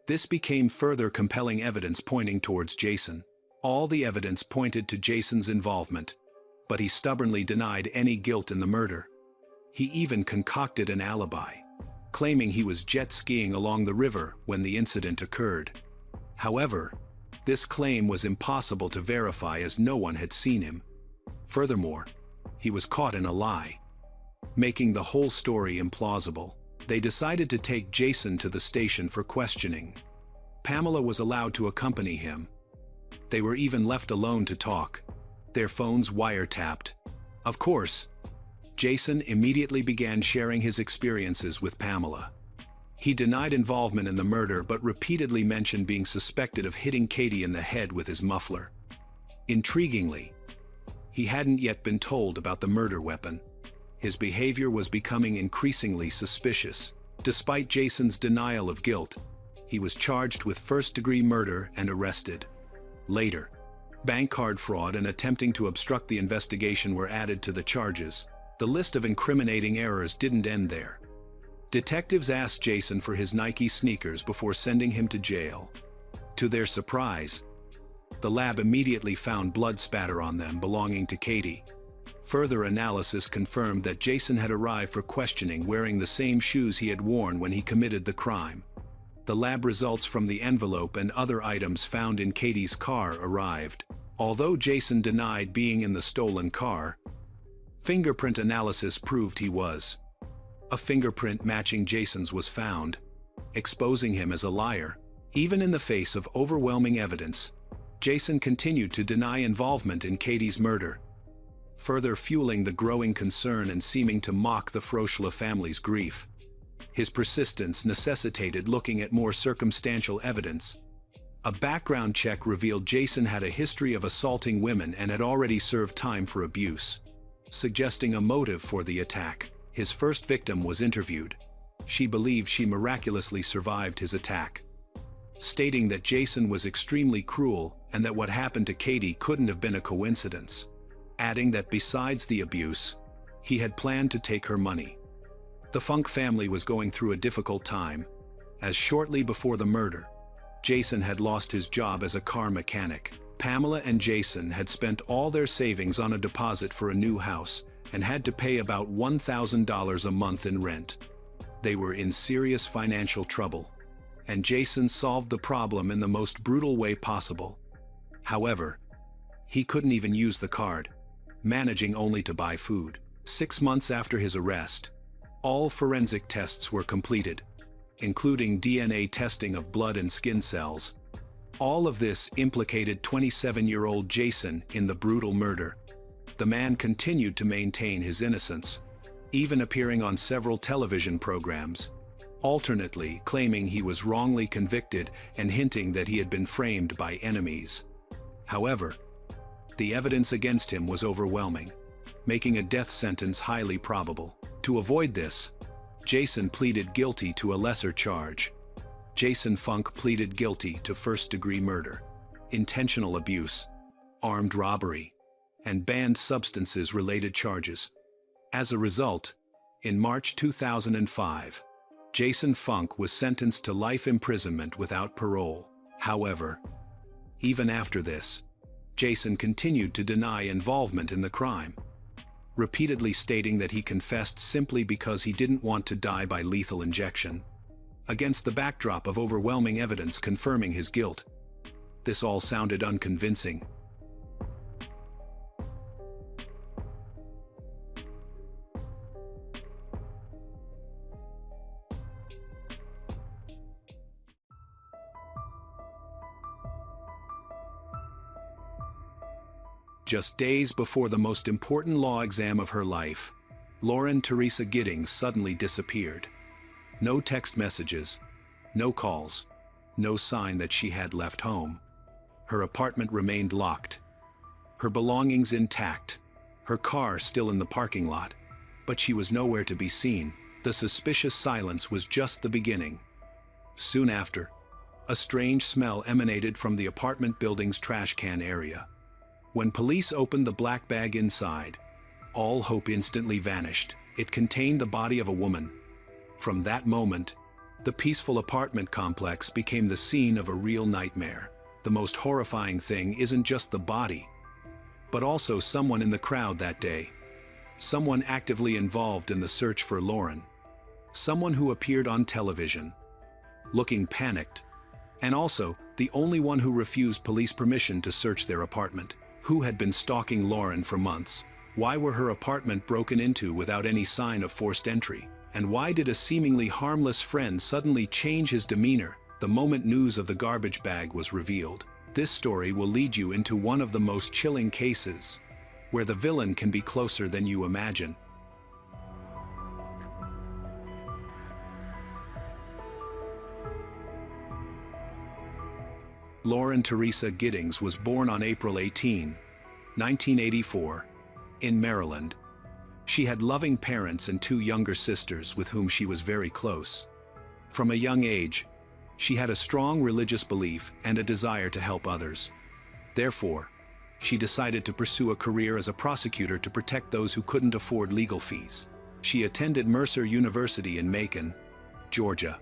This became further compelling evidence pointing towards Jason. All the evidence pointed to Jason's involvement, but he stubbornly denied any guilt in the murder. He even concocted an alibi, claiming he was jet skiing along the river when the incident occurred. However, this claim was impossible to verify as no one had seen him. Furthermore, he was caught in a lie, making the whole story implausible. They decided to take Jason to the station for questioning. Pamela was allowed to accompany him. They were even left alone to talk, their phones wiretapped. Of course, Jason immediately began sharing his experiences with Pamela. He denied involvement in the murder but repeatedly mentioned being suspected of hitting Katie in the head with his muffler. Intriguingly, he hadn't yet been told about the murder weapon. His behavior was becoming increasingly suspicious. Despite Jason's denial of guilt, he was charged with first-degree murder and arrested. Later, bank card fraud and attempting to obstruct the investigation were added to the charges. The list of incriminating errors didn't end there. Detectives asked Jason for his Nike sneakers before sending him to jail. To their surprise, the lab immediately found blood spatter on them belonging to Katie. Further analysis confirmed that Jason had arrived for questioning wearing the same shoes he had worn when he committed the crime. The lab results from the envelope and other items found in Katie's car arrived. Although Jason denied being in the stolen car, fingerprint analysis proved he was. A fingerprint matching Jason's was found, exposing him as a liar. Even in the face of overwhelming evidence, Jason continued to deny involvement in Katie's murder, further fueling the growing concern and seeming to mock the Froschla family's grief. His persistence necessitated looking at more circumstantial evidence. A background check revealed Jason had a history of assaulting women and had already served time for abuse, suggesting a motive for the attack. His first victim was interviewed. She believed she miraculously survived his attack, stating that Jason was extremely cruel and that what happened to Katie couldn't have been a coincidence, adding that besides the abuse, He had planned to take her money. The Funk family was going through a difficult time, as shortly before the murder, Jason had lost his job as a car mechanic. Pamela and Jason had spent all their savings on a deposit for a new house and had to pay about $1,000 a month in rent. They were in serious financial trouble, and Jason solved the problem in the most brutal way possible. However, he couldn't even use the card, managing only to buy food. 6 months after his arrest, all forensic tests were completed, including DNA testing of blood and skin cells. All of this implicated 27-year-old Jason in the brutal murder. The man continued to maintain his innocence, even appearing on several television programs, alternately claiming he was wrongly convicted and hinting that he had been framed by enemies. However, the evidence against him was overwhelming, making a death sentence highly probable. To avoid this, Jason pleaded guilty to a lesser charge. Jason Funk pleaded guilty to first-degree murder, intentional abuse, armed robbery, and banned substances-related charges. As a result, in March 2005, Jason Funk was sentenced to life imprisonment without parole. However, even after this, Jason continued to deny involvement in the crime, repeatedly stating that he confessed simply because he didn't want to die by lethal injection. Against the backdrop of overwhelming evidence confirming his guilt, this all sounded unconvincing. Just days before the most important law exam of her life, Lauren Teresa Giddings suddenly disappeared. No text messages, no calls, no sign that she had left home. Her apartment remained locked, her belongings intact, her car still in the parking lot, but she was nowhere to be seen. The suspicious silence was just the beginning. Soon after, a strange smell emanated from the apartment building's trash can area. When police opened the black bag inside, all hope instantly vanished. It contained the body of a woman. From that moment, the peaceful apartment complex became the scene of a real nightmare. The most horrifying thing isn't just the body, but also someone in the crowd that day. Someone actively involved in the search for Lauren. Someone who appeared on television, looking panicked, and also the only one who refused police permission to search their apartment. Who had been stalking Lauren for months? Why were her apartment broken into without any sign of forced entry? And why did a seemingly harmless friend suddenly change his demeanor the moment news of the garbage bag was revealed? This story will lead you into one of the most chilling cases, where the villain can be closer than you imagine. Lauren Teresa Giddings was born on April 18, 1984, in Maryland. She had loving parents and 2 younger sisters with whom she was very close. From a young age, she had a strong religious belief and a desire to help others. Therefore, she decided to pursue a career as a prosecutor to protect those who couldn't afford legal fees. She attended Mercer University in Macon, Georgia,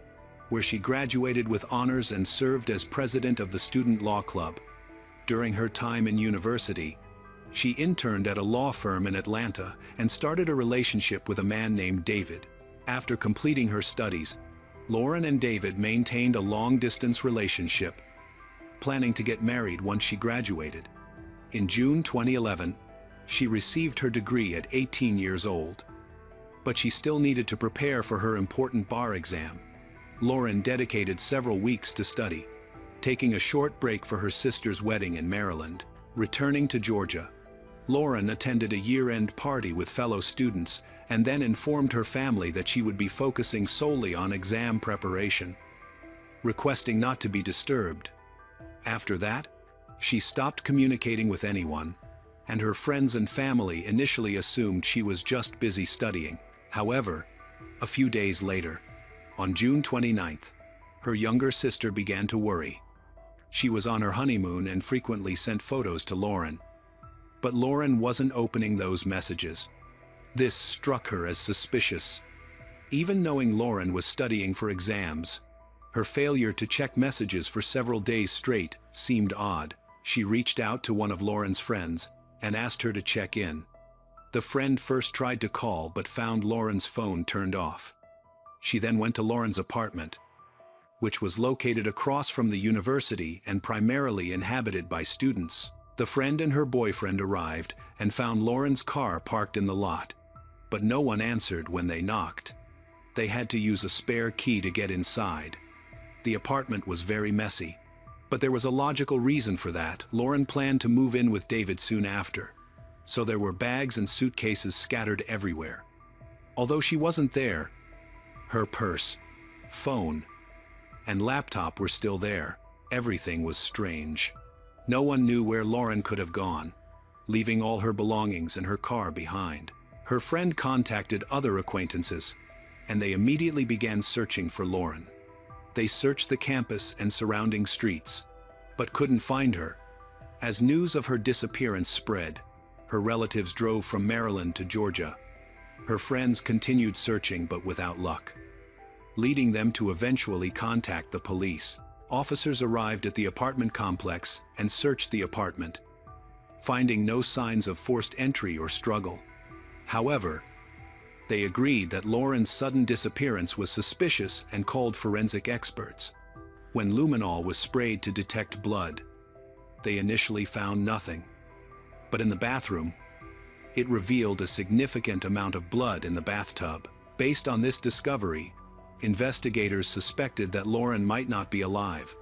where she graduated with honors and served as president of the Student Law Club. During her time in university, she interned at a law firm in Atlanta and started a relationship with a man named David. After completing her studies, Lauren and David maintained a long-distance relationship, planning to get married once she graduated. In June 2011, she received her degree at 18 years old. But she still needed to prepare for her important bar exam. Lauren dedicated several weeks to study, taking a short break for her sister's wedding in Maryland. Returning to Georgia, Lauren attended a year-end party with fellow students and then informed her family that she would be focusing solely on exam preparation, requesting not to be disturbed. After that, she stopped communicating with anyone, and her friends and family initially assumed she was just busy studying. However, a few days later, on June 29th, her younger sister began to worry. She was on her honeymoon and frequently sent photos to Lauren. But Lauren wasn't opening those messages. This struck her as suspicious. Even knowing Lauren was studying for exams, her failure to check messages for several days straight seemed odd. She reached out to one of Lauren's friends and asked her to check in. The friend first tried to call but found Lauren's phone turned off. She then went to Lauren's apartment, which was located across from the university and primarily inhabited by students. The friend and her boyfriend arrived and found Lauren's car parked in the lot, but no one answered when they knocked. They had to use a spare key to get inside. The apartment was very messy, but there was a logical reason for that. Lauren planned to move in with David soon after, so there were bags and suitcases scattered everywhere. Although she wasn't there, her purse, phone, and laptop were still there. Everything was strange. No one knew where Lauren could have gone, leaving all her belongings and her car behind. Her friend contacted other acquaintances, and they immediately began searching for Lauren. They searched the campus and surrounding streets, but couldn't find her. As news of her disappearance spread, her relatives drove from Maryland to Georgia. Her friends continued searching but without luck, leading them to eventually contact the police. Officers arrived at the apartment complex and searched the apartment, finding no signs of forced entry or struggle. However, they agreed that Lauren's sudden disappearance was suspicious and called forensic experts. When luminol was sprayed to detect blood, they initially found nothing. But in the bathroom, it revealed a significant amount of blood in the bathtub. Based on this discovery, investigators suspected that Lauren might not be alive.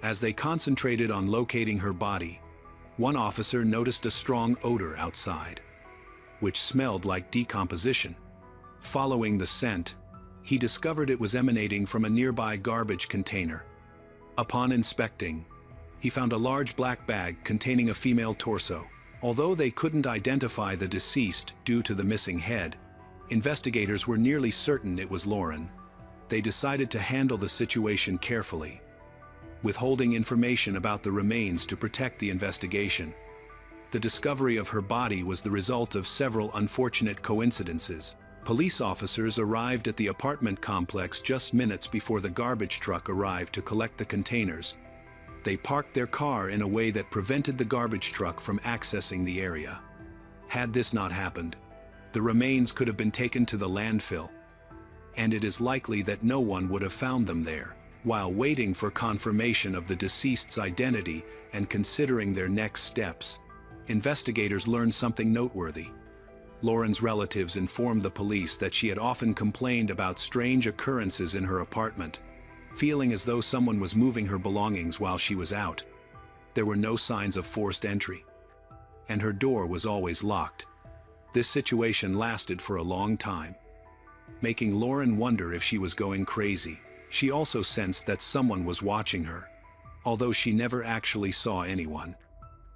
As they concentrated on locating her body, one officer noticed a strong odor outside, which smelled like decomposition. Following the scent, he discovered it was emanating from a nearby garbage container. Upon inspecting, he found a large black bag containing a female torso. Although they couldn't identify the deceased due to the missing head, investigators were nearly certain it was Lauren. They decided to handle the situation carefully, withholding information about the remains to protect the investigation. The discovery of her body was the result of several unfortunate coincidences. Police officers arrived at the apartment complex just minutes before the garbage truck arrived to collect the containers. They parked their car in a way that prevented the garbage truck from accessing the area. Had this not happened, the remains could have been taken to the landfill, and it is likely that no one would have found them there. While waiting for confirmation of the deceased's identity and considering their next steps, investigators learned something noteworthy. Lauren's relatives informed the police that she had often complained about strange occurrences in her apartment, feeling as though someone was moving her belongings while she was out. There were no signs of forced entry, and her door was always locked. This situation lasted for a long time, making Lauren wonder if she was going crazy. She also sensed that someone was watching her, although she never actually saw anyone.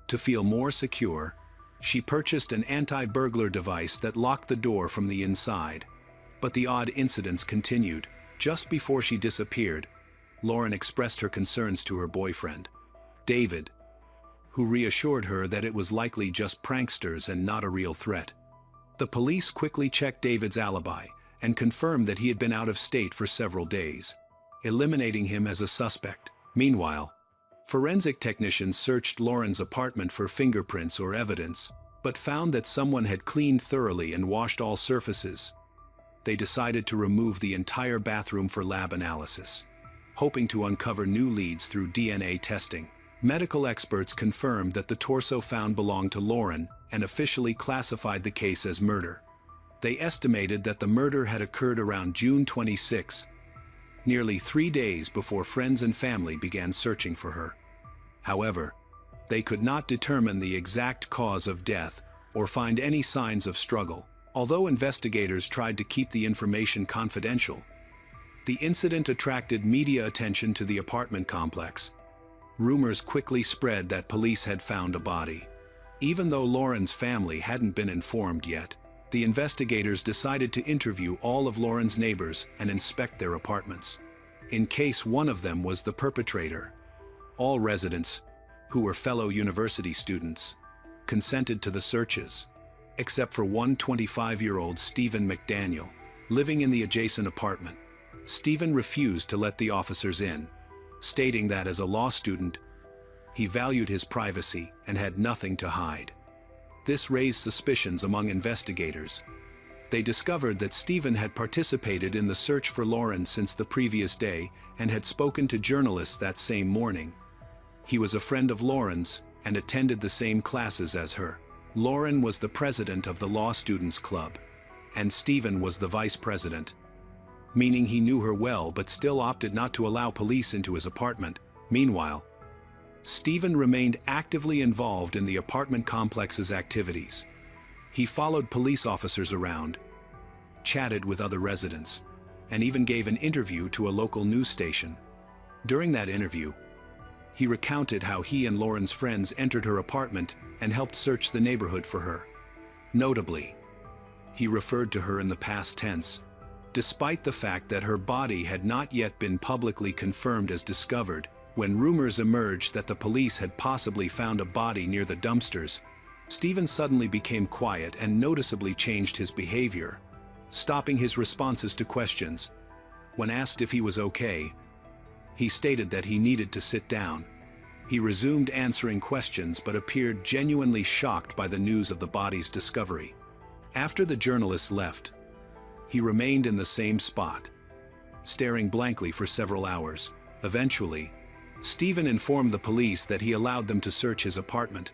To feel more secure, she purchased an anti-burglar device that locked the door from the inside. But the odd incidents continued. Just before she disappeared, Lauren expressed her concerns to her boyfriend, David, who reassured her that it was likely just pranksters and not a real threat. The police quickly checked David's alibi and confirmed that he had been out of state for several days, eliminating him as a suspect. Meanwhile, forensic technicians searched Lauren's apartment for fingerprints or evidence, but found that someone had cleaned thoroughly and washed all surfaces. They decided to remove the entire bathroom for lab analysis, hoping to uncover new leads through DNA testing. Medical experts confirmed that the torso found belonged to Lauren and officially classified the case as murder. They estimated that the murder had occurred around June 26, nearly 3 days before friends and family began searching for her. However, they could not determine the exact cause of death or find any signs of struggle. Although investigators tried to keep the information confidential, the incident attracted media attention to the apartment complex. Rumors quickly spread that police had found a body. Even though Lauren's family hadn't been informed yet, the investigators decided to interview all of Lauren's neighbors and inspect their apartments, in case one of them was the perpetrator. All residents, who were fellow university students, consented to the searches. except for one 25-year-old Stephen McDaniel, living in the adjacent apartment. Stephen refused to let the officers in, stating that as a law student, he valued his privacy and had nothing to hide. This raised suspicions among investigators. They discovered that Stephen had participated in the search for Lauren since the previous day and had spoken to journalists that same morning. He was a friend of Lauren's and attended the same classes as her. Lauren was the president of the Law Students Club, and Stephen was the vice president, meaning he knew her well but still opted not to allow police into his apartment. Meanwhile, Stephen remained actively involved in the apartment complex's activities. He followed police officers around, chatted with other residents, and even gave an interview to a local news station. During that interview, he recounted how he and Lauren's friends entered her apartment and helped search the neighborhood for her. Notably, he referred to her in the past tense, despite the fact that her body had not yet been publicly confirmed as discovered. When rumors emerged that the police had possibly found a body near the dumpsters, Stephen suddenly became quiet and noticeably changed his behavior, stopping his responses to questions. When asked if he was okay, he stated that he needed to sit down. He resumed answering questions but appeared genuinely shocked by the news of the body's discovery. After the journalists left, he remained in the same spot, staring blankly for several hours. Eventually, Stephen informed the police that he allowed them to search his apartment.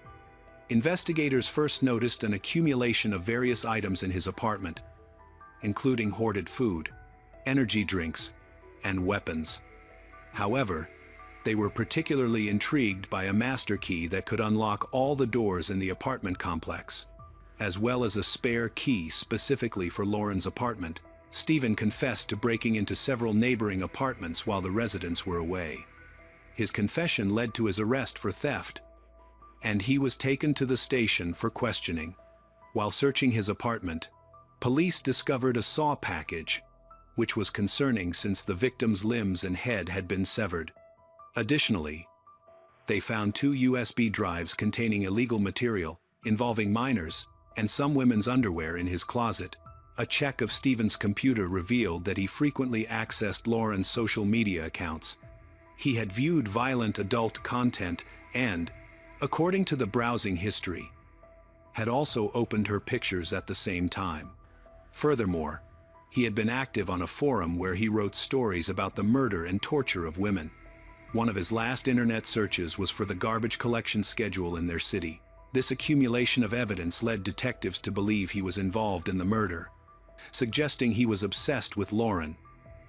Investigators first noticed an accumulation of various items in his apartment, including hoarded food, energy drinks, and weapons. However, they were particularly intrigued by a master key that could unlock all the doors in the apartment complex, as well as a spare key specifically for Lauren's apartment. Stephen confessed to breaking into several neighboring apartments while the residents were away. His confession led to his arrest for theft, and he was taken to the station for questioning. While searching his apartment, police discovered a saw package, which was concerning since the victim's limbs and head had been severed. Additionally, they found 2 USB drives containing illegal material involving minors and some women's underwear in his closet. A check of Stephen's computer revealed that he frequently accessed Lauren's social media accounts. He had viewed violent adult content and, according to the browsing history, had also opened her pictures at the same time. Furthermore, he had been active on a forum where he wrote stories about the murder and torture of women. One of his last internet searches was for the garbage collection schedule in their city. This accumulation of evidence led detectives to believe he was involved in the murder, suggesting he was obsessed with Lauren,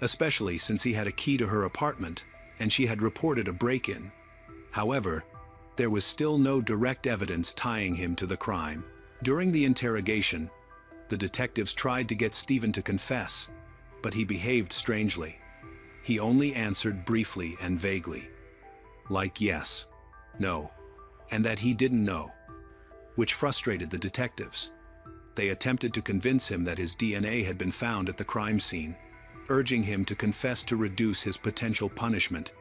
especially since he had a key to her apartment and she had reported a break-in. However, there was still no direct evidence tying him to the crime. During the interrogation, the detectives tried to get Stephen to confess, but he behaved strangely. He only answered briefly and vaguely, like yes, no, and that he didn't know, which frustrated the detectives. They attempted to convince him that his DNA had been found at the crime scene, urging him to confess to reduce his potential punishment.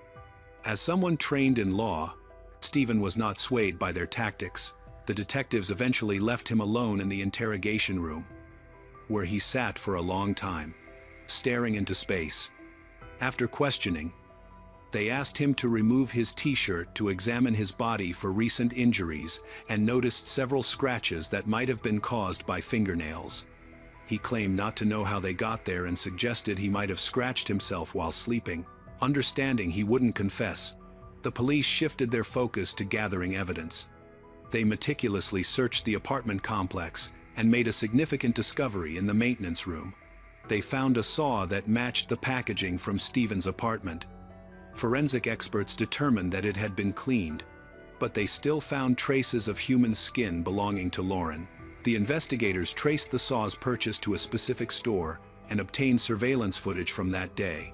As someone trained in law, Stephen was not swayed by their tactics. The detectives eventually left him alone in the interrogation room, where he sat for a long time, staring into space. After questioning, they asked him to remove his t-shirt to examine his body for recent injuries and noticed several scratches that might have been caused by fingernails. He claimed not to know how they got there and suggested he might have scratched himself while sleeping. Understanding he wouldn't confess, the police shifted their focus to gathering evidence. They meticulously searched the apartment complex and made a significant discovery in the maintenance room. They found a saw that matched the packaging from Stephen's apartment. Forensic experts determined that it had been cleaned, but they still found traces of human skin belonging to Lauren. The investigators traced the saw's purchase to a specific store and obtained surveillance footage from that day,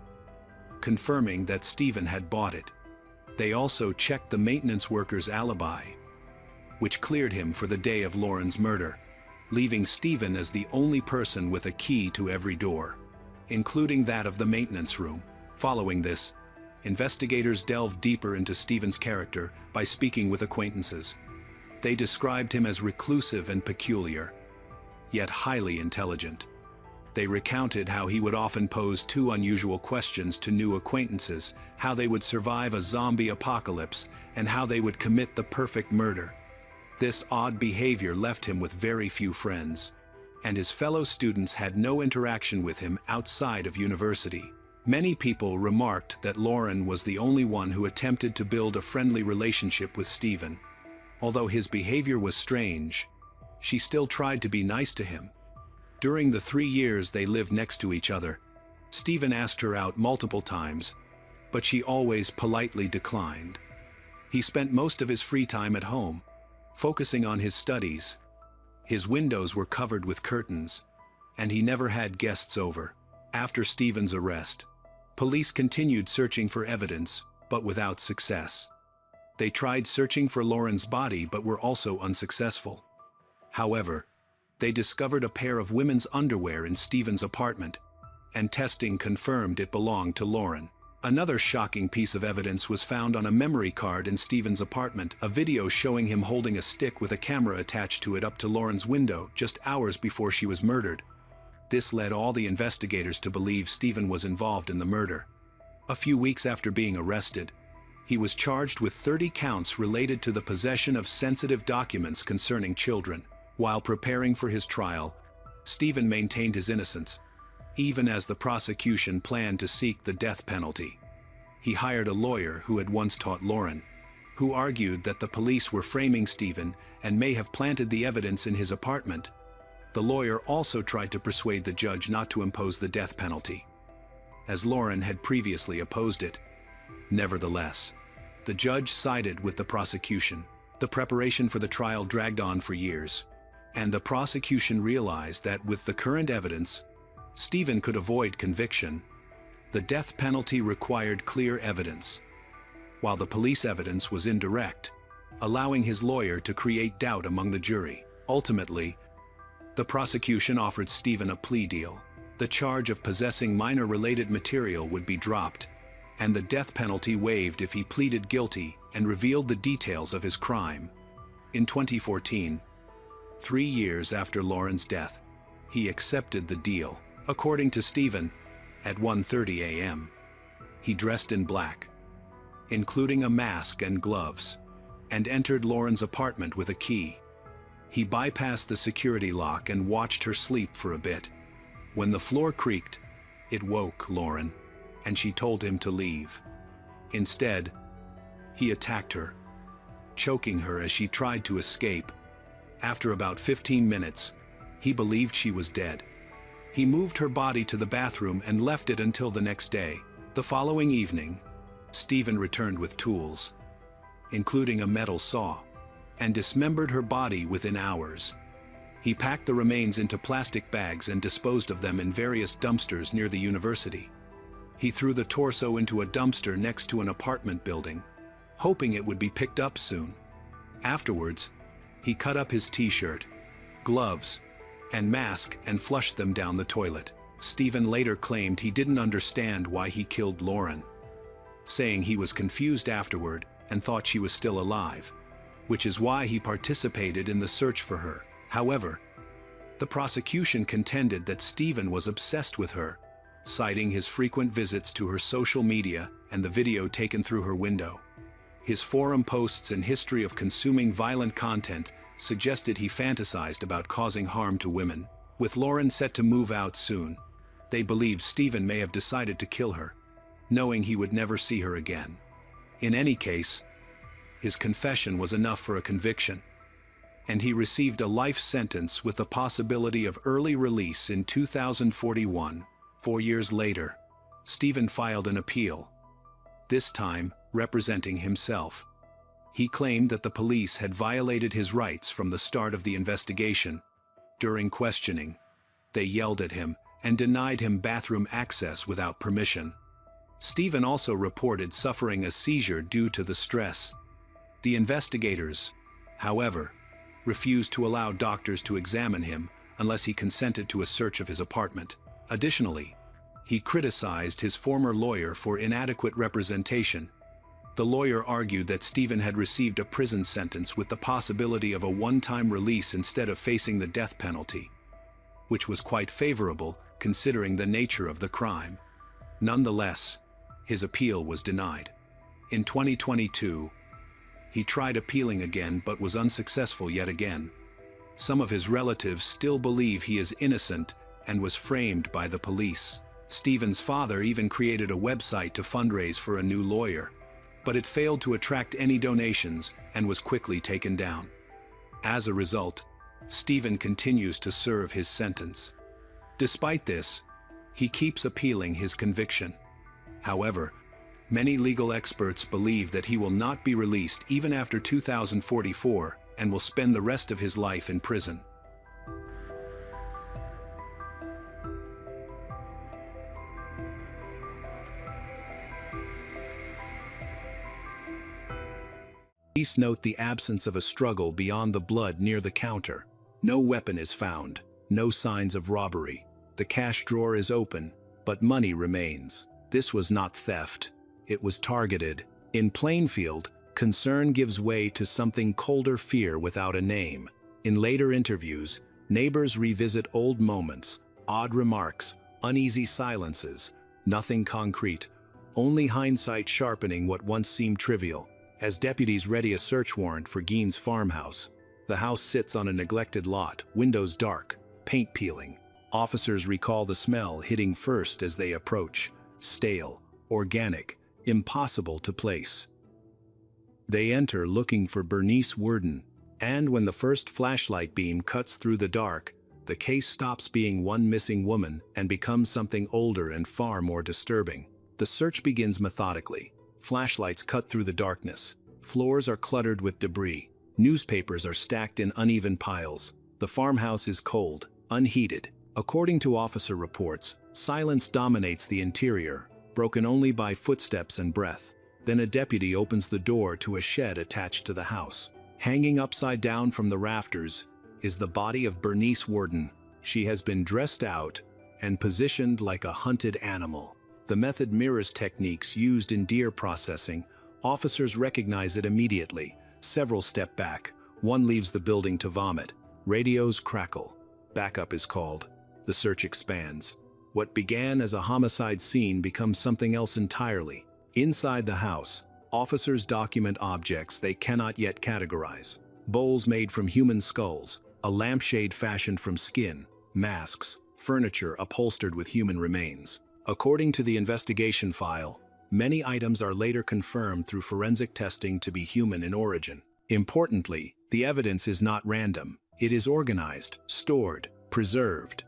confirming that Stephen had bought it. They also checked the maintenance worker's alibi, which cleared him for the day of Lauren's murder, leaving Stephen as the only person with a key to every door, including that of the maintenance room. Following this, investigators delved deeper into Stephen's character by speaking with acquaintances. They described him as reclusive and peculiar, yet highly intelligent. They recounted how he would often pose two unusual questions to new acquaintances, how they would survive a zombie apocalypse, and how they would commit the perfect murder. This odd behavior left him with very few friends, and his fellow students had no interaction with him outside of university. Many people remarked that Lauren was the only one who attempted to build a friendly relationship with Stephen. Although his behavior was strange, she still tried to be nice to him. During the 3 years they lived next to each other, Stephen asked her out multiple times, but she always politely declined. He spent most of his free time at home, focusing on his studies. His windows were covered with curtains, and he never had guests over. After Stephen's arrest, police continued searching for evidence, but without success. They tried searching for Lauren's body but were also unsuccessful. However, they discovered a pair of women's underwear in Stephen's apartment, and testing confirmed it belonged to Lauren. Another shocking piece of evidence was found on a memory card in Stephen's apartment, a video showing him holding a stick with a camera attached to it up to Lauren's window just hours before she was murdered. This led all the investigators to believe Stephen was involved in the murder. A few weeks after being arrested, he was charged with 30 counts related to the possession of sensitive documents concerning children. While preparing for his trial, Stephen maintained his innocence, even as the prosecution planned to seek the death penalty. He hired a lawyer who had once taught Lauren, who argued that the police were framing Stephen and may have planted the evidence in his apartment. The lawyer also tried to persuade the judge not to impose the death penalty, as Lauren had previously opposed it. Nevertheless, the judge sided with the prosecution. The preparation for the trial dragged on for years, and the prosecution realized that with the current evidence, Stephen could avoid conviction. The death penalty required clear evidence, while the police evidence was indirect, allowing his lawyer to create doubt among the jury. Ultimately, the prosecution offered Stephen a plea deal. The charge of possessing minor-related material would be dropped, and the death penalty waived if he pleaded guilty and revealed the details of his crime. In 2014, 3 years after Lauren's death, he accepted the deal. According to Stephen, at 1:30 a.m., he dressed in black, including a mask and gloves, and entered Lauren's apartment with a key. He bypassed the security lock and watched her sleep for a bit. When the floor creaked, it woke Lauren, and she told him to leave. Instead, he attacked her, choking her as she tried to escape. After about 15 minutes, he believed she was dead. He moved her body to the bathroom and left it until the next day. The following evening, Stephen returned with tools, including a metal saw, and dismembered her body within hours. He packed the remains into plastic bags and disposed of them in various dumpsters near the university. He threw the torso into a dumpster next to an apartment building, hoping it would be picked up soon. Afterwards, he cut up his t-shirt, gloves, and mask and flushed them down the toilet. Stephen later claimed he didn't understand why he killed Lauren, saying he was confused afterward and thought she was still alive, which is why he participated in the search for her. However, the prosecution contended that Stephen was obsessed with her, citing his frequent visits to her social media and the video taken through her window. His forum posts and history of consuming violent content suggested he fantasized about causing harm to women. With Lauren set to move out soon, they believed Stephen may have decided to kill her, knowing he would never see her again. In any case, his confession was enough for a conviction, and he received a life sentence with the possibility of early release in 2041. 4 years later, Stephen filed an appeal, this time representing himself. He claimed that the police had violated his rights from the start of the investigation. During questioning, they yelled at him and denied him bathroom access without permission. Stephen also reported suffering a seizure due to the stress. The investigators, however, refused to allow doctors to examine him unless he consented to a search of his apartment. Additionally, he criticized his former lawyer for inadequate representation. The lawyer argued that Stephen had received a prison sentence with the possibility of a one-time release instead of facing the death penalty. which was quite favorable considering the nature of the crime. Nonetheless, his appeal was denied. In 2022, he tried appealing again but was unsuccessful yet again. Some of his relatives still believe he is innocent and was framed by the police. Stephen's father even created a website to fundraise for a new lawyer, but it failed to attract any donations and was quickly taken down. As a result, Stephen continues to serve his sentence. Despite this, he keeps appealing his conviction. However, many legal experts believe that he will not be released even after 2044 and will spend the rest of his life in prison. Police note the absence of a struggle beyond the blood near the counter. No weapon is found, no signs of robbery. The cash drawer is open, but money remains. This was not theft. It was targeted. In Plainfield, concern gives way to something colder: fear without a name. In later interviews, neighbors revisit old moments, odd remarks, uneasy silences, nothing concrete, only hindsight sharpening what once seemed trivial. As deputies ready a search warrant for Gein's farmhouse, the house sits on a neglected lot, windows dark, paint peeling. Officers recall the smell hitting first as they approach: stale, organic, impossible to place. They enter looking for Bernice Worden, and when the first flashlight beam cuts through the dark, the case stops being one missing woman and becomes something older and far more disturbing. The search begins methodically. Flashlights cut through the darkness. Floors are cluttered with debris. Newspapers are stacked in uneven piles. The farmhouse is cold, unheated. According to officer reports, silence dominates the interior, broken only by footsteps and breath. Then a deputy opens the door to a shed attached to the house. Hanging upside down from the rafters is the body of Bernice Worden. She has been dressed out and positioned like a hunted animal. The method mirrors techniques used in deer processing. Officers recognize it immediately. Several step back. One leaves the building to vomit. Radios crackle. Backup is called. The search expands. What began as a homicide scene becomes something else entirely. Inside the house, officers document objects they cannot yet categorize. Bowls made from human skulls, a lampshade fashioned from skin, masks, furniture upholstered with human remains. According to the investigation file, many items are later confirmed through forensic testing to be human in origin. Importantly, the evidence is not random. It is organized, stored, preserved.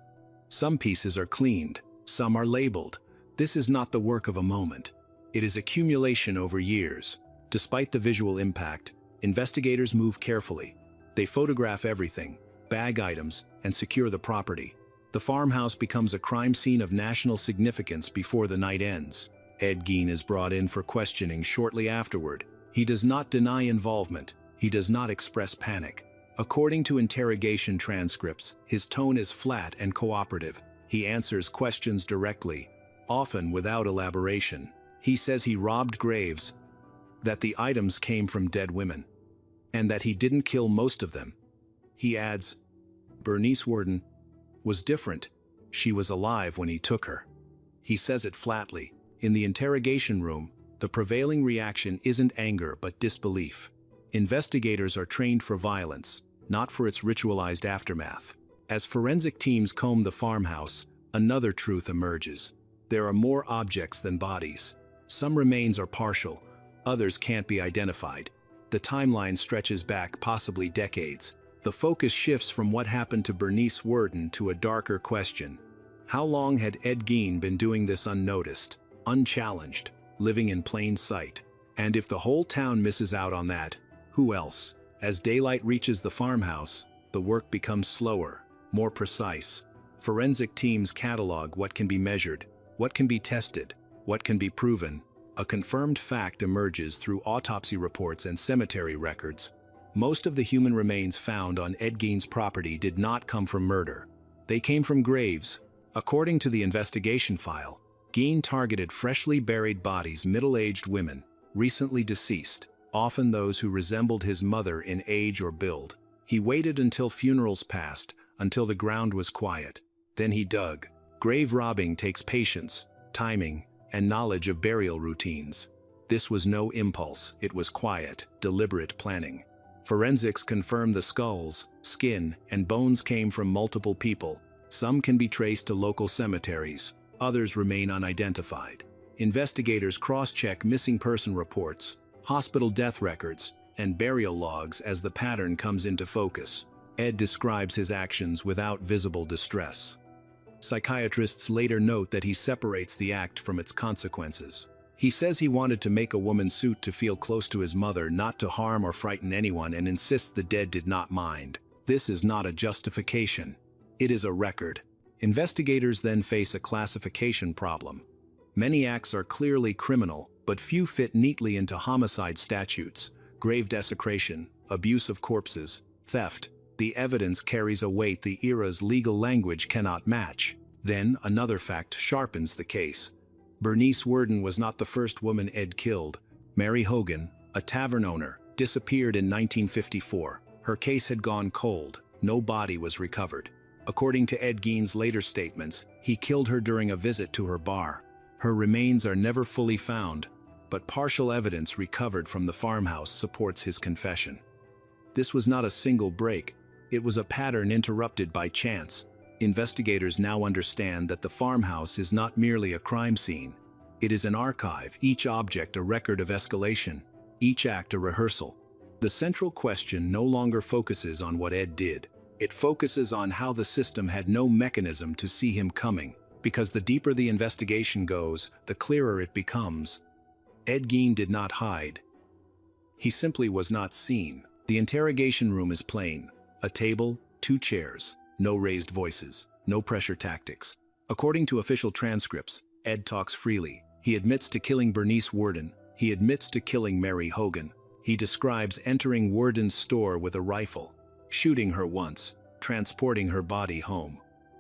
Some pieces are cleaned, some are labeled. This is not the work of a moment. It is accumulation over years. Despite the visual impact, investigators move carefully. They photograph everything, bag items, and secure the property. The farmhouse becomes a crime scene of national significance before the night ends. Ed Gein is brought in for questioning shortly afterward. He does not deny involvement. He does not express panic. According to interrogation transcripts, his tone is flat and cooperative. He answers questions directly, often without elaboration. He says he robbed graves, that the items came from dead women, and that he didn't kill most of them. He adds, Bernice Worden was different. She was alive when he took her. He says it flatly. In the interrogation room, the prevailing reaction isn't anger but disbelief. Investigators are trained for violence, not for its ritualized aftermath. As forensic teams comb the farmhouse, another truth emerges. There are more objects than bodies. Some remains are partial, others can't be identified. The timeline stretches back possibly decades. The focus shifts from what happened to Bernice Worden to a darker question. How long had Ed Gein been doing this unnoticed, unchallenged, living in plain sight? And if the whole town misses out on that, who else? As daylight reaches the farmhouse, the work becomes slower, more precise. Forensic teams catalog what can be measured, what can be tested, what can be proven. A confirmed fact emerges through autopsy reports and cemetery records. Most of the human remains found on Ed Gein's property did not come from murder. They came from graves. According to the investigation file, Gein targeted freshly buried bodies, middle-aged women, recently deceased, often those who resembled his mother in age or build. He waited until funerals passed, until the ground was quiet. Then he dug. Grave robbing takes patience, timing, and knowledge of burial routines. This was no impulse, it was quiet, deliberate planning. Forensics confirmed the skulls, skin, and bones came from multiple people. Some can be traced to local cemeteries, others remain unidentified. Investigators cross-check missing person reports, hospital death records, and burial logs as the pattern comes into focus. Ed describes his actions without visible distress. Psychiatrists later note that he separates the act from its consequences. He says he wanted to make a woman's suit to feel close to his mother, not to harm or frighten anyone, and insists the dead did not mind. This is not a justification. It is a record. Investigators then face a classification problem. Many acts are clearly criminal, but few fit neatly into homicide statutes. Grave desecration, abuse of corpses, theft. The evidence carries a weight the era's legal language cannot match. Then, another fact sharpens the case. Bernice Worden was not the first woman Ed killed. Mary Hogan, a tavern owner, disappeared in 1954. Her case had gone cold. No body was recovered. According to Ed Gein's later statements, he killed her during a visit to her bar. Her remains are never fully found, but partial evidence recovered from the farmhouse supports his confession. This was not a single break. It was a pattern interrupted by chance. Investigators now understand that the farmhouse is not merely a crime scene. It is an archive, each object a record of escalation, each act a rehearsal. The central question no longer focuses on what Ed did. It focuses on how the system had no mechanism to see him coming, because the deeper the investigation goes, the clearer it becomes. Ed Gein did not hide. He simply was not seen. The interrogation room is plain. A table, 2 chairs. No raised voices, no pressure tactics. According to official transcripts, Ed talks freely. He admits to killing Bernice Worden. He admits to killing Mary Hogan. He describes entering Worden's store with a rifle, shooting her once, transporting her body home.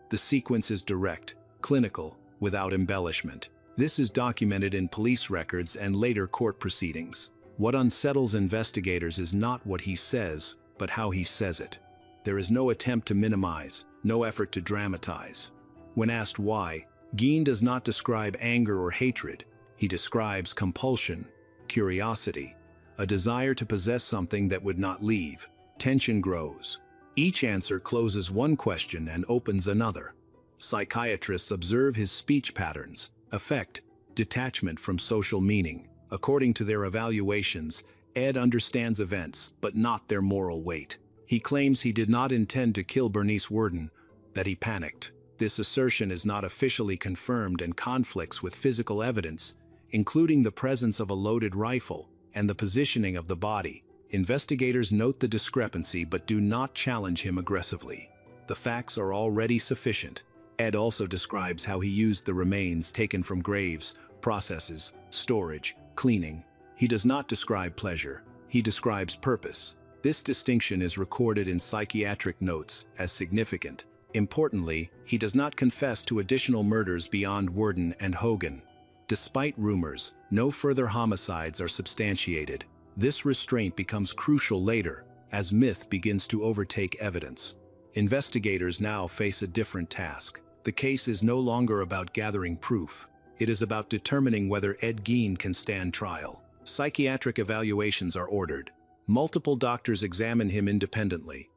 The sequence is direct, clinical, without embellishment. This is documented in police records and later court proceedings. What unsettles investigators is not what he says, but how he says it. There is no attempt to minimize, no effort to dramatize. When asked why, Gein does not describe anger or hatred. He describes compulsion, curiosity, a desire to possess something that would not leave. Tension grows. Each answer closes one question and opens another. Psychiatrists observe his speech patterns, affect, detachment from social meaning. According to their evaluations, Ed understands events, but not their moral weight. He claims he did not intend to kill Bernice Worden, that he panicked. This assertion is not officially confirmed and conflicts with physical evidence, including the presence of a loaded rifle and the positioning of the body. Investigators note the discrepancy but do not challenge him aggressively. The facts are already sufficient. Ed also describes how he used the remains taken from graves, processes, storage, cleaning. He does not describe pleasure. He describes purpose. This distinction is recorded in psychiatric notes as significant. Importantly, he does not confess to additional murders beyond Worden and Hogan. Despite rumors, no further homicides are substantiated. This restraint becomes crucial later, as myth begins to overtake evidence. Investigators now face a different task. The case is no longer about gathering proof. It is about determining whether Ed Gein can stand trial. Psychiatric evaluations are ordered. Multiple doctors examine him independently.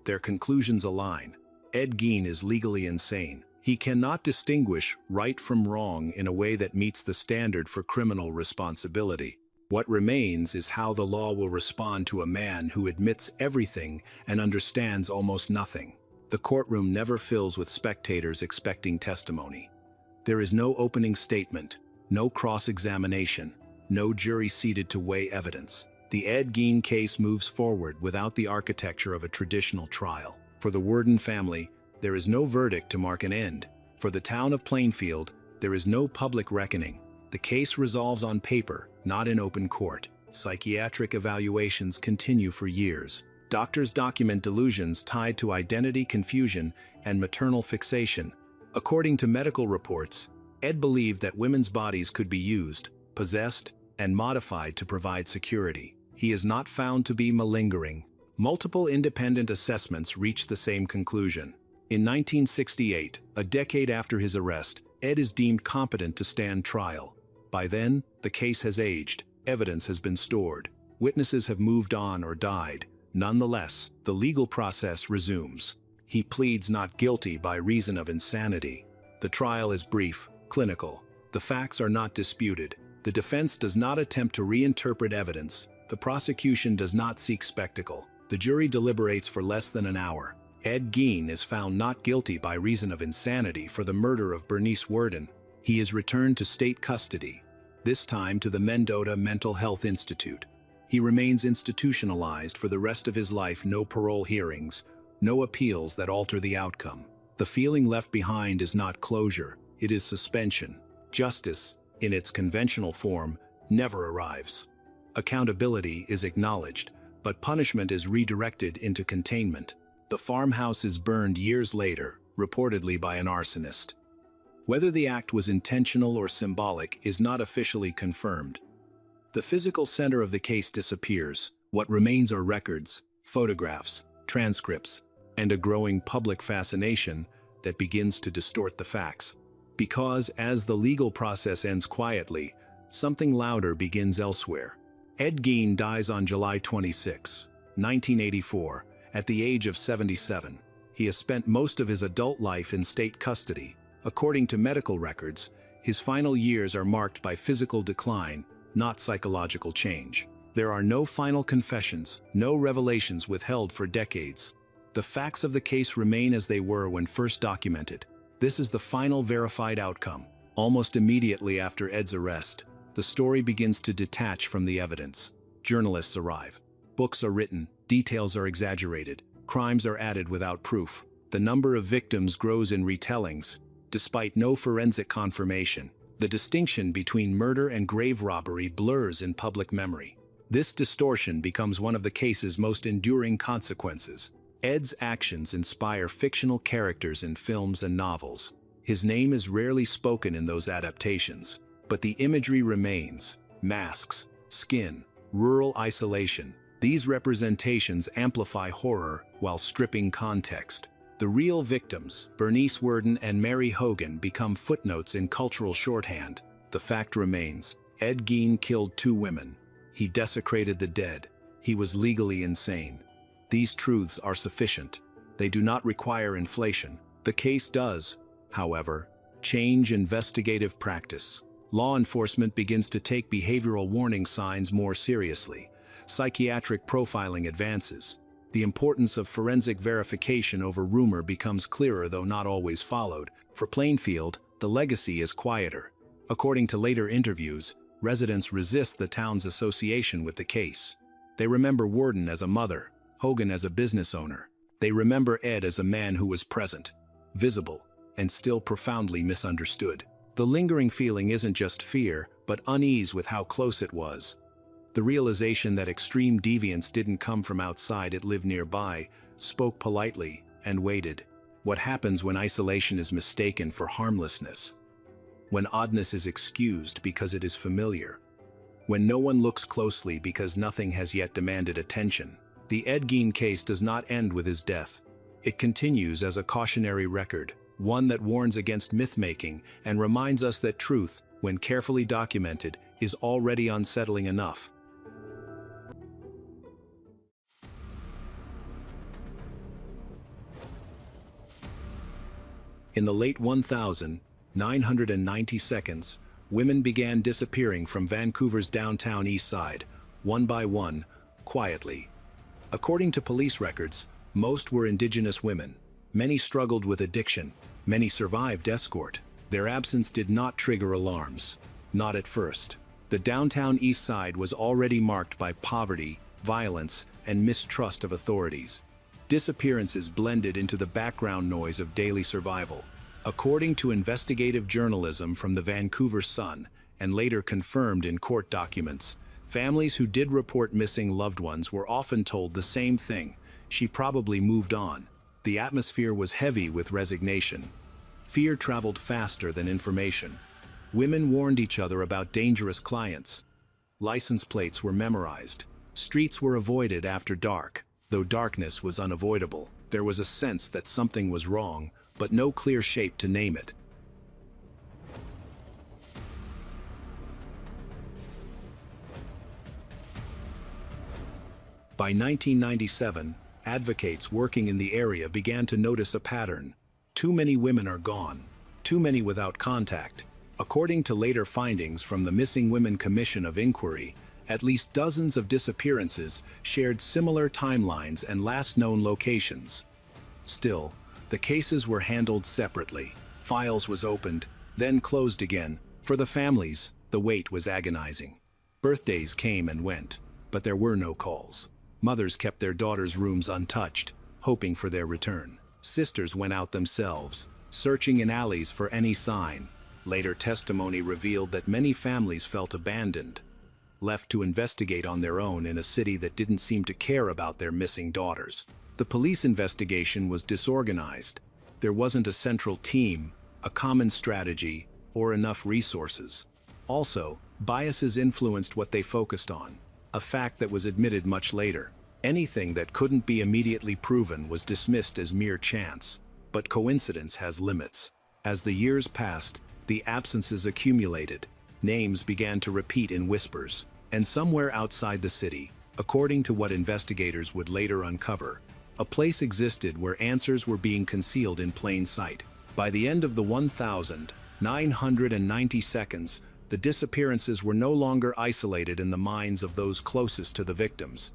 Their conclusions align. Ed Gein is legally insane. He cannot distinguish right from wrong in a way that meets the standard for criminal responsibility. What remains is how the law will respond to a man who admits everything and understands almost nothing. The courtroom never fills with spectators expecting testimony. There is no opening statement, no cross-examination, no jury seated to weigh evidence. The Ed Gein case moves forward without the architecture of a traditional trial. For the Worden family, there is no verdict to mark an end. For the town of Plainfield, there is no public reckoning. The case resolves on paper, not in open court. Psychiatric evaluations continue for years. Doctors document delusions tied to identity confusion and maternal fixation. According to medical reports, Ed believed that women's bodies could be used, possessed, and modified to provide security. He is not found to be malingering. Multiple independent assessments reach the same conclusion. In 1968, a decade after his arrest, Ed is deemed competent to stand trial. By then, the case has aged, evidence has been stored, witnesses have moved on or died. Nonetheless, the legal process resumes. He pleads not guilty by reason of insanity. The trial is brief, clinical. The facts are not disputed. The defense does not attempt to reinterpret evidence. The prosecution does not seek spectacle. The jury deliberates for less than an hour. Ed Gein is found not guilty by reason of insanity for the murder of Bernice Worden. He is returned to state custody, this time to the Mendota Mental Health Institute. He remains institutionalized for the rest of his life. No parole hearings, no appeals that alter the outcome. The feeling left behind is not closure, it is suspension. Justice, in its conventional form, never arrives. Accountability is acknowledged, but punishment is redirected into containment. The farmhouse is burned years later, reportedly by an arsonist. Whether the act was intentional or symbolic is not officially confirmed. The physical center of the case disappears. What remains are records, photographs, transcripts, and a growing public fascination that begins to distort the facts. Because as the legal process ends quietly, something louder begins elsewhere. Ed Gein dies on July 26, 1984, at the age of 77. He has spent most of his adult life in state custody. According to medical records, his final years are marked by physical decline, not psychological change. There are no final confessions, no revelations withheld for decades. The facts of the case remain as they were when first documented. This is the final verified outcome. Almost immediately after Ed's arrest, the story begins to detach from the evidence. Journalists arrive. Books are written, details are exaggerated, crimes are added without proof. The number of victims grows in retellings, despite no forensic confirmation. The distinction between murder and grave robbery blurs in public memory. This distortion becomes one of the case's most enduring consequences. Ed's actions inspire fictional characters in films and novels. His name is rarely spoken in those adaptations, but the imagery remains: masks, skin, rural isolation. These representations amplify horror while stripping context. The real victims, Bernice Worden and Mary Hogan, become footnotes in cultural shorthand. The fact remains: Ed Gein killed 2 women. He desecrated the dead. He was legally insane. These truths are sufficient. They do not require inflation. The case does, however, change investigative practice. Law enforcement begins to take behavioral warning signs more seriously. Psychiatric profiling advances. The importance of forensic verification over rumor becomes clearer, though not always followed. For Plainfield, the legacy is quieter. According to later interviews, residents resist the town's association with the case. They remember Worden as a mother, Hogan as a business owner. They remember Ed as a man who was present, visible, and still profoundly misunderstood. The lingering feeling isn't just fear, but unease with how close it was. The realization that extreme deviance didn't come from outside, it lived nearby, spoke politely, and waited. What happens when isolation is mistaken for harmlessness? When oddness is excused because it is familiar? When no one looks closely because nothing has yet demanded attention? The Ed Gein case does not end with his death. It continues as a cautionary record, one that warns against myth-making and reminds us that truth, when carefully documented, is already unsettling enough. In the late 1990s, women began disappearing from Vancouver's downtown east side, one by one, quietly. According to police records, most were Indigenous women. Many struggled with addiction. Many survived escort. Their absence did not trigger alarms. Not at first. The downtown east side was already marked by poverty, violence, and mistrust of authorities. Disappearances blended into the background noise of daily survival. According to investigative journalism from the Vancouver Sun, and later confirmed in court documents, families who did report missing loved ones were often told the same thing: she probably moved on. The atmosphere was heavy with resignation. Fear traveled faster than information. Women warned each other about dangerous clients. License plates were memorized. Streets were avoided after dark, though darkness was unavoidable. There was a sense that something was wrong, but no clear shape to name it. By 1997, advocates working in the area began to notice a pattern. Too many women are gone, too many without contact. According to later findings from the Missing Women Commission of Inquiry, at least dozens of disappearances shared similar timelines and last known locations. Still, the cases were handled separately. Files was opened, then closed again. For the families, the wait was agonizing. Birthdays came and went, but there were no calls. Mothers kept their daughters' rooms untouched, hoping for their return. Sisters went out themselves, searching in alleys for any sign. Later testimony revealed that many families felt abandoned, left to investigate on their own in a city that didn't seem to care about their missing daughters. The police investigation was disorganized. There wasn't a central team, a common strategy, or enough resources. Also, biases influenced what they focused on, a fact that was admitted much later. Anything that couldn't be immediately proven was dismissed as mere chance. But coincidence has limits. As the years passed, the absences accumulated. Names began to repeat in whispers. And somewhere outside the city, according to what investigators would later uncover, a place existed where answers were being concealed in plain sight. By the end of the 1,990 seconds, the disappearances were no longer isolated in the minds of those closest to the victims.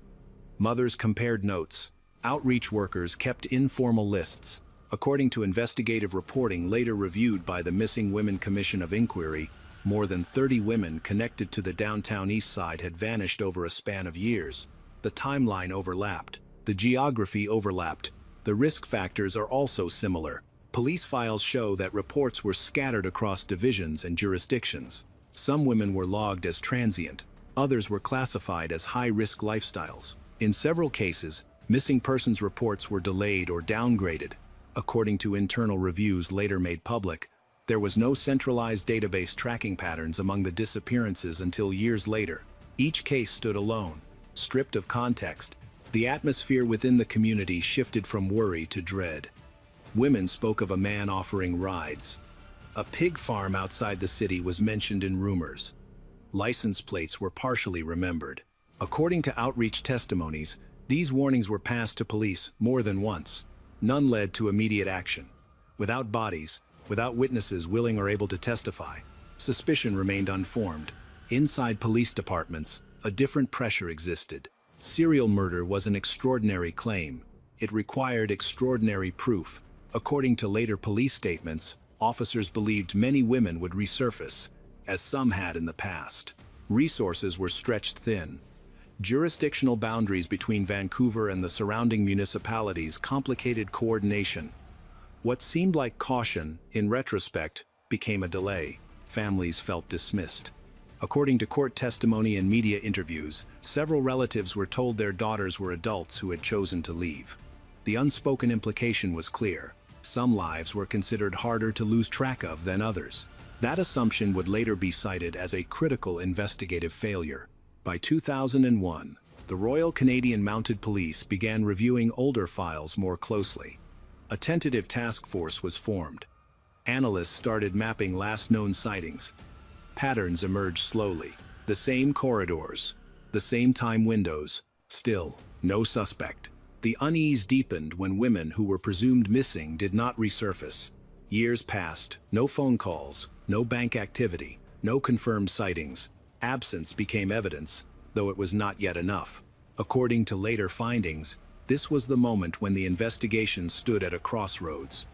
Mothers compared notes. Outreach workers kept informal lists. According to investigative reporting later reviewed by the Missing Women Commission of Inquiry, more than 30 women connected to the downtown east side had vanished over a span of years. The timeline overlapped. The geography overlapped. The risk factors are also similar. Police files show that reports were scattered across divisions and jurisdictions. Some women were logged as transient. Others were classified as high-risk lifestyles. In several cases, missing persons reports were delayed or downgraded. According to internal reviews later made public, there was no centralized database tracking patterns among the disappearances until years later. Each case stood alone, stripped of context. The atmosphere within the community shifted from worry to dread. Women spoke of a man offering rides. A pig farm outside the city was mentioned in rumors. License plates were partially remembered. According to outreach testimonies, these warnings were passed to police more than once. None led to immediate action. Without bodies, without witnesses willing or able to testify, suspicion remained unformed. Inside police departments, a different pressure existed. Serial murder was an extraordinary claim. It required extraordinary proof. According to later police statements, officers believed many women would resurface, as some had in the past. Resources were stretched thin. Jurisdictional boundaries between Vancouver and the surrounding municipalities complicated coordination. What seemed like caution, in retrospect, became a delay. Families felt dismissed. According to court testimony and media interviews, several relatives were told their daughters were adults who had chosen to leave. The unspoken implication was clear. Some lives were considered harder to lose track of than others. That assumption would later be cited as a critical investigative failure. By 2001, the Royal Canadian Mounted Police began reviewing older files more closely. A tentative task force was formed. Analysts started mapping last known sightings. Patterns emerged slowly. The same corridors, the same time windows. Still, no suspect. The unease deepened when women who were presumed missing did not resurface. Years passed, no phone calls, no bank activity, no confirmed sightings. Absence became evidence, though it was not yet enough. According to later findings, this was the moment when the investigation stood at a crossroads.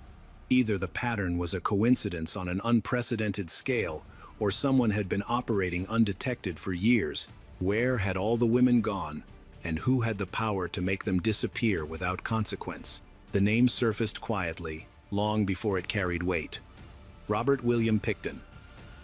Either the pattern was a coincidence on an unprecedented scale, or someone had been operating undetected for years. Where had all the women gone, and who had the power to make them disappear without consequence? The name surfaced quietly, long before it carried weight. Robert William Picton,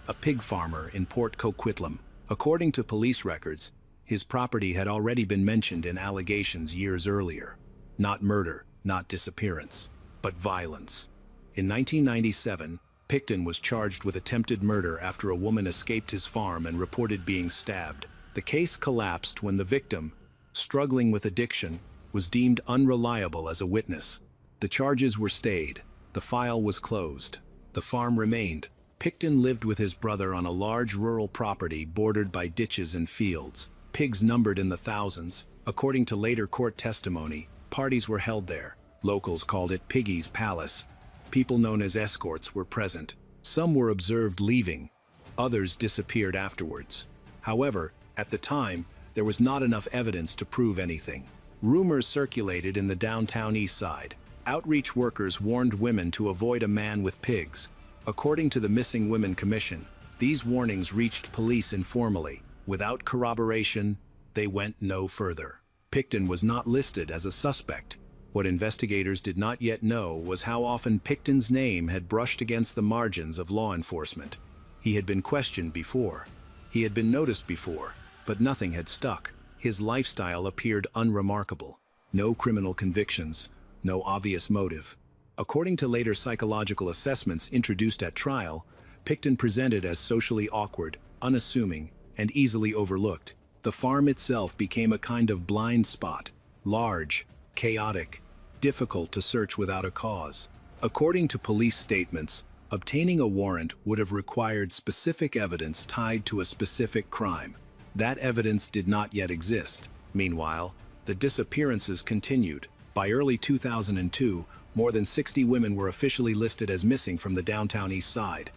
a pig farmer in Port Coquitlam. According to police records, his property had already been mentioned in allegations years earlier. Not murder, not disappearance, but violence. In 1997, Picton was charged with attempted murder after a woman escaped his farm and reported being stabbed. The case collapsed when the victim, struggling with addiction, was deemed unreliable as a witness. The charges were stayed. The file was closed. The farm remained. Picton lived with his brother on a large rural property bordered by ditches and fields. Pigs numbered in the thousands. According to later court testimony, parties were held there. Locals called it Piggy's Palace. People known as escorts were present. Some were observed leaving. Others disappeared afterwards. However, at the time, there was not enough evidence to prove anything. Rumors circulated in the downtown East Side. Outreach workers warned women to avoid a man with pigs. According to the Missing Women Commission, these warnings reached police informally. Without corroboration, they went no further. Picton was not listed as a suspect. What investigators did not yet know was how often Picton's name had brushed against the margins of law enforcement. He had been questioned before. He had been noticed before, but nothing had stuck. His lifestyle appeared unremarkable. No criminal convictions, no obvious motive. According to later psychological assessments introduced at trial, Picton presented as socially awkward, unassuming, and easily overlooked. The farm itself became a kind of blind spot, large, chaotic, difficult to search without a cause. According to police statements, obtaining a warrant would have required specific evidence tied to a specific crime. That evidence did not yet exist. Meanwhile, the disappearances continued. By early 2002, more than 60 women were officially listed as missing from the downtown East Side.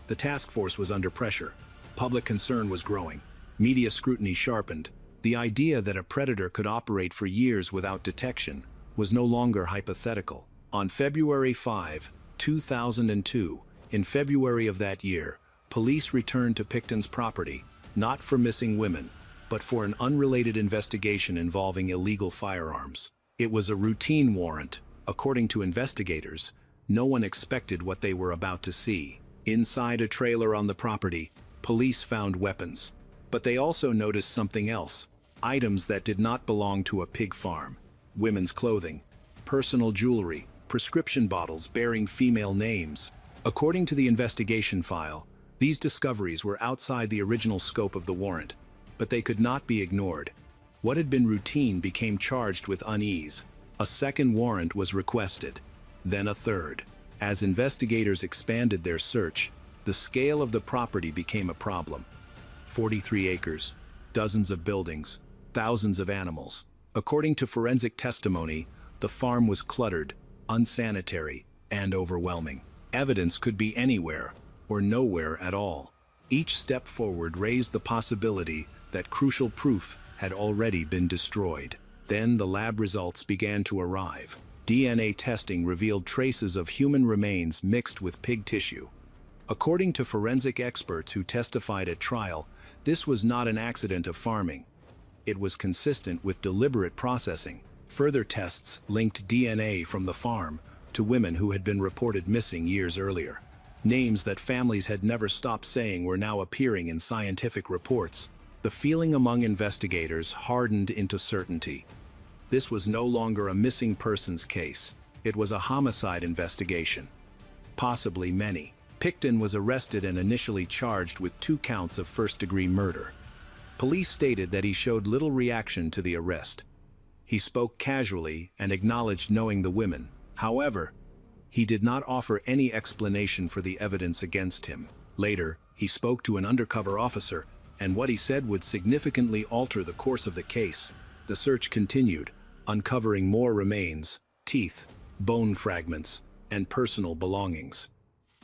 The task force was under pressure. Public concern was growing. Media scrutiny sharpened. The idea that a predator could operate for years without detection was no longer hypothetical. On February 5, 2002, in February of that year, police returned to Picton's property, not for missing women, but for an unrelated investigation involving illegal firearms. It was a routine warrant. According to investigators, no one expected what they were about to see. Inside a trailer on the property, police found weapons. But they also noticed something else: items that did not belong to a pig farm. Women's clothing, personal jewelry, prescription bottles bearing female names. According to the investigation file, these discoveries were outside the original scope of the warrant, but they could not be ignored. What had been routine became charged with unease. A second warrant was requested, then a third. As investigators expanded their search, the scale of the property became a problem. 43 acres, dozens of buildings, thousands of animals. According to forensic testimony, the farm was cluttered, unsanitary, and overwhelming. Evidence could be anywhere or nowhere at all. Each step forward raised the possibility that crucial proof had already been destroyed. Then the lab results began to arrive. DNA testing revealed traces of human remains mixed with pig tissue. According to forensic experts who testified at trial, this was not an accident of farming. It was consistent with deliberate processing. Further tests linked DNA from the farm to women who had been reported missing years earlier. Names that families had never stopped saying were now appearing in scientific reports. The feeling among investigators hardened into certainty. This was no longer a missing persons case. It was a homicide investigation. Possibly many. Picton was arrested and initially charged with 2 counts of first-degree murder. Police stated that he showed little reaction to the arrest. He spoke casually and acknowledged knowing the women. However, he did not offer any explanation for the evidence against him. Later, he spoke to an undercover officer, and what he said would significantly alter the course of the case. The search continued, uncovering more remains, teeth, bone fragments, and personal belongings.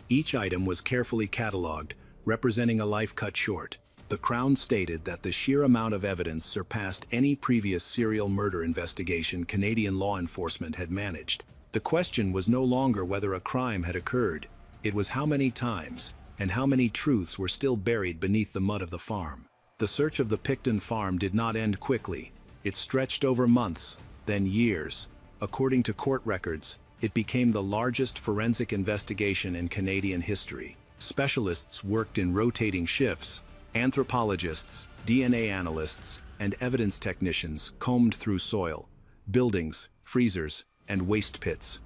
Each item was carefully catalogued, representing a life cut short. The Crown stated that the sheer amount of evidence surpassed any previous serial murder investigation Canadian law enforcement had managed. The question was no longer whether a crime had occurred. It was how many times, and how many truths were still buried beneath the mud of the farm. The search of the Picton farm did not end quickly. It stretched over months, then years. According to court records, it became the largest forensic investigation in Canadian history. Specialists worked in rotating shifts. Anthropologists, DNA analysts, and evidence technicians combed through soil, buildings, freezers, and waste pits.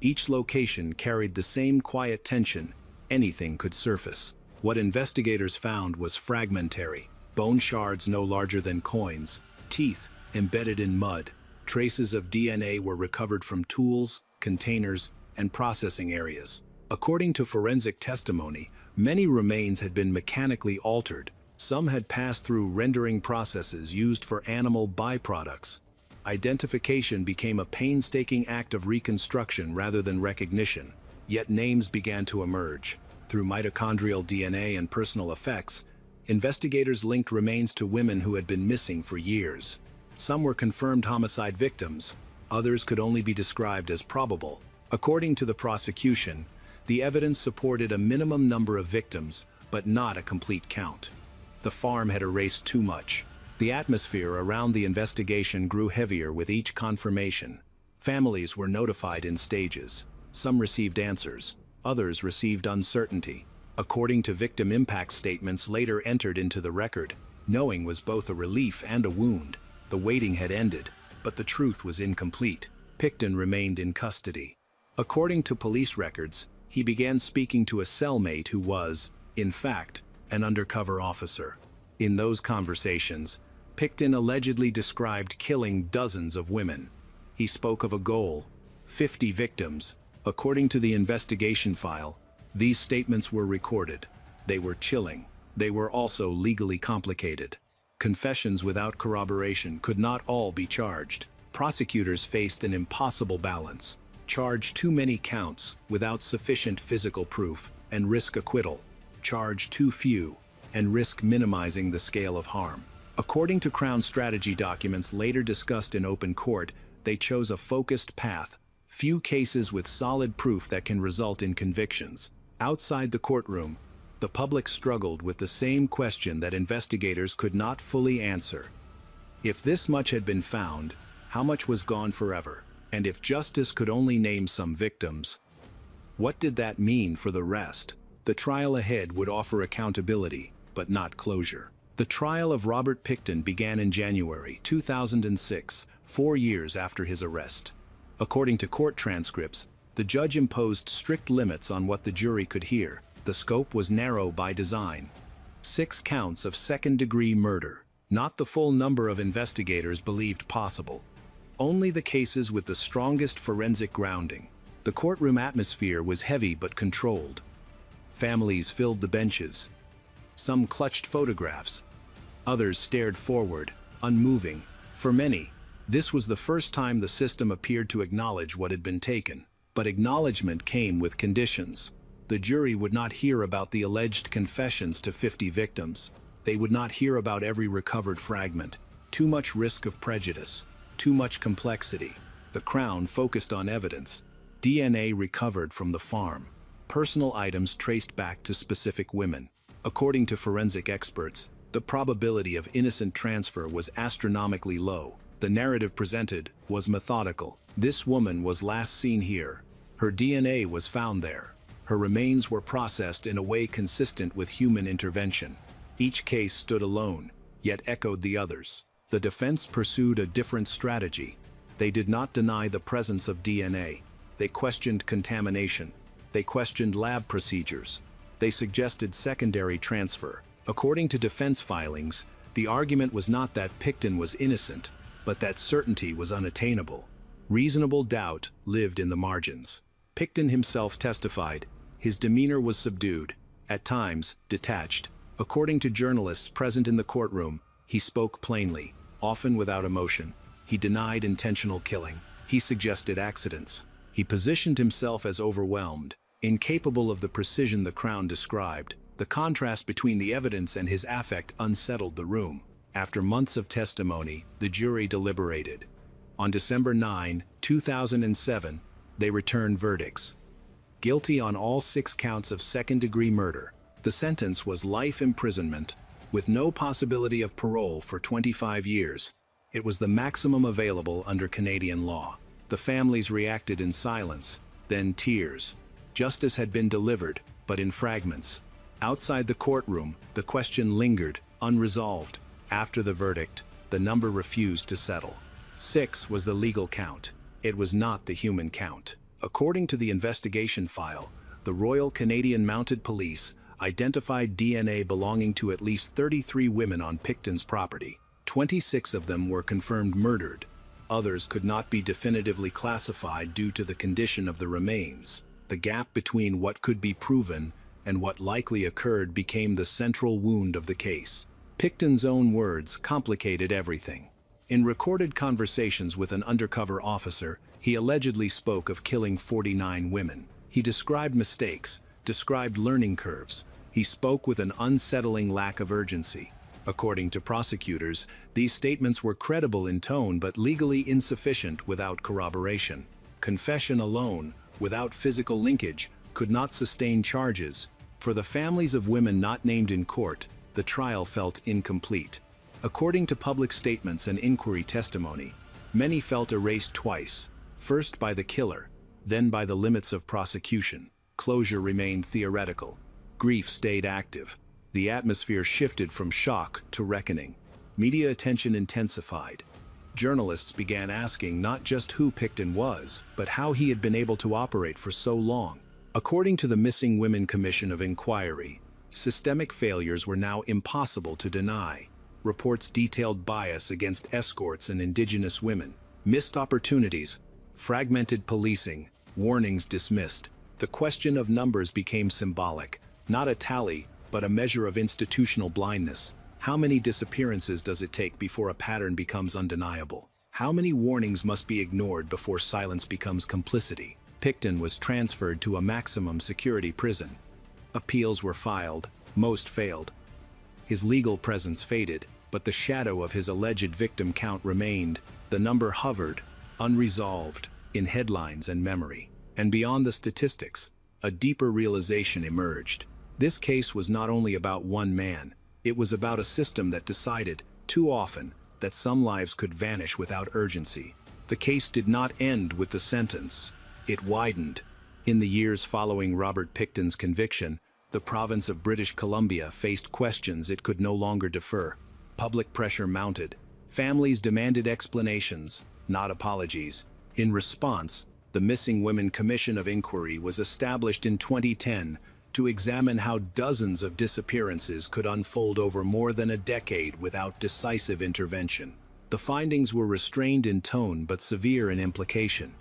Each location carried the same quiet tension. Anything could surface. What investigators found was fragmentary. Bone shards no larger than coins, teeth embedded in mud. Traces of DNA were recovered from tools, containers, and processing areas. According to forensic testimony, many remains had been mechanically altered. Some had passed through rendering processes used for animal byproducts. Identification became a painstaking act of reconstruction rather than recognition, yet names began to emerge. Through mitochondrial DNA and personal effects, investigators linked remains to women who had been missing for years. Some were confirmed homicide victims, others could only be described as probable. According to the prosecution, the evidence supported a minimum number of victims, but not a complete count. The farm had erased too much. The atmosphere around the investigation grew heavier with each confirmation. Families were notified in stages. Some received answers, others received uncertainty. According to victim impact statements later entered into the record, knowing was both a relief and a wound. The waiting had ended, but the truth was incomplete. Pickton remained in custody. According to police records, he began speaking to a cellmate who was, in fact, an undercover officer. In those conversations, Pickton allegedly described killing dozens of women. He spoke of a goal, 50 victims. According to the investigation file, these statements were recorded. They were chilling. They were also legally complicated. Confessions without corroboration could not all be charged. Prosecutors faced an impossible balance: charge too many counts without sufficient physical proof and risk acquittal, charge too few and risk minimizing the scale of harm. According to Crown strategy documents later discussed in open court, they chose a focused path: few cases with solid proof that can result in convictions. Outside the courtroom, the public struggled with the same question that investigators could not fully answer. If this much had been found, how much was gone forever? And if justice could only name some victims, what did that mean for the rest? The trial ahead would offer accountability, but not closure. The trial of Robert Pickton began in January 2006, 4 years after his arrest. According to court transcripts, the judge imposed strict limits on what the jury could hear. The scope was narrow by design. 6 counts of second-degree murder, not the full number of investigators believed possible. Only the cases with the strongest forensic grounding. The courtroom atmosphere was heavy but controlled. Families filled the benches. Some clutched photographs. Others stared forward, unmoving. For many, this was the first time the system appeared to acknowledge what had been taken. But acknowledgement came with conditions. The jury would not hear about the alleged confessions to 50 victims. They would not hear about every recovered fragment. Too much risk of prejudice. Too much complexity. The Crown focused on evidence. DNA recovered from the farm. Personal items traced back to specific women. According to forensic experts, the probability of innocent transfer was astronomically low. The narrative presented was methodical. This woman was last seen here. Her DNA was found there. Her remains were processed in a way consistent with human intervention. Each case stood alone, yet echoed the others. The defense pursued a different strategy. They did not deny the presence of DNA. They questioned contamination. They questioned lab procedures. They suggested secondary transfer. According to defense filings, the argument was not that Pickton was innocent, but that certainty was unattainable. Reasonable doubt lived in the margins. Pickton himself testified. His demeanor was subdued, at times detached. According to journalists present in the courtroom, he spoke plainly, often without emotion. He denied intentional killing. He suggested accidents. He positioned himself as overwhelmed, incapable of the precision the Crown described. The contrast between the evidence and his affect unsettled the room. After months of testimony, the jury deliberated. On December 9, 2007, they returned verdicts. Guilty on all 6 counts of second-degree murder. The sentence was life imprisonment, with no possibility of parole for 25 years. It was the maximum available under Canadian law. The families reacted in silence, then tears. Justice had been delivered, but in fragments. Outside the courtroom, the question lingered, unresolved. After the verdict, the number refused to settle. 6 was the legal count. It was not the human count. According to the investigation file, the Royal Canadian Mounted Police identified DNA belonging to at least 33 women on Pickton's property. 26 of them were confirmed murdered. Others could not be definitively classified due to the condition of the remains. The gap between what could be proven and what likely occurred became the central wound of the case. Picton's own words complicated everything. In recorded conversations with an undercover officer, he allegedly spoke of killing 49 women. He described mistakes, described learning curves. He spoke with an unsettling lack of urgency. According to prosecutors, these statements were credible in tone but legally insufficient without corroboration. Confession alone, without physical linkage, could not sustain charges. For the families of women not named in court, the trial felt incomplete. According to public statements and inquiry testimony, many felt erased twice, first by the killer, then by the limits of prosecution. Closure remained theoretical. Grief stayed active. The atmosphere shifted from shock to reckoning. Media attention intensified. Journalists began asking not just who Picton was, but how he had been able to operate for so long. According to the Missing Women Commission of Inquiry, systemic failures were now impossible to deny. Reports detailed bias against escorts and indigenous women, missed opportunities, fragmented policing, warnings dismissed. The question of numbers became symbolic, not a tally, but a measure of institutional blindness. How many disappearances does it take before a pattern becomes undeniable? How many warnings must be ignored before silence becomes complicity? Picton was transferred to a maximum security prison. Appeals were filed, most failed. His legal presence faded, but the shadow of his alleged victim count remained. The number hovered, unresolved, in headlines and memory. And beyond the statistics, a deeper realization emerged. This case was not only about one man, it was about a system that decided, too often, that some lives could vanish without urgency. The case did not end with the sentence. It widened. In the years following Robert Picton's conviction, the province of British Columbia faced questions it could no longer defer. Public pressure mounted. Families demanded explanations, not apologies. In response, the Missing Women Commission of Inquiry was established in 2010 to examine how dozens of disappearances could unfold over more than a decade without decisive intervention. The findings were restrained in tone but severe in implication.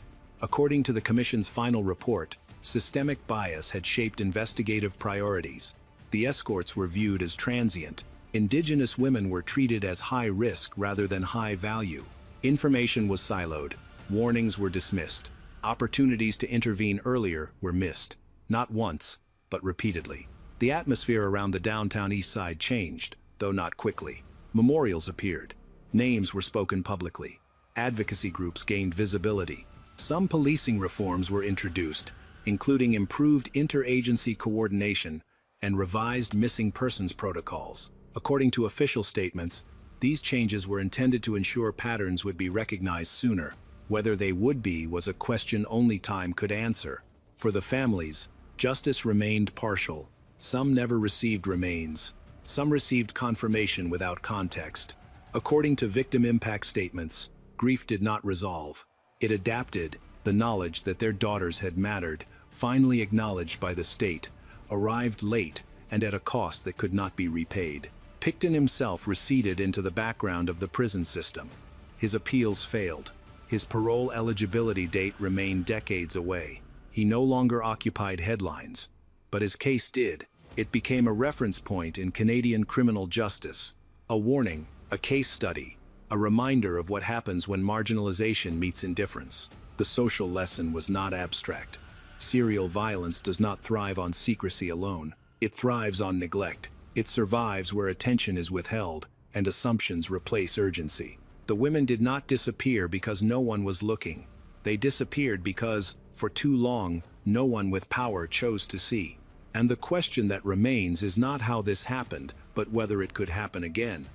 According to the Commission's final report, systemic bias had shaped investigative priorities. The escorts were viewed as transient. Indigenous women were treated as high risk rather than high value. Information was siloed. Warnings were dismissed. Opportunities to intervene earlier were missed. Not once, but repeatedly. The atmosphere around the downtown East Side changed, though not quickly. Memorials appeared. Names were spoken publicly. Advocacy groups gained visibility. Some policing reforms were introduced, including improved interagency coordination and revised missing persons protocols. According to official statements, these changes were intended to ensure patterns would be recognized sooner. Whether they would be was a question only time could answer. For the families, justice remained partial. Some never received remains. Some received confirmation without context. According to victim impact statements, grief did not resolve. It adapted. The knowledge that their daughters had mattered, finally acknowledged by the state, arrived late and at a cost that could not be repaid. Picton himself receded into the background of the prison system. His appeals failed. His parole eligibility date remained decades away. He no longer occupied headlines, but his case did. It became a reference point in Canadian criminal justice, a warning, a case study, a reminder of what happens when marginalization meets indifference. The social lesson was not abstract. Serial violence does not thrive on secrecy alone. It thrives on neglect. It survives where attention is withheld and assumptions replace urgency. The women did not disappear because no one was looking. They disappeared because, for too long, no one with power chose to see. And the question that remains is not how this happened, but whether it could happen again.